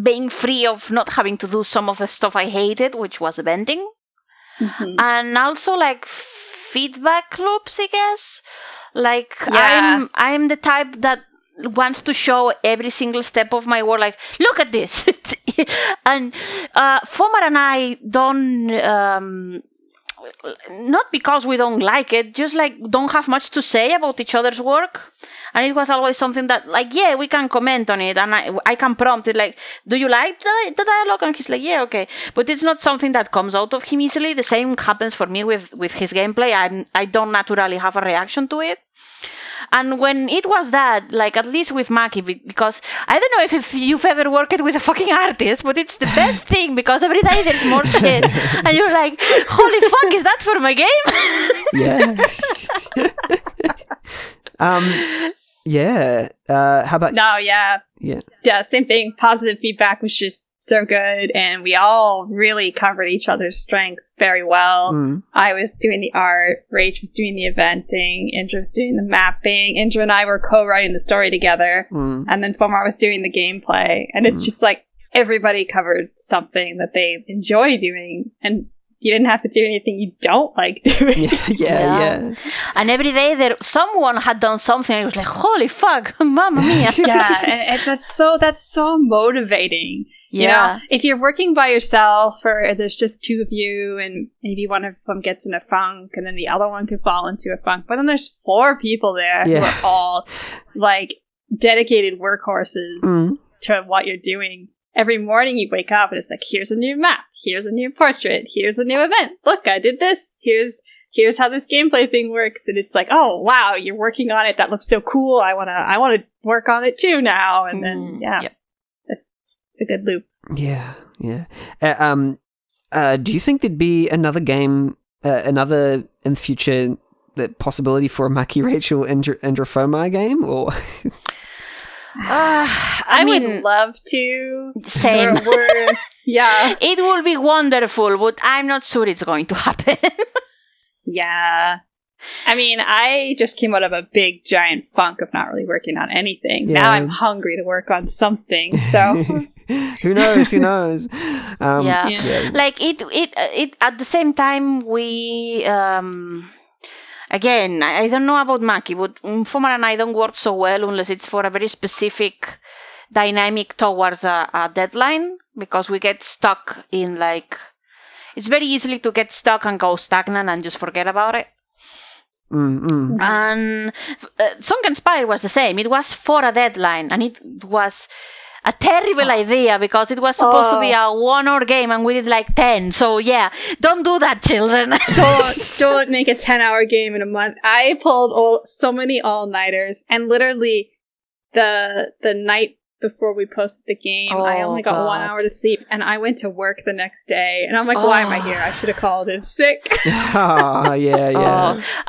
being free of not having to do some of the stuff I hated, which was eventing. And also like feedback loops, I guess. Like, I'm the type that wants to show every single step of my work, like, look at this. And Fomar and I don't, not because we don't like it, just like don't have much to say about each other's work. And it was always something that, like, yeah, we can comment on it, and I can prompt it, like, do you like the dialogue? And he's like, yeah, okay. But it's not something that comes out of him easily. The same happens for me with his gameplay. I don't naturally have a reaction to it. And when it was that, like, at least with Maki, because I don't know if you've ever worked with a fucking artist, but it's the best thing because every day there's more shit. And you're like, holy fuck, is that for my game?
Yeah. How about...
No, yeah.
Yeah.
Yeah, same thing. Positive feedback was just so good, and we all really covered each other's strengths very well. I was doing the art, Rach was doing the eventing, Indra was doing the mapping, Indra and I were co-writing the story together, and then Fomar was doing the gameplay, and it's just like everybody covered something that they enjoy doing, and you didn't have to do anything you don't like doing.
Yeah.
And every day someone had done something, and it was like, holy fuck, mamma mia.
And that's so motivating. You know, if you're working by yourself, or there's just two of you, and maybe one of them gets in a funk, and then the other one could fall into a funk, but then there's 4 people there who are all like dedicated workhorses to what you're doing. Every morning you wake up and it's like, here's a new map, here's a new portrait, here's a new event. Look, I did this. Here's how this gameplay thing works. And it's like, oh wow, you're working on it. That looks so cool. I wanna work on it too now. And then it's a good loop.
Yeah. Do you think there'd be another game, another in the future, the possibility for a Maki Rachel Indra Fomar game, or?
I would love to.
Same.
It
would be wonderful, but I'm not sure it's going to happen.
Yeah. I mean, I just came out of a big, giant funk of not really working on anything.
Yeah.
Now I'm hungry to work on something, so...
Who knows?
Like, it at the same time, we... Again, I don't know about Maki, but Fomar and I don't work so well unless it's for a very specific dynamic towards a deadline, because we get stuck in, like... It's very easily to get stuck and go stagnant and just forget about it. And Sunken Spire was the same. It was for a deadline, and it was a terrible idea because it was supposed to be a 1-hour game, and we did like 10. So yeah, don't do that, children.
don't make a 10-hour game in a month. I pulled so many all-nighters, and literally the night before we posted the game, I only got 1 hour to sleep, and I went to work the next day, and I'm like, why am I here? I should have called in sick.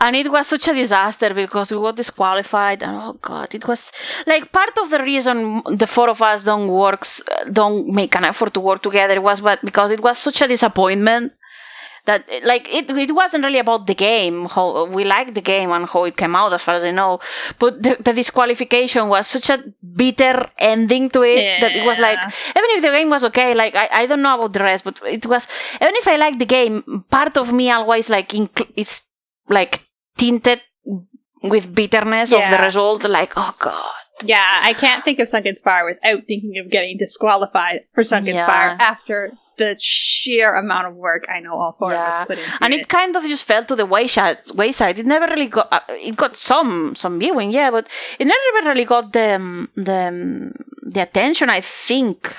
And it was such a disaster because we got disqualified, and it was like part of the reason the 4 of us don't make an effort to work together was because it was such a disappointment. That like it wasn't really about the game, how we liked the game and how it came out, as far as I know, but the disqualification was such a bitter ending to it that it was like, even if the game was okay, like I don't know about the rest, but it was, even if I liked the game, part of me always like it's like tinted with bitterness of the result, like, oh god.
Yeah, I can't think of Sunken Spire without thinking of getting disqualified for Sunken Spire after the sheer amount of work I know all 4 of us put into it.
And it kind of just fell to the wayside. It never really got. It got some viewing, but it never really got the attention. I think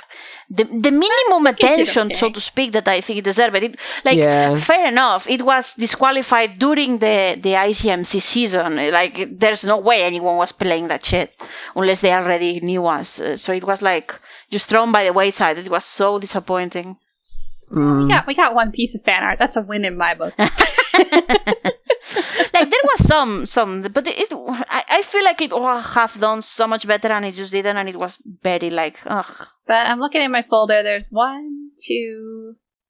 the minimum attention, so to speak, that I think it deserved. Fair enough. It was disqualified during the ICMC season. Like, there's no way anyone was playing that shit unless they already knew us. So it was like just thrown by the wayside. It was so disappointing.
We got one piece of fan art. That's a win in my book.
Like, there was some, but I feel like it would have done so much better, and it just didn't, and it was very like, ugh.
But I'm looking at my folder. There's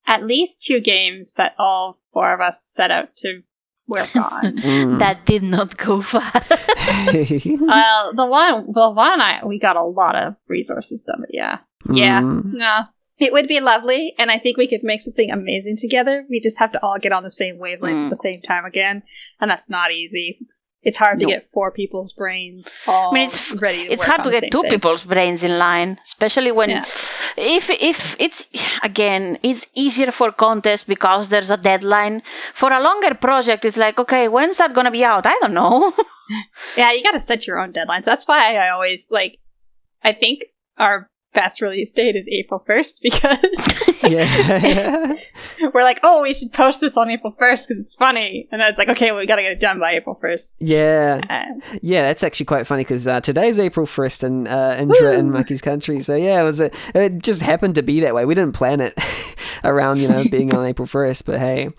at least 2 games that all 4 of us set out to work on.
That did not go far.
Well, we got a lot of resources done, but no. It would be lovely, and I think we could make something amazing together. We just have to all get on the same wavelength at the same time again, and that's not easy. It's hard to get 4 people's brains all ready to work.
It's hard to get 2 people's brains in line, especially when if it's, again, it's easier for contests because there's a deadline. For a longer project, it's like, okay, when's that gonna be out? I don't know.
Yeah, you gotta set your own deadlines. That's why I always I think our best release date is April 1st because we're like, we should post this on April 1st because it's funny, and then it's like, okay, we gotta get it done by April 1st.
That's actually quite funny because today's April 1st in Indra and Maki's country, so it just happened to be that way. We didn't plan it around being on April 1st, but hey,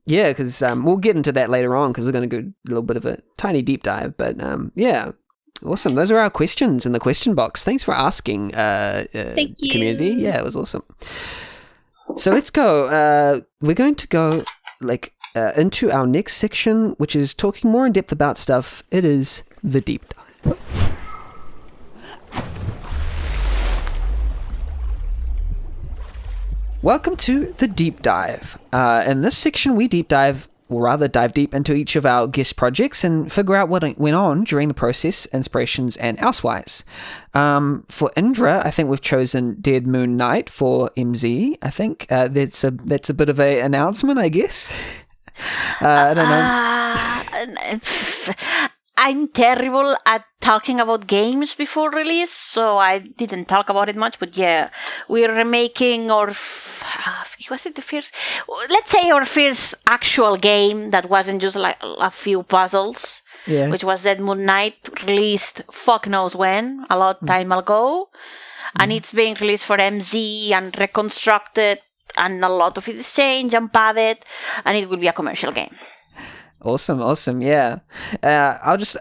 because we'll get into that later on because we're going to go a little bit of a tiny deep dive, but Awesome. Those are our questions in the question box. Thanks for asking,
Thank you.
community. Yeah, it was awesome. So let's go. We're going to go into our next section, which is talking more in depth about stuff. It is the deep dive. Welcome to the deep dive. In this section, we deep dive, or rather dive deep into each of our guest projects and figure out what went on during the process, inspirations, and elsewise. For Indrah, I think we've chosen Dead Moon Night for MZ. I think that's a bit of an announcement, I guess. I don't know.
I'm terrible at talking about games before release, so I didn't talk about it much. But yeah, we're remaking was it the first? Let's say our first actual game that wasn't just like a few puzzles.
Yeah.
Which was Dead Moon Night, released fuck knows when, a lot time ago, and it's being released for MZ and reconstructed, and a lot of it is changed and padded, and it will be a commercial game.
Awesome. Yeah. I'll just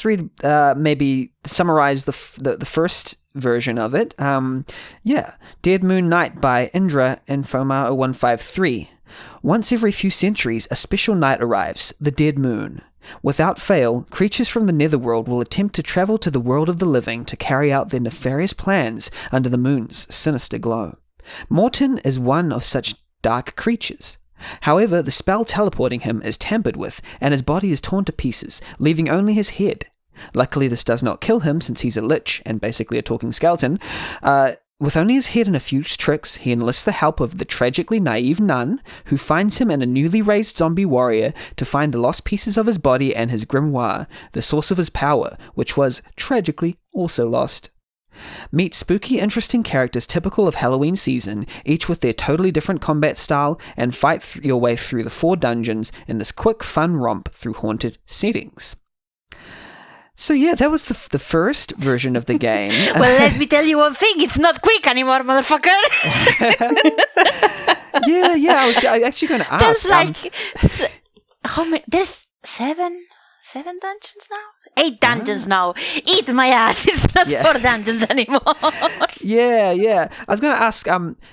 read, maybe summarize the first version of it. Dead Moon Night by Indrah and Fomar 0153. Once every few centuries, a special night arrives, the Dead Moon. Without fail, creatures from the netherworld will attempt to travel to the world of the living to carry out their nefarious plans under the moon's sinister glow. Morton is one of such dark creatures. However, the spell teleporting him is tampered with, and his body is torn to pieces, leaving only his head. Luckily, this does not kill him, since he's a lich and basically a talking skeleton. With only his head and a few tricks, he enlists the help of the tragically naive nun, who finds him and a newly raised zombie warrior to find the lost pieces of his body and his grimoire, the source of his power, which was, tragically, also lost. Meet spooky, interesting characters typical of Halloween season, each with their totally different combat style, and fight your way through the 4 dungeons in this quick, fun romp through haunted settings. So yeah, that was the first version of the game.
Well, let me tell you one thing, it's not quick anymore, motherfucker.
yeah, I was actually going to ask.
There's how many? There's 7 dungeons now? 8 dungeons now. Eat my ass. It's not 4 dungeons anymore.
Yeah. I was going to ask,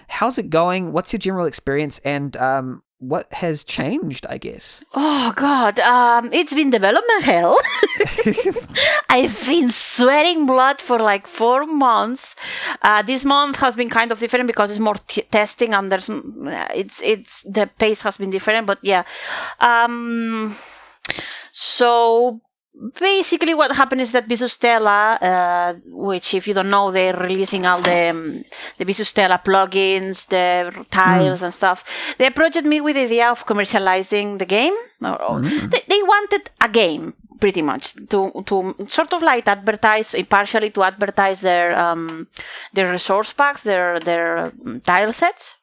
how's it going? What's your general experience? And what has changed, I guess?
Oh, God. It's been development hell. I've been sweating blood for like 4 months. This month has been kind of different because it's more testing and there's it's the pace has been different. But yeah. So basically what happened is that Visustella, which if you don't know, they're releasing all the Visustella plugins, the tiles and stuff. They approached me with the idea of commercializing the game. They wanted a game, pretty much, to sort of like advertise, partially to advertise their resource packs, their tile sets.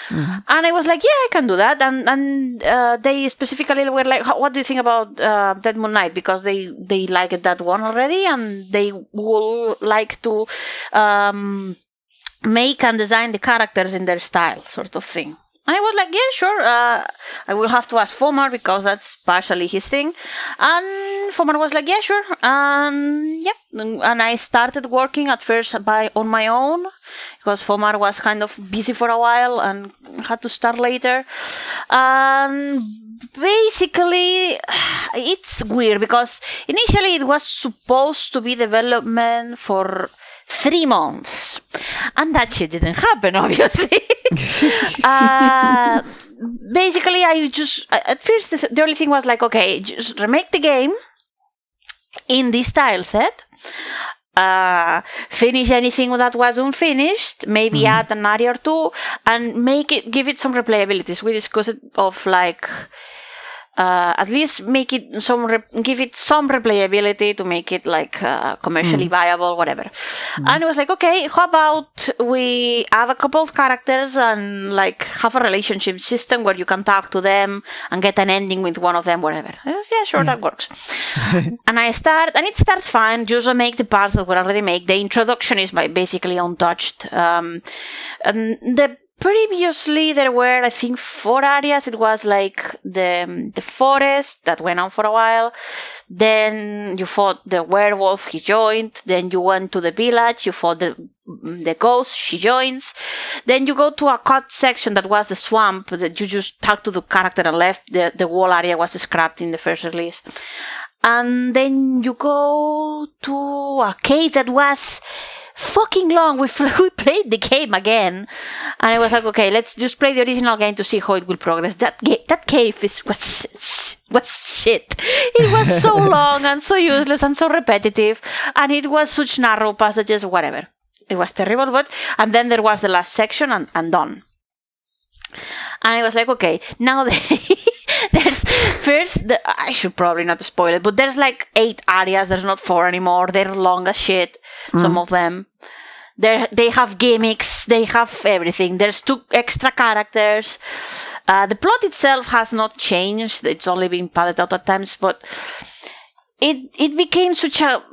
And I was like, yeah, I can do that. And they specifically were like, what do you think about Dead Moon Night? Because they liked that one already, and they would like to make and design the characters in their style, sort of thing. And I was like, yeah, sure. I will have to ask Fomar because that's partially his thing. And Fomar was like, yeah, sure. And I started working at first on my own because Fomar was kind of busy for a while and had to start later. And basically, it's weird because initially it was supposed to be development for 3 months, and that shit didn't happen, obviously. Basically, I just at first the only thing was like, okay, just remake the game in this style set, finish anything that was unfinished, maybe add an area or 2, and give it some replayabilities. We discussed it of like at least make it give it some replayability to make it like commercially viable, whatever. And it was like, okay, how about we add a couple of characters and like have a relationship system where you can talk to them and get an ending with one of them, whatever. Yeah, sure, that works. And it starts fine. Just make the parts that were already made. The introduction is basically untouched. And the previously there were, I think, 4 areas. It was like the forest that went on for a while. Then you fought the werewolf, he joined. Then you went to the village, you fought the ghost, she joins. Then you go to a cut section that was the swamp that you just talked to the character and left. The whole area was scrapped in the first release. And then you go to a cave that was fucking long. We played the game again, and I was like, okay, let's just play the original game to see how it will progress. That cave was shit. It was so long and so useless and so repetitive, and it was such narrow passages, whatever. It was terrible, and then there was the last section and done. And I was like, okay, now there's I should probably not spoil it, but there's like 8 areas. There's not 4 anymore. They're long as shit. Some of them. They have gimmicks. They have everything. There's 2 extra characters. The plot itself has not changed. It's only been padded out at times, but it became such a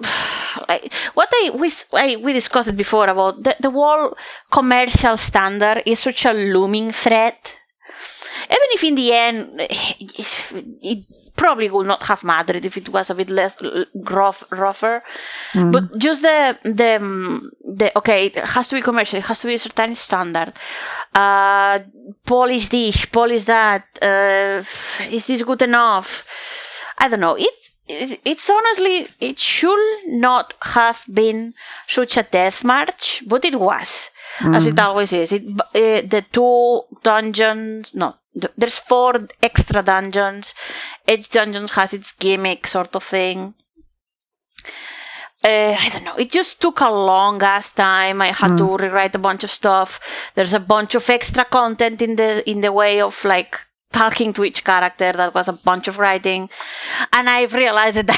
we discussed it before about the whole commercial standard is such a looming threat. Even if in the end it probably would not have mattered if it was a bit less rougher, but just the okay, it has to be commercial, it has to be a certain standard. Polish this, polish that. Is this good enough? I don't know. It's honestly, it should not have been such a death march, but it was, as it always is. The 2 dungeons, there's 4 extra dungeons. Each dungeon has its gimmick sort of thing. I don't know. It just took a long ass time. I had to rewrite a bunch of stuff. There's a bunch of extra content in the way of like talking to each character. That was a bunch of writing, and I've realized that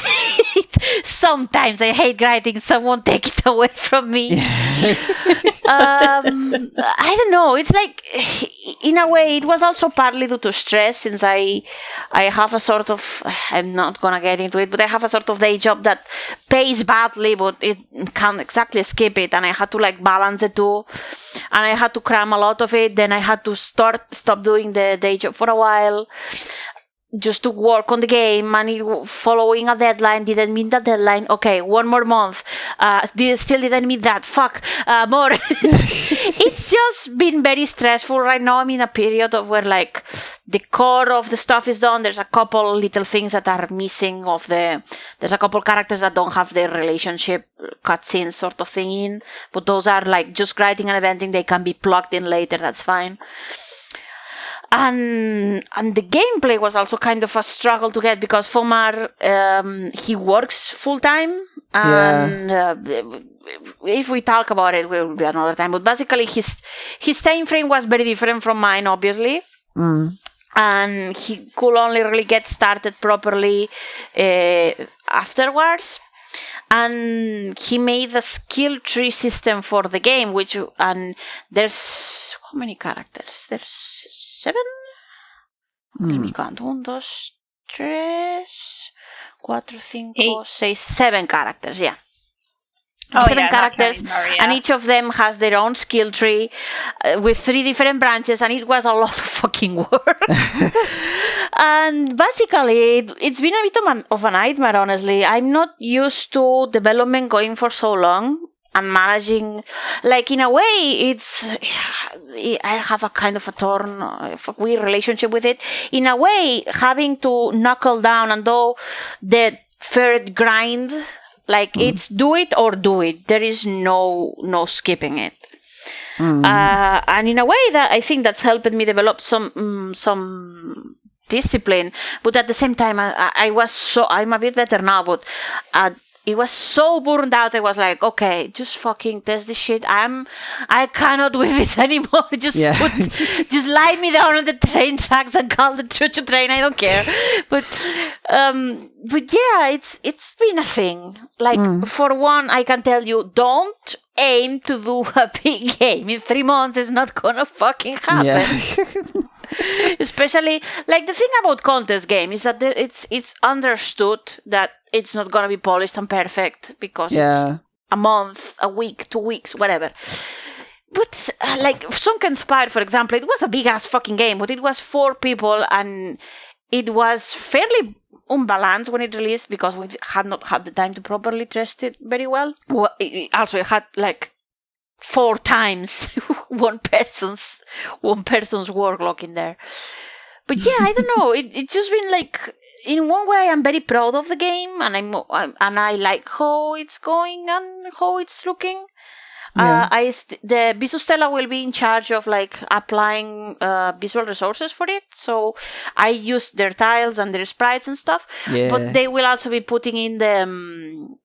sometimes I hate writing. Someone take it away from me. I don't know. It's like, in a way, it was also partly due to stress, since I have a sort of, I'm not gonna get into it, but I have a sort of day job that pays badly, but it can't exactly skip it, and I had to like balance the 2, and I had to cram a lot of it. Then I had to stop doing the day job for a while, just to work on the game, and following a deadline didn't mean the deadline. Okay, 1 more month. Still didn't mean that. Fuck. More. It's just been very stressful right now. I'm in a period of where like the core of the stuff is done. There's a couple little things that are missing there's a couple characters that don't have their relationship cutscenes sort of thing in, but those are like just writing and eventing. They can be plugged in later. That's fine. And the gameplay was also kind of a struggle to get, because Fomar, he works full time, and if we talk about it, it will be another time. But basically, his time frame was very different from mine, obviously, and he could only really get started properly afterwards. And he made a skill tree system for the game, and there's how many characters? There's 7? Let me count. 1, 2, 3, 4, 5, 6, 7 characters, yeah. 7 characters, and each of them has their own skill tree with 3 different branches, and it was a lot of fucking work. And basically, it's been a bit of a nightmare, honestly. I'm not used to development going for so long and managing, like, in a way, I have a kind of a weird relationship with it. In a way, having to knuckle down and do the third grind, like it's do it or do it. There is no skipping it. And in a way, that I think that's helped me develop some discipline. But at the same time, I'm a bit better now, but it was so burned out. I was like, okay, just fucking test this shit. I cannot with this anymore. Just lie me down on the train tracks and call the choo-choo train. I don't care. But yeah, it's been a thing. Like, for one, I can tell you, don't aim to do a big game in 3 months. It's not gonna fucking happen. Yeah. Especially, like, the thing about contest game is that it's understood that it's not gonna be polished and perfect, because it's a month, a week, 2 weeks, whatever. But like Sunken Spire, for example, it was a big ass fucking game, but it was 4 people and it was fairly unbalanced when it released because we had not had the time to properly test it very well. It had like 4 times one person's workload in there. But yeah, I don't know. It's just been like, in one way, I'm very proud of the game, and I like how it's going and how it's looking.
Yeah.
The Bisustella will be in charge of like applying visual resources for it. So I use their tiles and their sprites and stuff.
Yeah.
But they will also be putting in the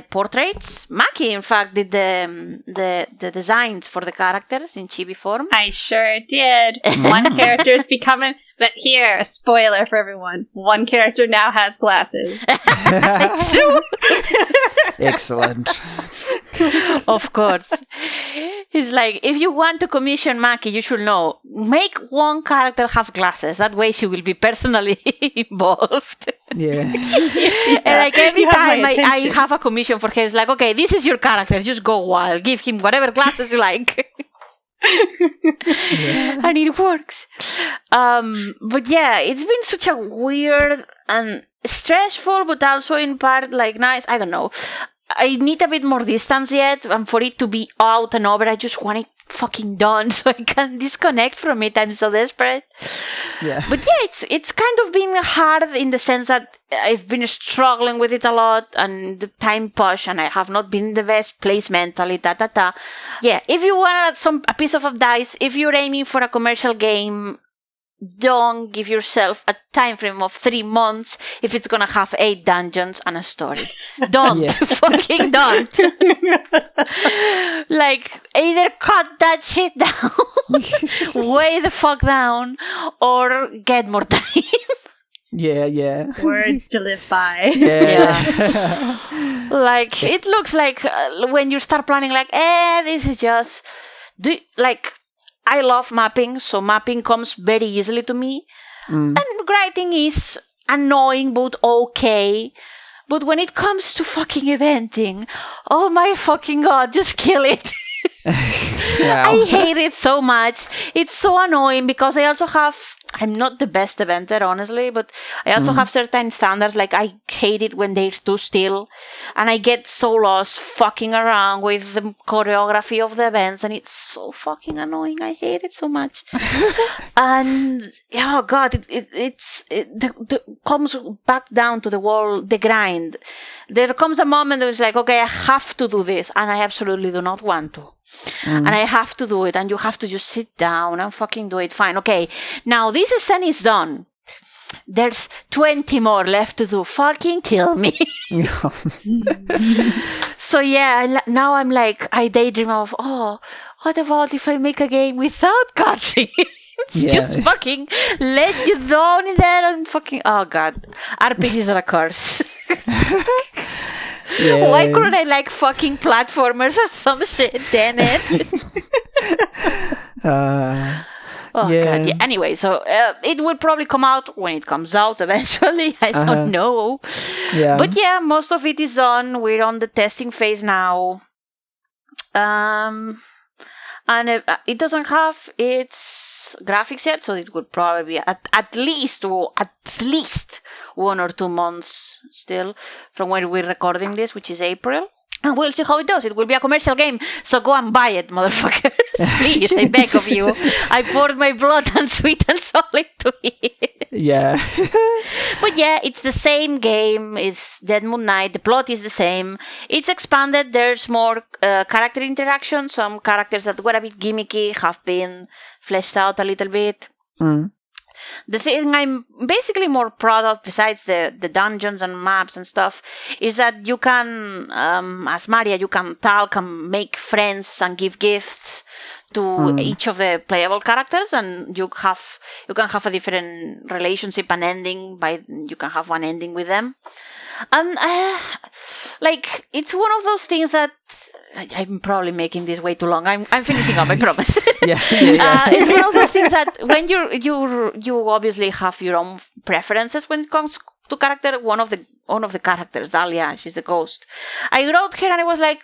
portraits. Maki, in fact, did the designs for the characters in chibi form.
I sure did. One character is becoming... But here, a spoiler for everyone. One character now has glasses.
It's true.
Excellent.
Of course. It's like, if you want to commission Maki, you should know, make one character have glasses. That way she will be personally involved.
Yeah.
And like every time I have a commission for her, it's like, okay, this is your character. Just go wild. Give him whatever glasses you like. And it works. But yeah, it's been such a weird and stressful, but also in part like nice. I don't know. I need a bit more distance yet, and for it to be out and over, I just want it fucking done so I can disconnect from it. I'm so desperate.
Yeah.
But yeah, it's kind of been hard in the sense that I've been struggling with it a lot, and the time push, and I have not been in the best place mentally. Yeah, if you want a piece of advice, if you're aiming for a commercial game, don't give yourself a time frame of 3 months if it's gonna have 8 dungeons and a story. Don't. Fucking don't. Like, either cut that shit down, way the fuck down, or get more time.
Yeah.
Words to live by.
Yeah.
Like, it looks like when you start planning, like, this is just... I love mapping, so mapping comes very easily to me. And writing is annoying, but okay. But when it comes to fucking eventing, oh my fucking god, just kill it.
Wow.
I hate it so much. It's so annoying because I'm not the best eventer, honestly, but I also have certain standards. Like, I hate it when they're too still, and I get so lost fucking around with the choreography of the events, and it's so fucking annoying. I hate it so much. And oh god, it comes back down to the grind. There comes a moment where it's like, okay, I have to do this, and I absolutely do not want to. And I have to do it, and you have to just sit down and fucking do it. Fine, okay. Now this scene is done. There's 20 more left to do. Fucking kill me. So yeah, now I'm like, I daydream of, what about if I make a game without cutscenes? Just fucking let you down in there and fucking, oh god. RPGs are a curse.
Yeah.
Why couldn't I like fucking platformers or some shit? Damn it. God. Yeah. Anyway, so it will probably come out when it comes out eventually. I don't know.
Yeah.
But yeah, most of it is done. We're on the testing phase now. And it doesn't have its graphics yet, so it would probably be at least 1 or 2 months still from when we're recording this, which is April. And we'll see how it does. It will be a commercial game, so go and buy it, motherfuckers. Please, I beg of you. I poured my blood and sweat and soul into it.
Yeah.
But yeah, it's the same game. It's Dead Moon Knight. The plot is the same. It's expanded. There's more character interaction. Some characters that were a bit gimmicky have been fleshed out a little bit. The thing I'm basically more proud of, besides the dungeons and maps and stuff, is that you can, as Maria, you can talk and make friends and give gifts to each of the playable characters, and you can have a different relationship and ending. You can have one ending with them, and like, it's one of those things that I'm probably making this way too long. I'm finishing up, I promise.
Yeah.
It's one of those things that when you obviously have your own preferences when it comes to character. One of the characters, Dahlia, she's the ghost. I wrote her and I was like,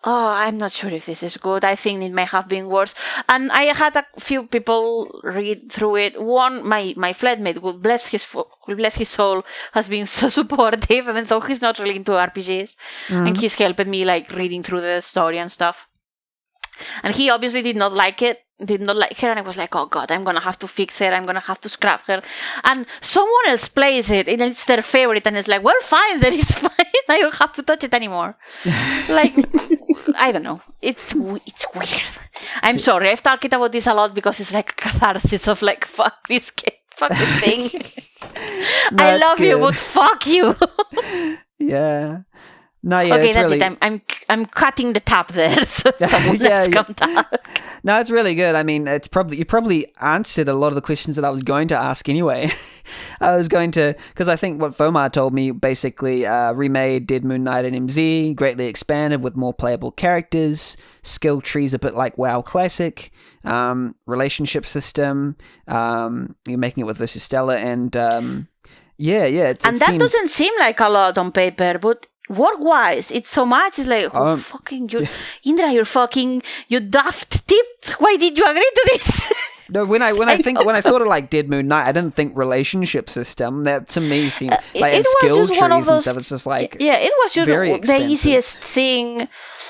oh, I'm not sure if this is good. I think it may have been worse. And I had a few people read through it. One, my flatmate, who bless his soul, has been so supportive, even though he's not really into RPGs. And he's helping me like reading through the story and stuff. And he obviously did not like her, and I was like, oh god, I'm gonna have to fix her, I'm gonna have to scrap her. And someone else plays it, and it's their favorite, and it's like, well, fine, then it's fine, I don't have to touch it anymore. Like, I don't know, it's weird. I'm sorry, I've talked about this a lot because it's like a catharsis of like, fuck this fucking thing.
No,
I love you,
good.
but fuck you.
Yeah. No, yeah,
Okay,
it's
that's
really...
it. I'm cutting the tap there, so someone
Yeah,
else
yeah.
come talk.
No, it's really good. I mean, you probably answered a lot of the questions that I was going to ask anyway. Because I think what Fomar told me, basically remade Dead Moon Knight and MZ, greatly expanded with more playable characters, skill trees a bit like WoW Classic, relationship system, you're making it with Versus Stella, and
Doesn't seem like a lot on paper, but work-wise, it's so much. It's like, fucking you, Indrah, you daft tip. Why did you agree to this?
No, when I thought of like Dead Moon Knight, I didn't think relationship system. That to me seemed like and skill trees and stuff. It's just like
it was just the easiest thing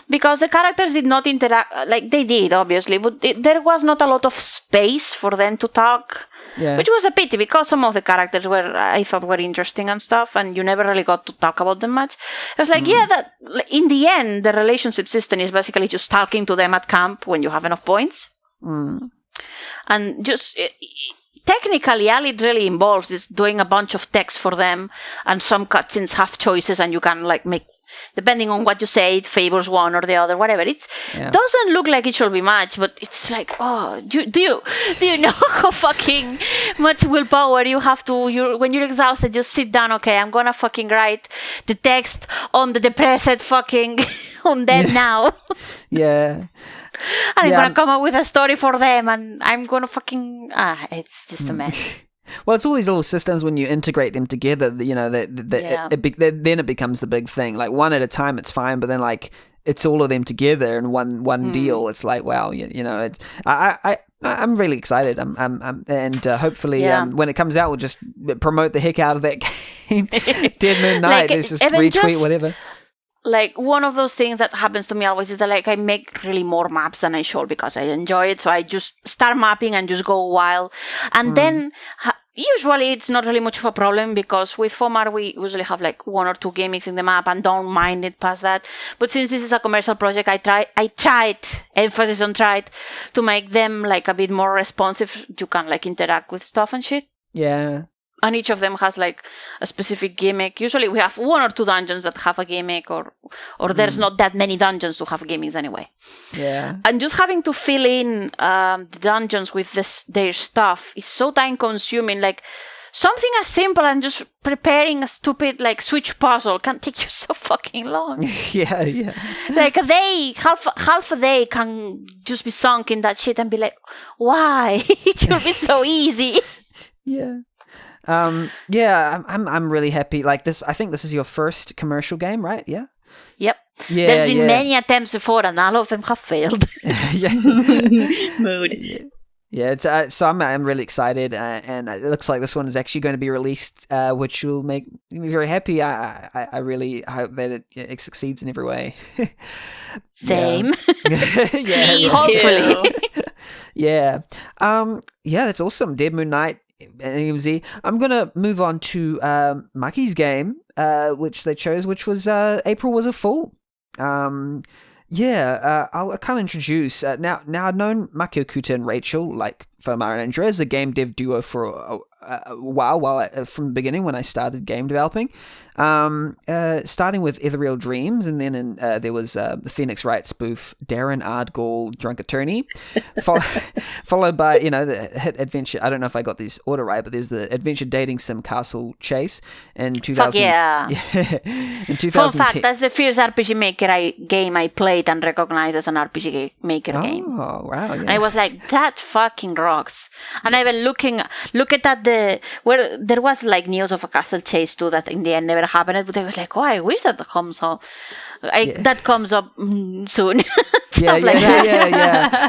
because the characters did not interact. Like they did, obviously, but there was not a lot of space for them to talk. Yeah. Which was a pity because some of the characters I thought were interesting and stuff, and you never really got to talk about them much. I was like, that in the end, the relationship system is basically just talking to them at camp when you have enough points. And just technically, all it really involves is doing a bunch of text for them, and some cutscenes have choices, and you can like make. Depending on what you say, it favors one or the other, whatever. It doesn't look like it should be much, but it's like, do you know how fucking much willpower you have to? When you're exhausted, just sit down. Okay, I'm gonna fucking write the text on the depressed fucking undead now.
Yeah.
And I'm gonna come up with a story for them, and I'm gonna fucking it's just a mess.
Well, it's all these little systems when you integrate them together, you know, then it becomes the big thing. Like one at a time, it's fine, but then like it's all of them together in one deal. It's like, wow, you know, I'm really excited. And hopefully when it comes out, we'll just promote the heck out of that game. Dead Moon Knight, let's just retweet whatever.
Like one of those things that happens to me always is that like I make really more maps than I should because I enjoy it. So I just start mapping and just go wild. And then usually it's not really much of a problem because with Fomar we usually have like one or two gimmicks in the map and don't mind it past that. But since this is a commercial project, I tried, emphasis on tried, to make them like a bit more responsive. You can like interact with stuff and shit.
Yeah.
And each of them has like a specific gimmick. Usually we have one or two dungeons that have a gimmick or there's not that many dungeons to have gimmicks anyway.
Yeah.
And just having to fill in the dungeons with their stuff is so time consuming. Like something as simple and just preparing a stupid like switch puzzle can take you so fucking long.
Yeah.
Like a day, half a day can just be sunk in that shit and be like, why? It should be so easy.
Yeah. I'm really happy. Like this, I think this is your first commercial game, right? Yeah.
Yep.
Yeah.
There's been many attempts before, and all of them have failed.
Mood.
Yeah. It's so I'm really excited, and it looks like this one is actually going to be released, which will make me very happy. I really hope that it succeeds in every way.
Same.
Yeah.
Hopefully.
Yeah. That's awesome. Dead Moon Knight. And AMZ. I'm gonna move on to Maki's game, which they chose, which was April Was a Fool. I'll kind of introduce. Now I've known MakioKuta and Rachel, like Fomar and Indrah, as a game dev duo for a while from the beginning when I started game developing. Starting with Ethereal Dreams, and then there was the Phoenix Wright spoof Darren Ardgall Drunk Attorney, followed by the hit adventure. I don't know if I got this order right, but there's the adventure dating sim Castle Chase in 2000.
Fuck yeah!
In 2010.
Fun fact: that's the first RPG Maker game I played and recognized as an RPG Maker game.
Oh wow! Yeah.
And I was like, that fucking rocks. And I've been look at that there was like news of a castle chase too that in the end never happened, but I was like, oh, I wish that comes up. That comes up soon.
Yeah.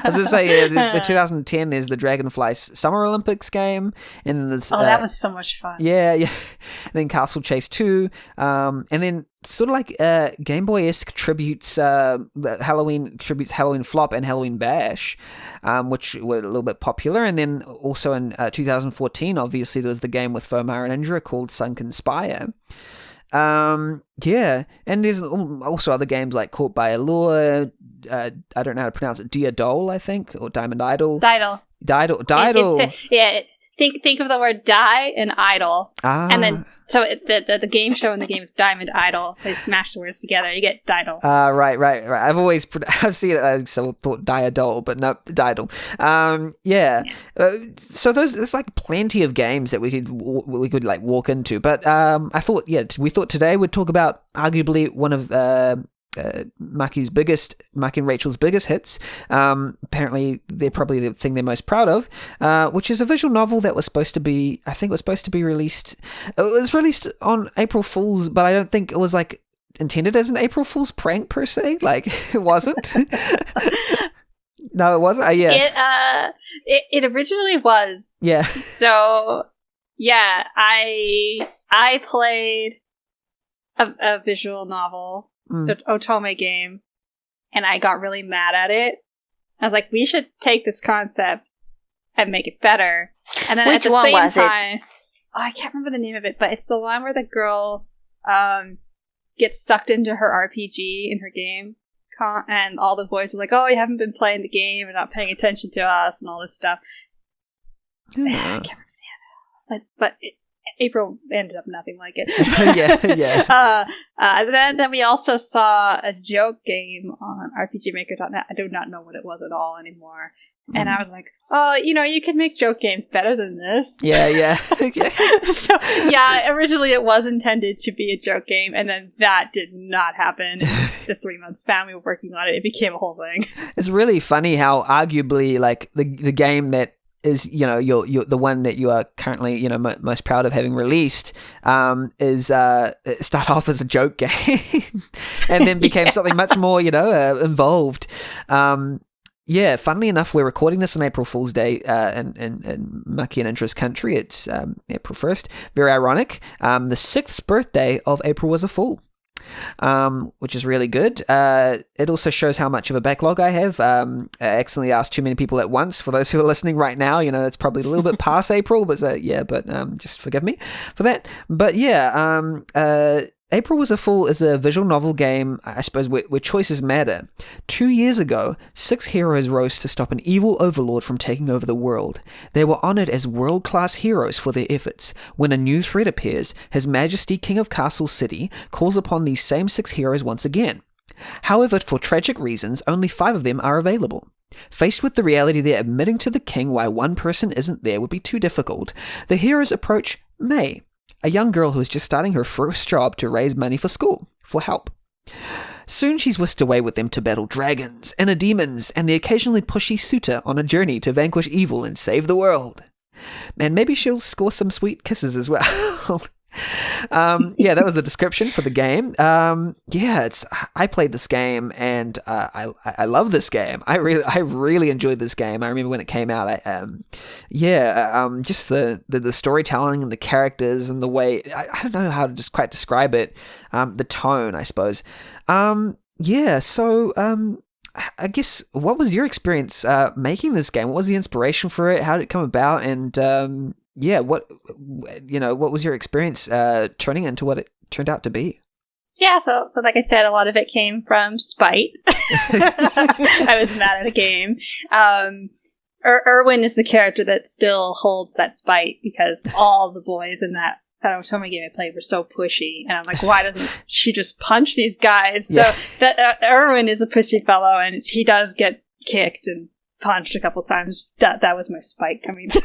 As I say, the 2010, there's the Dragonfly Summer Olympics game, and there's
that was so much fun.
Yeah. And then Castle Chase 2, and then sort of like Game Boy-esque tributes Halloween Flop and Halloween Bash, which were a little bit popular. And then also in 2014, obviously there was the game with Fomar and Indrah called Sunken Spire. And there's also other games like Caught by Allure, I don't know how to pronounce it, Diadol, I think, or Diamond Idol.
Diddle. Think of the word die and idol, and then so the game show in the game is Diamond Idol. They smash the words together, you get Diddle.
Right. I've seen it. So thought Diadol, but no, Diddle. So there's like plenty of games that we could like walk into. But I thought, we thought today we'd talk about arguably one of Maki and Rachel's biggest hits. Apparently, they're probably the thing they're most proud of, which is a visual novel that was supposed to be released. It was released on April Fool's, but I don't think it was like intended as an April Fool's prank per se. Like it wasn't. No, it wasn't.
It originally was.
Yeah.
So yeah, I played a visual novel. The Otome game, and I got really mad at it. I was like, we should take this concept and make it better. And then
Which
at the
one
same
was
time, I can't remember the name of it, but it's the one where the girl gets sucked into her RPG in her game, and all the boys are like, oh, you haven't been playing the game and not paying attention to us and all this stuff. I can't remember the name of it. But April ended up nothing like it. Then we also saw a joke game on RPGmaker.net. I do not know what it was at all anymore. And I was like, oh, you can make joke games better than this.
Yeah.
So, originally it was intended to be a joke game, and then that did not happen. In the 3-month span we were working on it, it became a whole thing.
It's really funny how arguably, like, the game that is, you're the one that you are currently, most proud of having released, is start off as a joke game and then became something much more, involved. Funnily enough, we're recording this on April Fool's Day in Maki and Indrah's country. It's April 1st. Very ironic. The 6th birthday of April was a fool. Which is really good. It also shows how much of a backlog I have. I accidentally asked too many people at once. For those who are listening right now, it's probably a little bit past April, but just forgive me for that. But April Was a Fool is a visual novel game, I suppose, where choices matter. 2 years ago, 6 heroes rose to stop an evil overlord from taking over the world. They were honored as world-class heroes for their efforts. When a new threat appears, His Majesty King of Castle City calls upon these same 6 heroes once again. However, for tragic reasons, only 5 of them are available. Faced with the reality that admitting to the king why one person isn't there would be too difficult, the heroes approach May, a young girl who is just starting her first job to raise money for school, for help. Soon she's whisked away with them to battle dragons, inner demons, and the occasionally pushy suitor on a journey to vanquish evil and save the world. And maybe she'll score some sweet kisses as well. That was the description for the game. I played this game and I love this game. I really enjoyed this game. I remember when it came out. Just the storytelling and the characters and the way I don't know how to just quite describe it. The tone, I suppose. I guess, what was your experience making this game? What was the inspiration for it? How did it come about? And what was your experience turning into what it turned out to be?
Yeah, so like I said, a lot of it came from spite. I was mad at the game. Erwin is the character that still holds that spite because all the boys in that Otome game I played were so pushy, and I'm like, why doesn't she just punch these guys? So that Erwin is a pushy fellow, and he does get kicked and punched a couple times. That was my spite coming.
And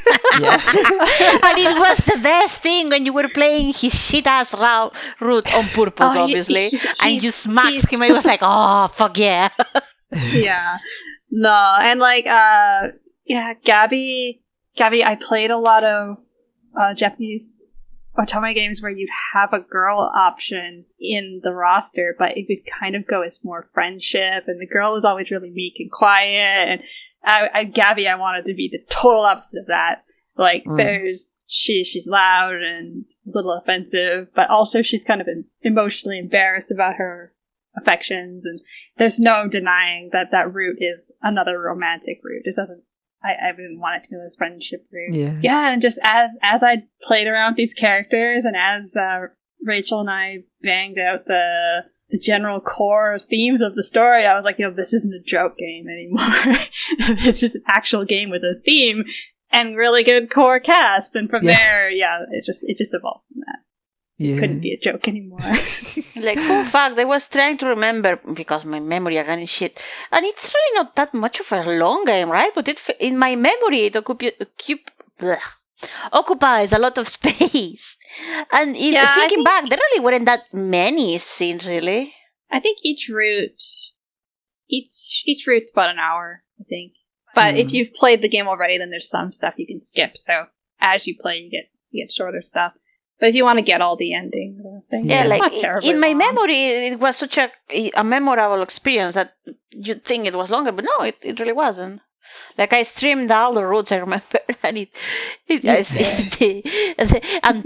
it was the best thing when you were playing his shit ass route on purpose, obviously, and you smacked him. And he was like, "Oh fuck yeah!"
Yeah, no, and like, Gabby. I played a lot of Japanese otome games where you'd have a girl option in the roster, but it would kind of go as more friendship, and the girl is always really meek and quiet, and Gabby, I wanted to be the total opposite of that. Like, she's loud and a little offensive, but also she's kind of emotionally embarrassed about her affections, and there's no denying that route is another romantic route. It doesn't, I didn't want it to be the friendship route. Yeah, and just as I played around with these characters, and as Rachel and I banged out the general core themes of the story, I was like, this isn't a joke game anymore. This is an actual game with a theme and really good core cast. And from there, it just evolved from that. It couldn't be a joke anymore.
Like, fun fact, I was trying to remember, because my memory again is shit, and it's really not that much of a long game, right? But in my memory, it occupies a lot of space. And thinking back, there really weren't that many scenes, really.
I think each route's about an hour, I think. But if you've played the game already, then there's some stuff you can skip. So as you play, you get shorter stuff. But if you want to get all the endings and things, it's not terribly
in my
long.
memory, it was such a memorable experience that you'd think it was longer, but no, it really wasn't. Like, I streamed all the routes, I remember, and and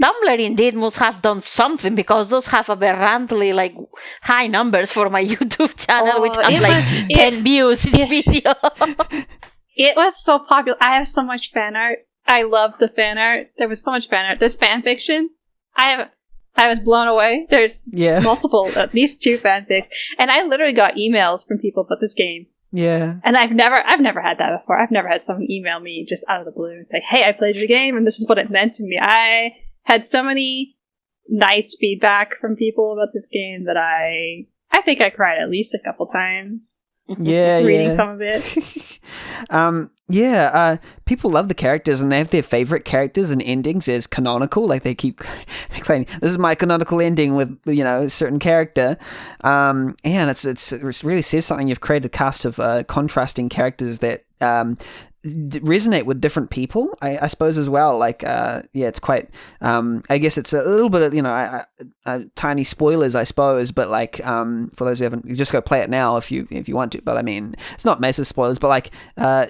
Tumblr indeed must have done something, because those have aberrantly high numbers for my YouTube channel, which has 10 views in video.
It was so popular. I have so much fan art. I love the fan art. There was so much fan art. There's fan fiction. I was blown away. There's multiple, at least 2 fanfics, and I literally got emails from people about this game.
Yeah.
And I've never had that before. I've never had someone email me just out of the blue and say, "Hey, I played your game, and this is what it meant to me." I had so many nice feedback from people about this game that I think I cried at least a couple times. Reading some of it.
People love the characters, and they have their favorite characters and endings as canonical. Like, they keep claiming, "This is my canonical ending with a certain character." And it really says something. You've created a cast of contrasting characters that resonate with different people, I suppose, as well. It's quite I guess it's a little bit of tiny spoilers, I suppose, but for those who haven't, you just go play it now if you want to, but I mean, it's not massive spoilers, but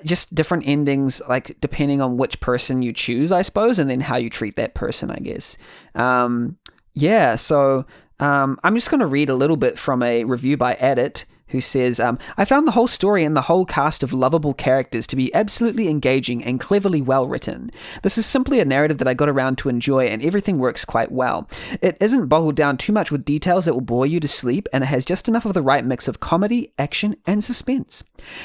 just different endings, depending on which person you choose, I suppose, and then how you treat that person, I guess. So I'm just going to read a little bit from a review by Edit, who says, "I found the whole story and the whole cast of lovable characters to be absolutely engaging and cleverly well written. This is simply a narrative that I got around to enjoy, and everything works quite well. It isn't boggled down too much with details that will bore you to sleep, and it has just enough of the right mix of comedy, action, and suspense.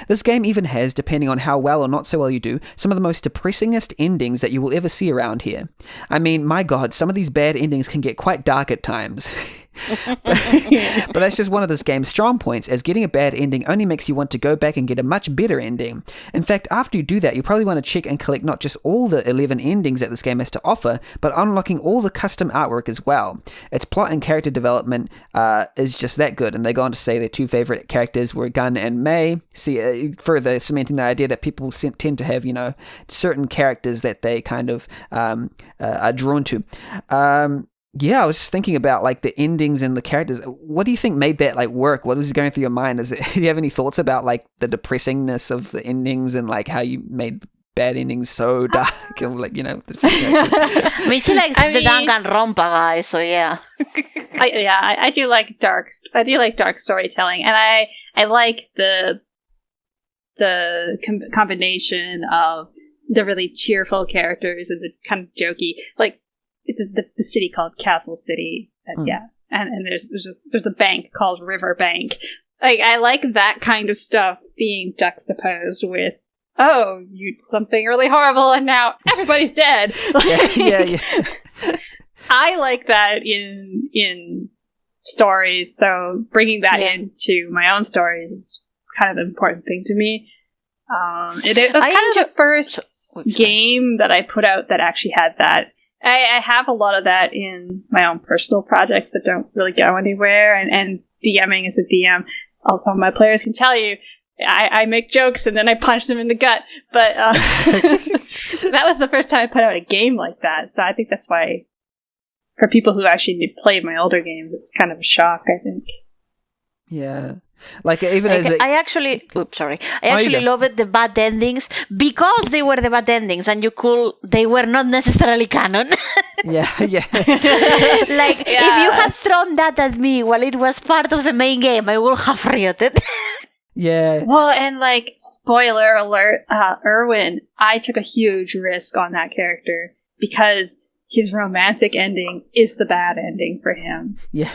This game even has, depending on how well or not so well you do, some of the most depressingest endings that you will ever see around here. I mean, my god, some of these bad endings can get quite dark at times." but that's just one of this game's strong points, as getting a bad ending only makes you want to go back and get a much better ending. In fact, after you do that, you probably want to check and collect not just all the 11 endings that this game has to offer, but unlocking all the custom artwork as well. Its plot and character development is just that good, and they go on to say their 2 favorite characters were Gun and May, further cementing the idea that people tend to have, certain characters that they kind of are drawn to. I was just thinking about the endings and the characters. What do you think made that work? What was going through your mind? Do you have any thoughts about the depressingness of the endings and how you made bad endings so dark?
I mean, she likes the Danganronpa guy, so yeah.
I do like dark. I do like dark storytelling, and I like the combination of the really cheerful characters and the kind of jokey, the city called Castle City, and there's the bank called River Bank. I like that kind of stuff being juxtaposed with, "Oh, you did something really horrible, and now everybody's dead." I like that in stories, so bringing that into my own stories is kind of an important thing to me. It was kind of the first game that I put out that actually had that. I have a lot of that in my own personal projects that don't really go anywhere, and DMing is a DM. Also, my players can tell you, I make jokes and then I punch them in the gut. But that was the first time I put out a game like that. So I think that's why, for people who actually played my older games, it's kind of a shock, I think.
Yeah. Like, even
like,
as
I actually loved the bad endings because they were the bad endings and they were not necessarily canon.
Yeah.
Like, if you had thrown that at me while it was part of the main game, I would have rioted.
Yeah.
Well, and like, spoiler alert, Erwin, I took a huge risk on that character because his romantic ending is the bad ending for him.
Yeah.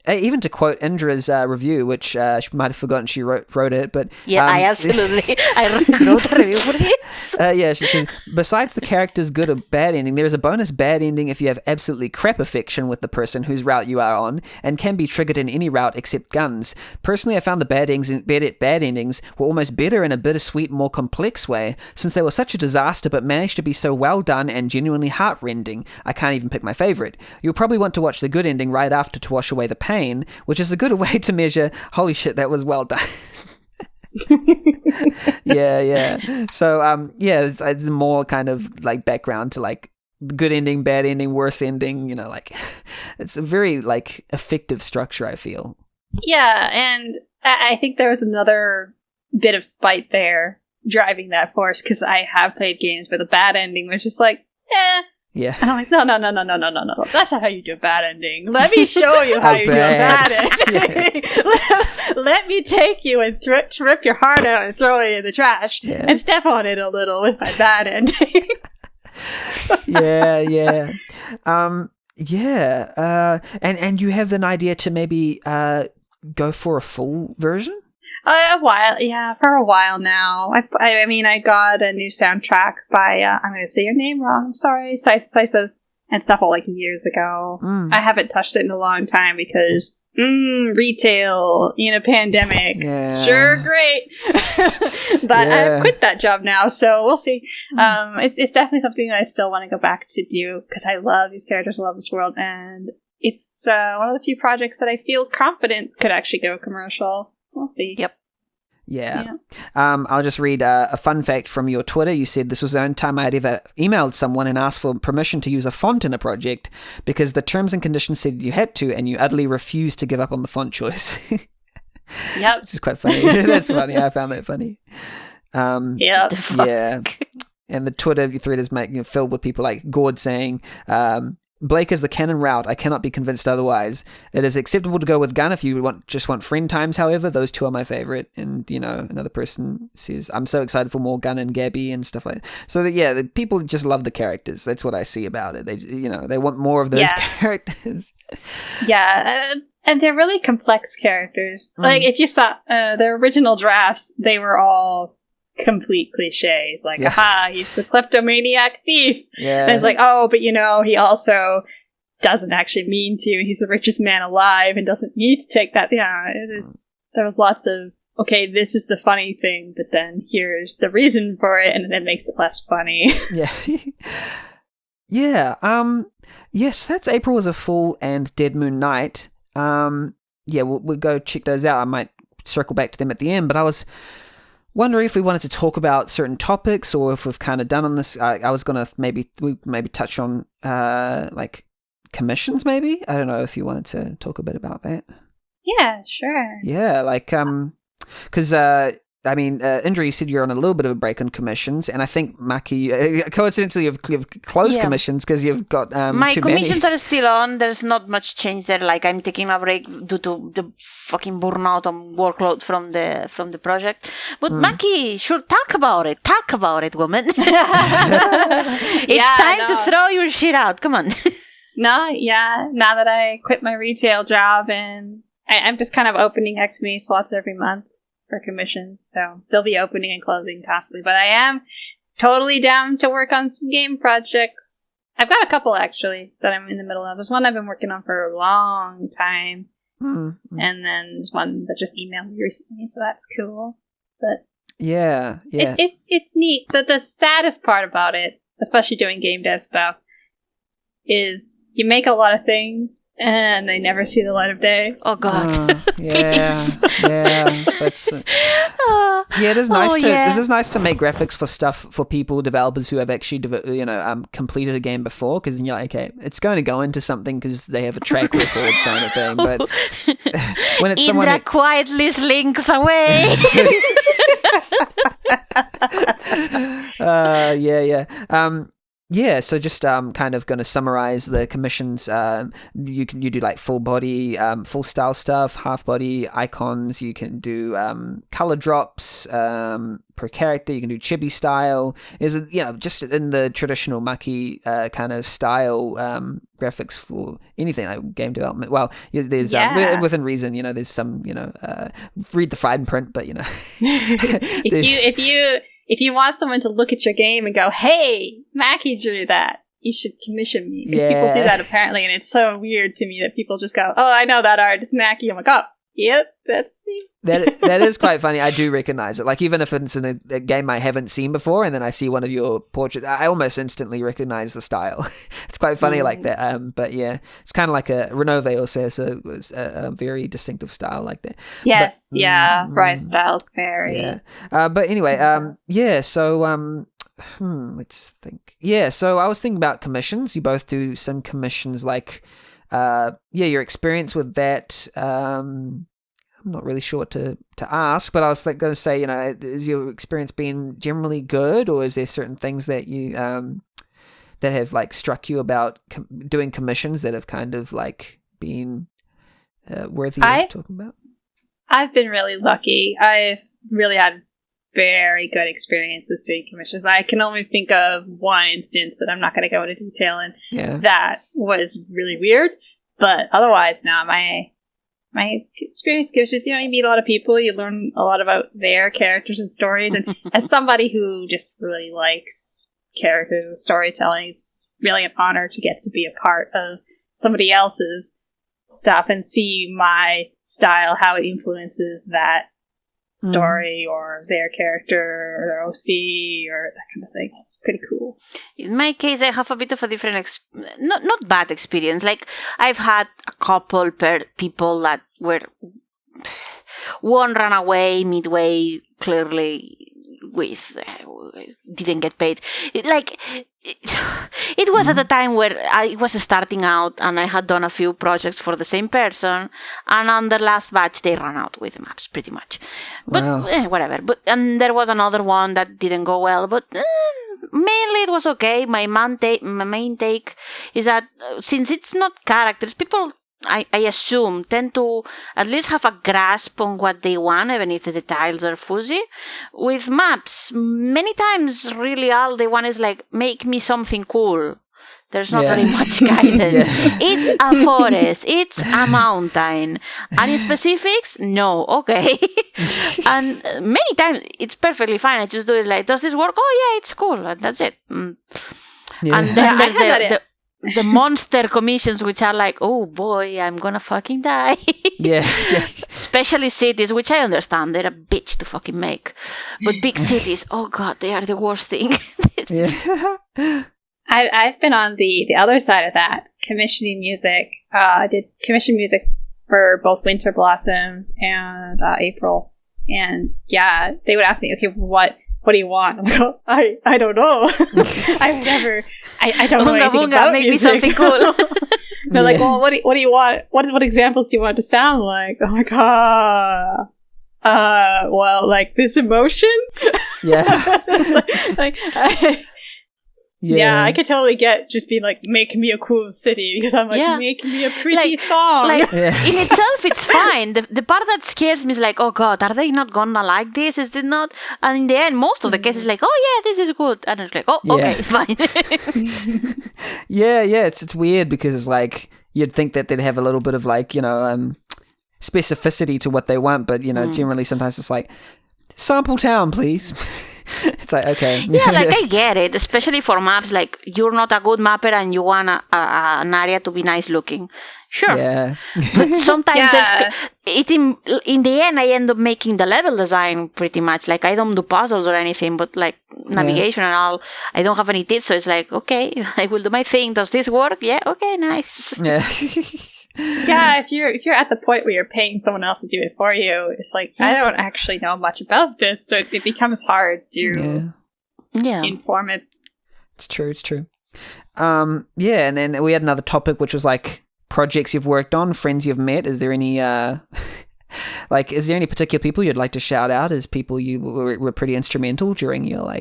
Even to quote Indra's review, which she might have forgotten she wrote it, but...
Yeah, I absolutely... I wrote a review for this.
Yeah, she says, besides the character's good or bad ending, there is a bonus bad ending if you have absolutely crap affection with the person whose route you are on, and can be triggered in any route except guns. Personally, I found the bad endings were almost better in a bittersweet, more complex way, since they were such a disaster but managed to be so well done and genuinely heart-rending. I can't even pick my favorite. You'll probably want to watch the good ending right after to wash away the pain, which is a good way to measure, holy shit, that was well done. Yeah. So, it's more kind of like background to like good ending, bad ending, worse ending, like it's a very like effective structure, I feel.
Yeah, and I think there was another bit of spite there driving that force, because I have played games where the bad ending was just like,
Yeah.
And I'm like, no. That's not how you do a bad ending. Let me show you how you do a bad ending. Let me take you and rip your heart out and throw it in the trash and step on it a little with my bad ending.
Yeah. And you have an idea to maybe go for a full version?
For a while now. I mean, I got a new soundtrack by, I'm going to say your name wrong, I'm sorry, Slices and stuff all like years ago. I haven't touched it in a long time because, retail in a pandemic, sure great. But I've quit that job now, so we'll see. It's definitely something that I still want to go back to do because I love these characters, I love this world, and it's one of the few projects that I feel confident could actually go commercial. We'll see.
Yep.
Yeah. I'll just read a fun fact from your Twitter. You said this was the only time I had ever emailed someone and asked for permission to use a font in a project because the terms and conditions said you had to, and you utterly refused to give up on the font choice.
Yep.
Which is quite funny. That's funny. I found that funny.
Yep.
Yeah. And the Twitter thread is filled with people like Gord saying, Blake is the canon route. I cannot be convinced otherwise. It is acceptable to go with gun if you just want friend times, however. Those two are my favorite. And, another person says, I'm so excited for more Gun and Gabby and stuff like that. So, the people just love the characters. That's what I see about it. They, they want more of those characters.
Yeah, and they're really complex characters. Like, if you saw their original drafts, they were all complete cliches, like, aha, he's the kleptomaniac thief. Yeah. And it's like, oh, but he also doesn't actually mean to. He's the richest man alive and doesn't need to take that. Yeah, there was lots of, okay, this is the funny thing, but then here's the reason for it, and it makes it less funny.
Yes, that's April Was a Fool and Dead Moon Night. We'll go check those out. I might circle back to them at the end, but I was wondering if we wanted to talk about certain topics or if we've kind of done on this. I was going to maybe touch on like commissions maybe. I don't know if you wanted to talk a bit about that.
Yeah, sure.
Yeah, like because Indrah, you said you're on a little bit of a break on commissions, and I think Maki, coincidentally, you've closed commissions because you've got
my
too
commissions
many.
are still on. There's not much change there. Like, I'm taking a break due to the fucking burnout and workload from the project. But Maki, sure, talk about it. Talk about it, woman. It's time to throw your shit out. Come on.
Now that I quit my retail job, and I'm just kind of opening XP slots every month for commissions, so they'll be opening and closing constantly. But I am totally down to work on some game projects. I've got a couple, actually, that I'm in the middle of. There's one I've been working on for a long time, and then there's one that just emailed me recently, so that's cool. But it's neat. The saddest part about it, especially doing game dev stuff, is you make a lot of things and they never see the light of day.
Oh God.
Yeah. That's it is nice It is nice to make graphics for stuff for developers who have actually completed a game before, because you're like, okay, it's going to go into something because they have a track record kind of thing. But when it's someone
Indrah quietly slinks away.
So just kind of going to summarize the commissions. You do like full body, full style stuff, half body icons. You can do color drops per character. You can do chibi style. Is just in the traditional Maki kind of style graphics for anything like game development. Well, there's within reason. There's some read the fine print, but
If you want someone to look at your game and go, hey, Maki drew that, you should commission me. Because people do that apparently, and it's so weird to me that people just go, oh, I know that art, it's Maki. I'm like, oh, yep, that's me.
That is quite funny. I do recognize it. Like, even if it's in a game I haven't seen before, and then I see one of your portraits, I almost instantly recognize the style. It's quite funny like that. But yeah, it's kind of like Renove also has a very distinctive style like that.
Yes, Rise style's very.
Yeah. But anyway, so let's think. Yeah, so I was thinking about commissions. You both do some commissions, like your experience with that. I'm not really sure what to ask, but I was going to say, is your experience been generally good, or is there certain things that you that have like struck you about doing commissions that have kind of like been worthy of talking about?
I've been really lucky. I've really had very good experiences doing commissions. I can only think of one instance that I'm not going to go into detail in.
Yeah.
That was really weird, but otherwise, now my experience gives you meet a lot of people, you learn a lot about their characters and stories, and as somebody who just really likes characters and storytelling, it's really an honor to get to be a part of somebody else's stuff and see my style, how it influences that story or their character or their OC or that kind of thing. It's pretty cool.
In my case, I have a bit of a different not bad experience. Like, I've had a couple people that were one ran away midway, clearly didn't get paid. It was at a time where I was starting out and I had done a few projects for the same person, and on the last batch they ran out with maps pretty much. But whatever. And there was another one that didn't go well, but mainly it was okay. My main take is that since it's not characters, people, I assume, tend to at least have a grasp on what they want, even if the details are fuzzy. With maps, many times, really all they want is like, make me something cool. There's not very much guidance. It's a forest. It's a mountain. Any specifics? No. Okay. And many times, it's perfectly fine. I just do it like, does this work? Oh, yeah, it's cool. And that's it. And then there's the monster commissions, which are like, oh boy, I'm gonna fucking die. Especially cities, which I understand, they're a bitch to fucking make. But big cities, oh god, they are the worst thing.
I've been on the other side of that, commissioning music. I did commission music for both Winter Blossoms and April. And they would ask me, okay, what do you want? I'm like, oh, I don't know. I don't know anything about
make
music.
Me something cool.
They're like, well, what do you want? What examples do you want it to sound like? I'm like, well, like this emotion. I could totally get just being like, make me a cool city, because I'm like, make me a pretty song.
In itself, it's fine. The part that scares me is like, oh god, are they not gonna like this? Is it not? And in the end, most of the cases, like, oh yeah, this is good, and it's like, oh okay, it's fine.
It's weird because it's like you'd think that they'd have a little bit of like specificity to what they want, but generally sometimes it's like, sample town, please. It's like, okay.
Yeah, like I get it, especially for maps. Like you're not a good mapper and you want an area to be nice looking. Sure.
Yeah.
But sometimes
Yeah.
in the end, I end up making the level design pretty much. Like I don't do puzzles or anything, but like navigation and all, I don't have any tips. So it's like, okay, I will do my thing. Does this work? Yeah. Okay. Nice.
Yeah.
Yeah, if you're at the point where you're paying someone else to do it for you, it's like I don't actually know much about this, so it becomes hard to inform it.
It's true. Yeah, and then we had another topic, which was like projects you've worked on, friends you've met. Is there any is there any particular people you'd like to shout out as people you were pretty instrumental during your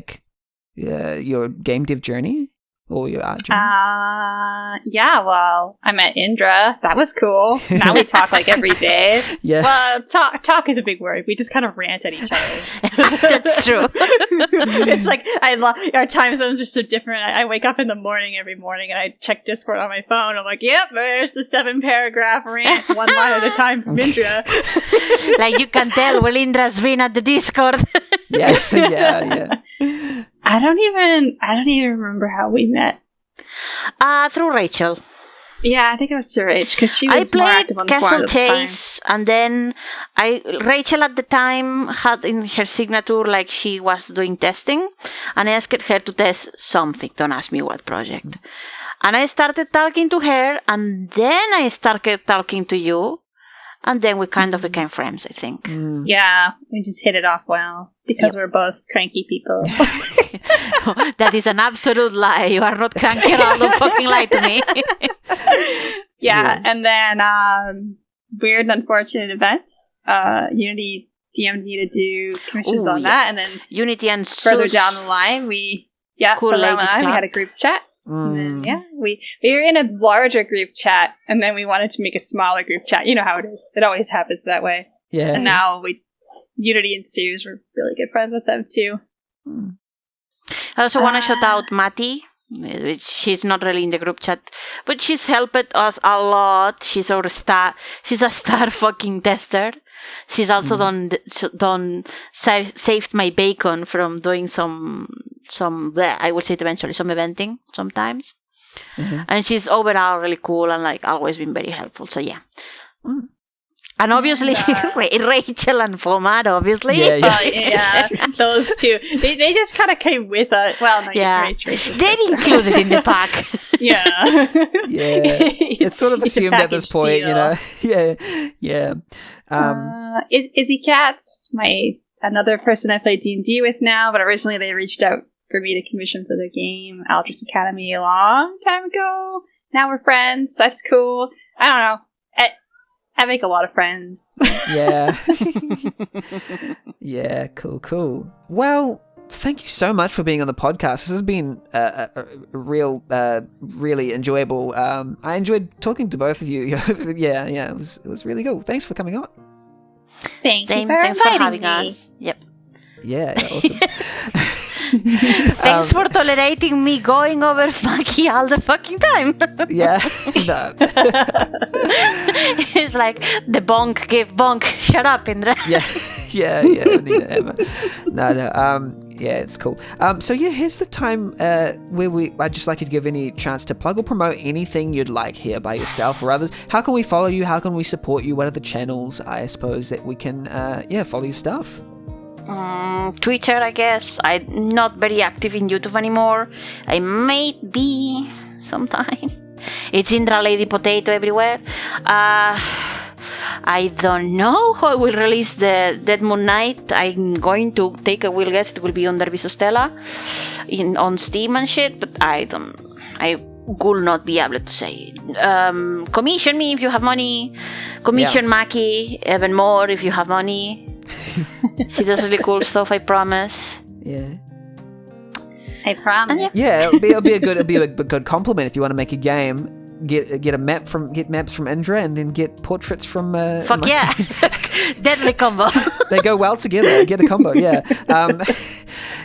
your game dev journey or your art journey?
Yeah, well, I met Indrah. That was cool. Now we talk like every day.
Yeah.
Well, talk is a big word. We just kind of rant at each other.
That's true.
It's like our time zones are so different. I wake up in the morning every morning and I check Discord on my phone. I'm like, yep, there's the 7-paragraph rant, one line at a time from Indrah.
Like you can tell when Indra's been at the Discord.
Yeah.
I don't even remember how we met.
Through Rachel.
Yeah, I think it was through Rach because she
I
was more active
played
on the forum
Castle
at the time.
Chase, and then Rachel at the time had in her signature like she was doing testing, and I asked her to test something. Don't ask me what project. And I started talking to her, and then I started talking to you, and then we kind of became friends, I think.
Yeah, we just hit it off well because we're both cranky people.
That is an absolute lie. You are not cranky at all. Don't fucking lie to me.
Yeah, and then weird and unfortunate events. Unity DM'd me to do commissions on that, and then
Unity and
further down the line, we had a group chat. And then, we were in a larger group chat, and then we wanted to make a smaller group chat. You know how it is; it always happens that way.
Yeah.
And now Unity and Suze, we're really good friends with them too.
I also want to shout out Mati. She's not really in the group chat, but she's helped us a lot. She's a star fucking tester. She's also saved my bacon from doing some I would say it eventually some eventing sometimes. And she's overall really cool and like always been very helpful. So yeah. And obviously Rachel and Fomad, obviously.
Yeah, those two. They just kind of came with us. Well, no, Rachel's
they're included in the pack.
Yeah.
It's sort of assumed at this point, deal. Yeah.
Izzy Cats, another person I play D&D with now, but originally they reached out for me to commission for the game Aldrich Academy a long time ago. Now we're friends. That's cool. I don't know. I make a lot of friends.
Yeah. Yeah, cool. Well, thank you so much for being on the podcast. This has been a real, really enjoyable. I enjoyed talking to both of you. Yeah, it was really cool. Thanks for coming on.
Thanks
for having us. Yep.
Yeah, awesome.
Thanks for tolerating me going over Maki all the fucking time.
Yeah. No.
It's like the bonk give bonk. Shut up, Indrah.
Yeah. No. Yeah, it's cool. So yeah, here's the time where I'd just like you to give any chance to plug or promote anything you'd like here by yourself or others. How can we follow you? How can we support you? What are the channels, I suppose, that we can follow your stuff?
Twitter, I guess. I'm not very active in YouTube anymore. I might be sometime. It's Indrah Lady Potato everywhere. I don't know how I will release the Dead Moon Knight. I'm going to take a wild guess. It will be under Visostella on Steam and shit, but I will not be able to say it. Commission me if you have money. Commission Maki even more if you have money. She does really cool stuff, I promise.
Yeah.
I promise.
Yeah, it'll be a good compliment if you want to make a game. Get maps from Indrah and then get portraits from.
Fuck yeah, deadly combo.
They go well together. Get a combo, yeah.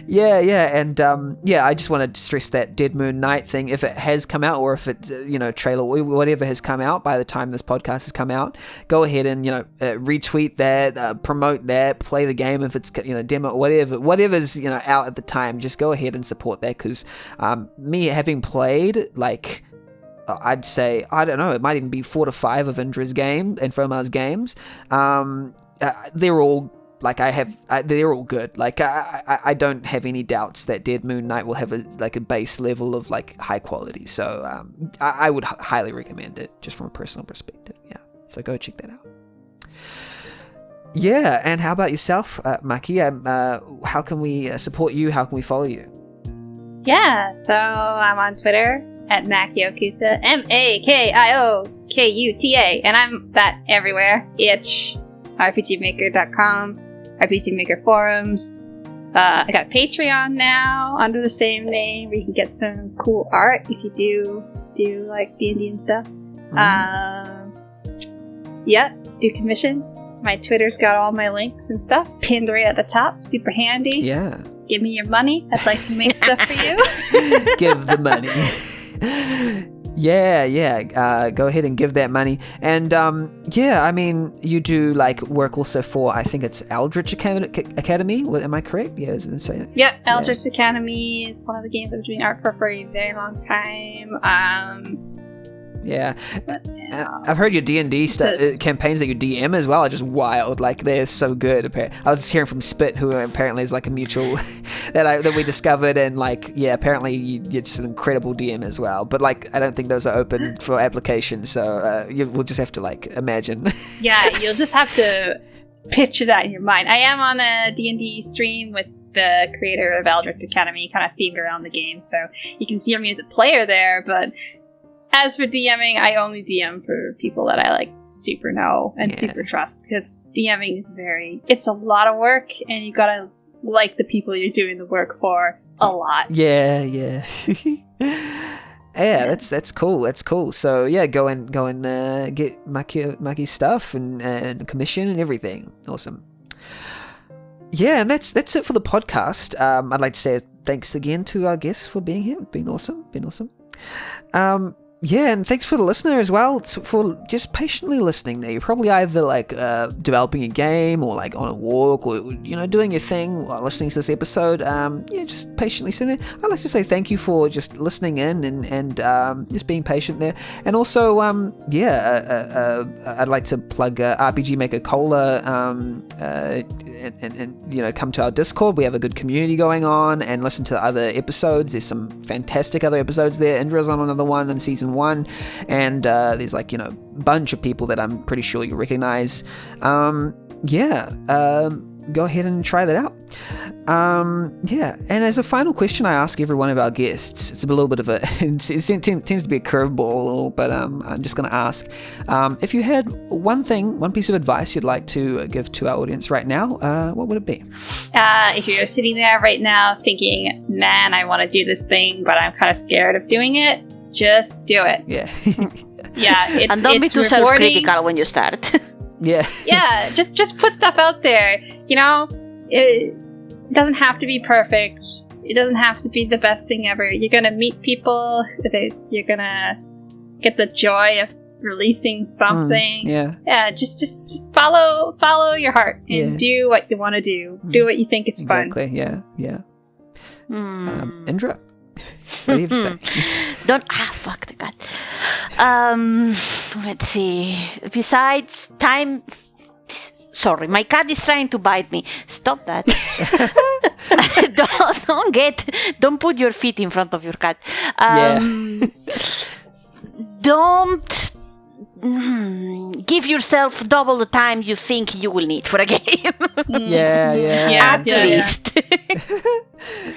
and I just want to stress that Dead Moon Night thing. If it has come out, or if it, trailer, whatever has come out by the time this podcast has come out, go ahead and retweet that, promote that, play the game if it's demo, whatever's out at the time. Just go ahead and support that, because me having played I'd say, I don't know, it might even be 4 to 5 of Indra's game and Fomar's games. They're all they're all good. I don't have any doubts that Dead Moon Night will have a base level of high quality. So I would highly recommend it, just from a personal perspective. Yeah, so go check that out. Yeah, and how about yourself, Maki? How can we support you? How can we follow you?
Yeah, so I'm on Twitter at MakioKuta, MakioKuta, and I'm that everywhere. Itch, RPGmaker.com, RPG Maker forums. I got a Patreon now under the same name where you can get some cool art if you do like D&D and stuff. Do commissions. My Twitter's got all my links and stuff pinned right at the top. Super handy.
Yeah.
Give me your money. I'd like to make stuff for you.
Give the money. Go ahead and give that money. And you do work also for, I think it's Eldritch Academy. Am I correct? Yeah, is it saying?
Yep, Eldritch Academy is one of the games I've been doing art for a very long time.
I've heard your D&D campaigns that you DM as well are just wild. They're so good. I was just hearing from Spit, who apparently is a mutual that we discovered, and apparently you're just an incredible DM as well. But I don't think those are open for application, so we'll just have to imagine. Yeah,
you'll just have to picture that in your mind. I am on a D&D stream with the creator of Eldritch Academy, kind of themed around the game, so you can hear me as a player there, but as for DMing, I only DM for people that I super know and super trust, because DMing is it's a lot of work, and you gotta like the people you're doing the work for a lot.
Yeah. Yeah, that's cool. That's cool. So go and get Maki's stuff and commission and everything. Awesome. Yeah, and that's it for the podcast. I'd like to say thanks again to our guests for being here. Been awesome. And thanks for the listener as well, for just patiently listening there. You're probably either developing a game, or on a walk, or doing your thing while listening to this episode. Just patiently sitting there. I'd like to say thank you for just listening in and just being patient there. And also, I'd like to plug RPG Maker Cola, and come to our Discord. We have a good community going on, and listen to other episodes. There's some fantastic other episodes there. Indra's on another one in season 1, and there's bunch of people that I'm pretty sure you recognize. Go ahead and try that out. And as a final question, I ask every one of our guests. It's a little bit of it tends to be a curveball, but I'm just going to ask, if you had one piece of advice you'd like to give to our audience right now, what would it be?
If you're sitting there right now thinking, man, I want to do this thing, but I'm kind of scared of doing it, just do it.
Yeah.
And don't be too self-critical when you start.
Yeah, just put stuff out there. It doesn't have to be perfect. It doesn't have to be the best thing ever. You're gonna meet people. You're gonna get the joy of releasing something. Just follow your heart and do what you want to do. Do what you think is fun.
Exactly. Yeah. Indra, what do you have to say?
Fuck the god. Let's see. Besides time. Sorry, my cat is trying to bite me. Stop that. Don't put your feet in front of your cat. Don't give yourself double the time you think you will need for a game. At least.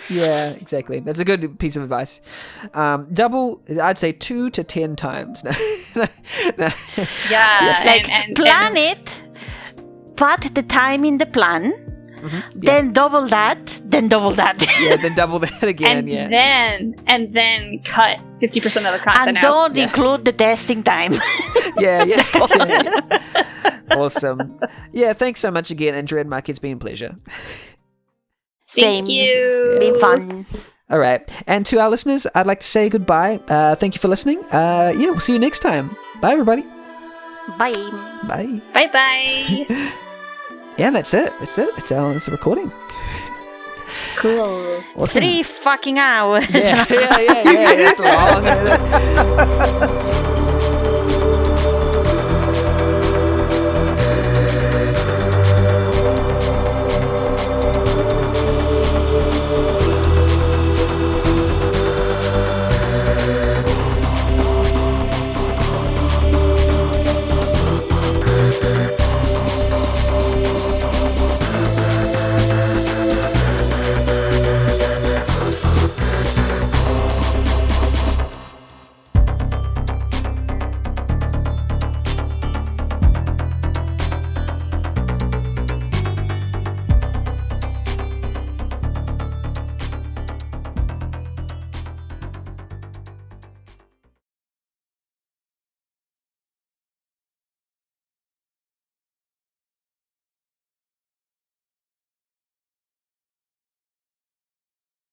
Yeah, exactly. That's a good piece of advice. Double, I'd say 2 to 10 times.
And plan it. Put the time in the plan, then double that, then double that.
Then double that again.
And then cut 50% of the content
and don't include the testing time.
Awesome. Yeah, thanks so much again, Indra and Mike. It's been a pleasure.
Same.
Thank you.
Been fun.
All right. And to our listeners, I'd like to say goodbye. Thank you for listening. We'll see you next time. Bye, everybody.
Bye.
Bye.
Bye-bye.
Yeah, that's it. It's a recording.
Cool.
Awesome.
3 fucking hours.
Yeah. It's long.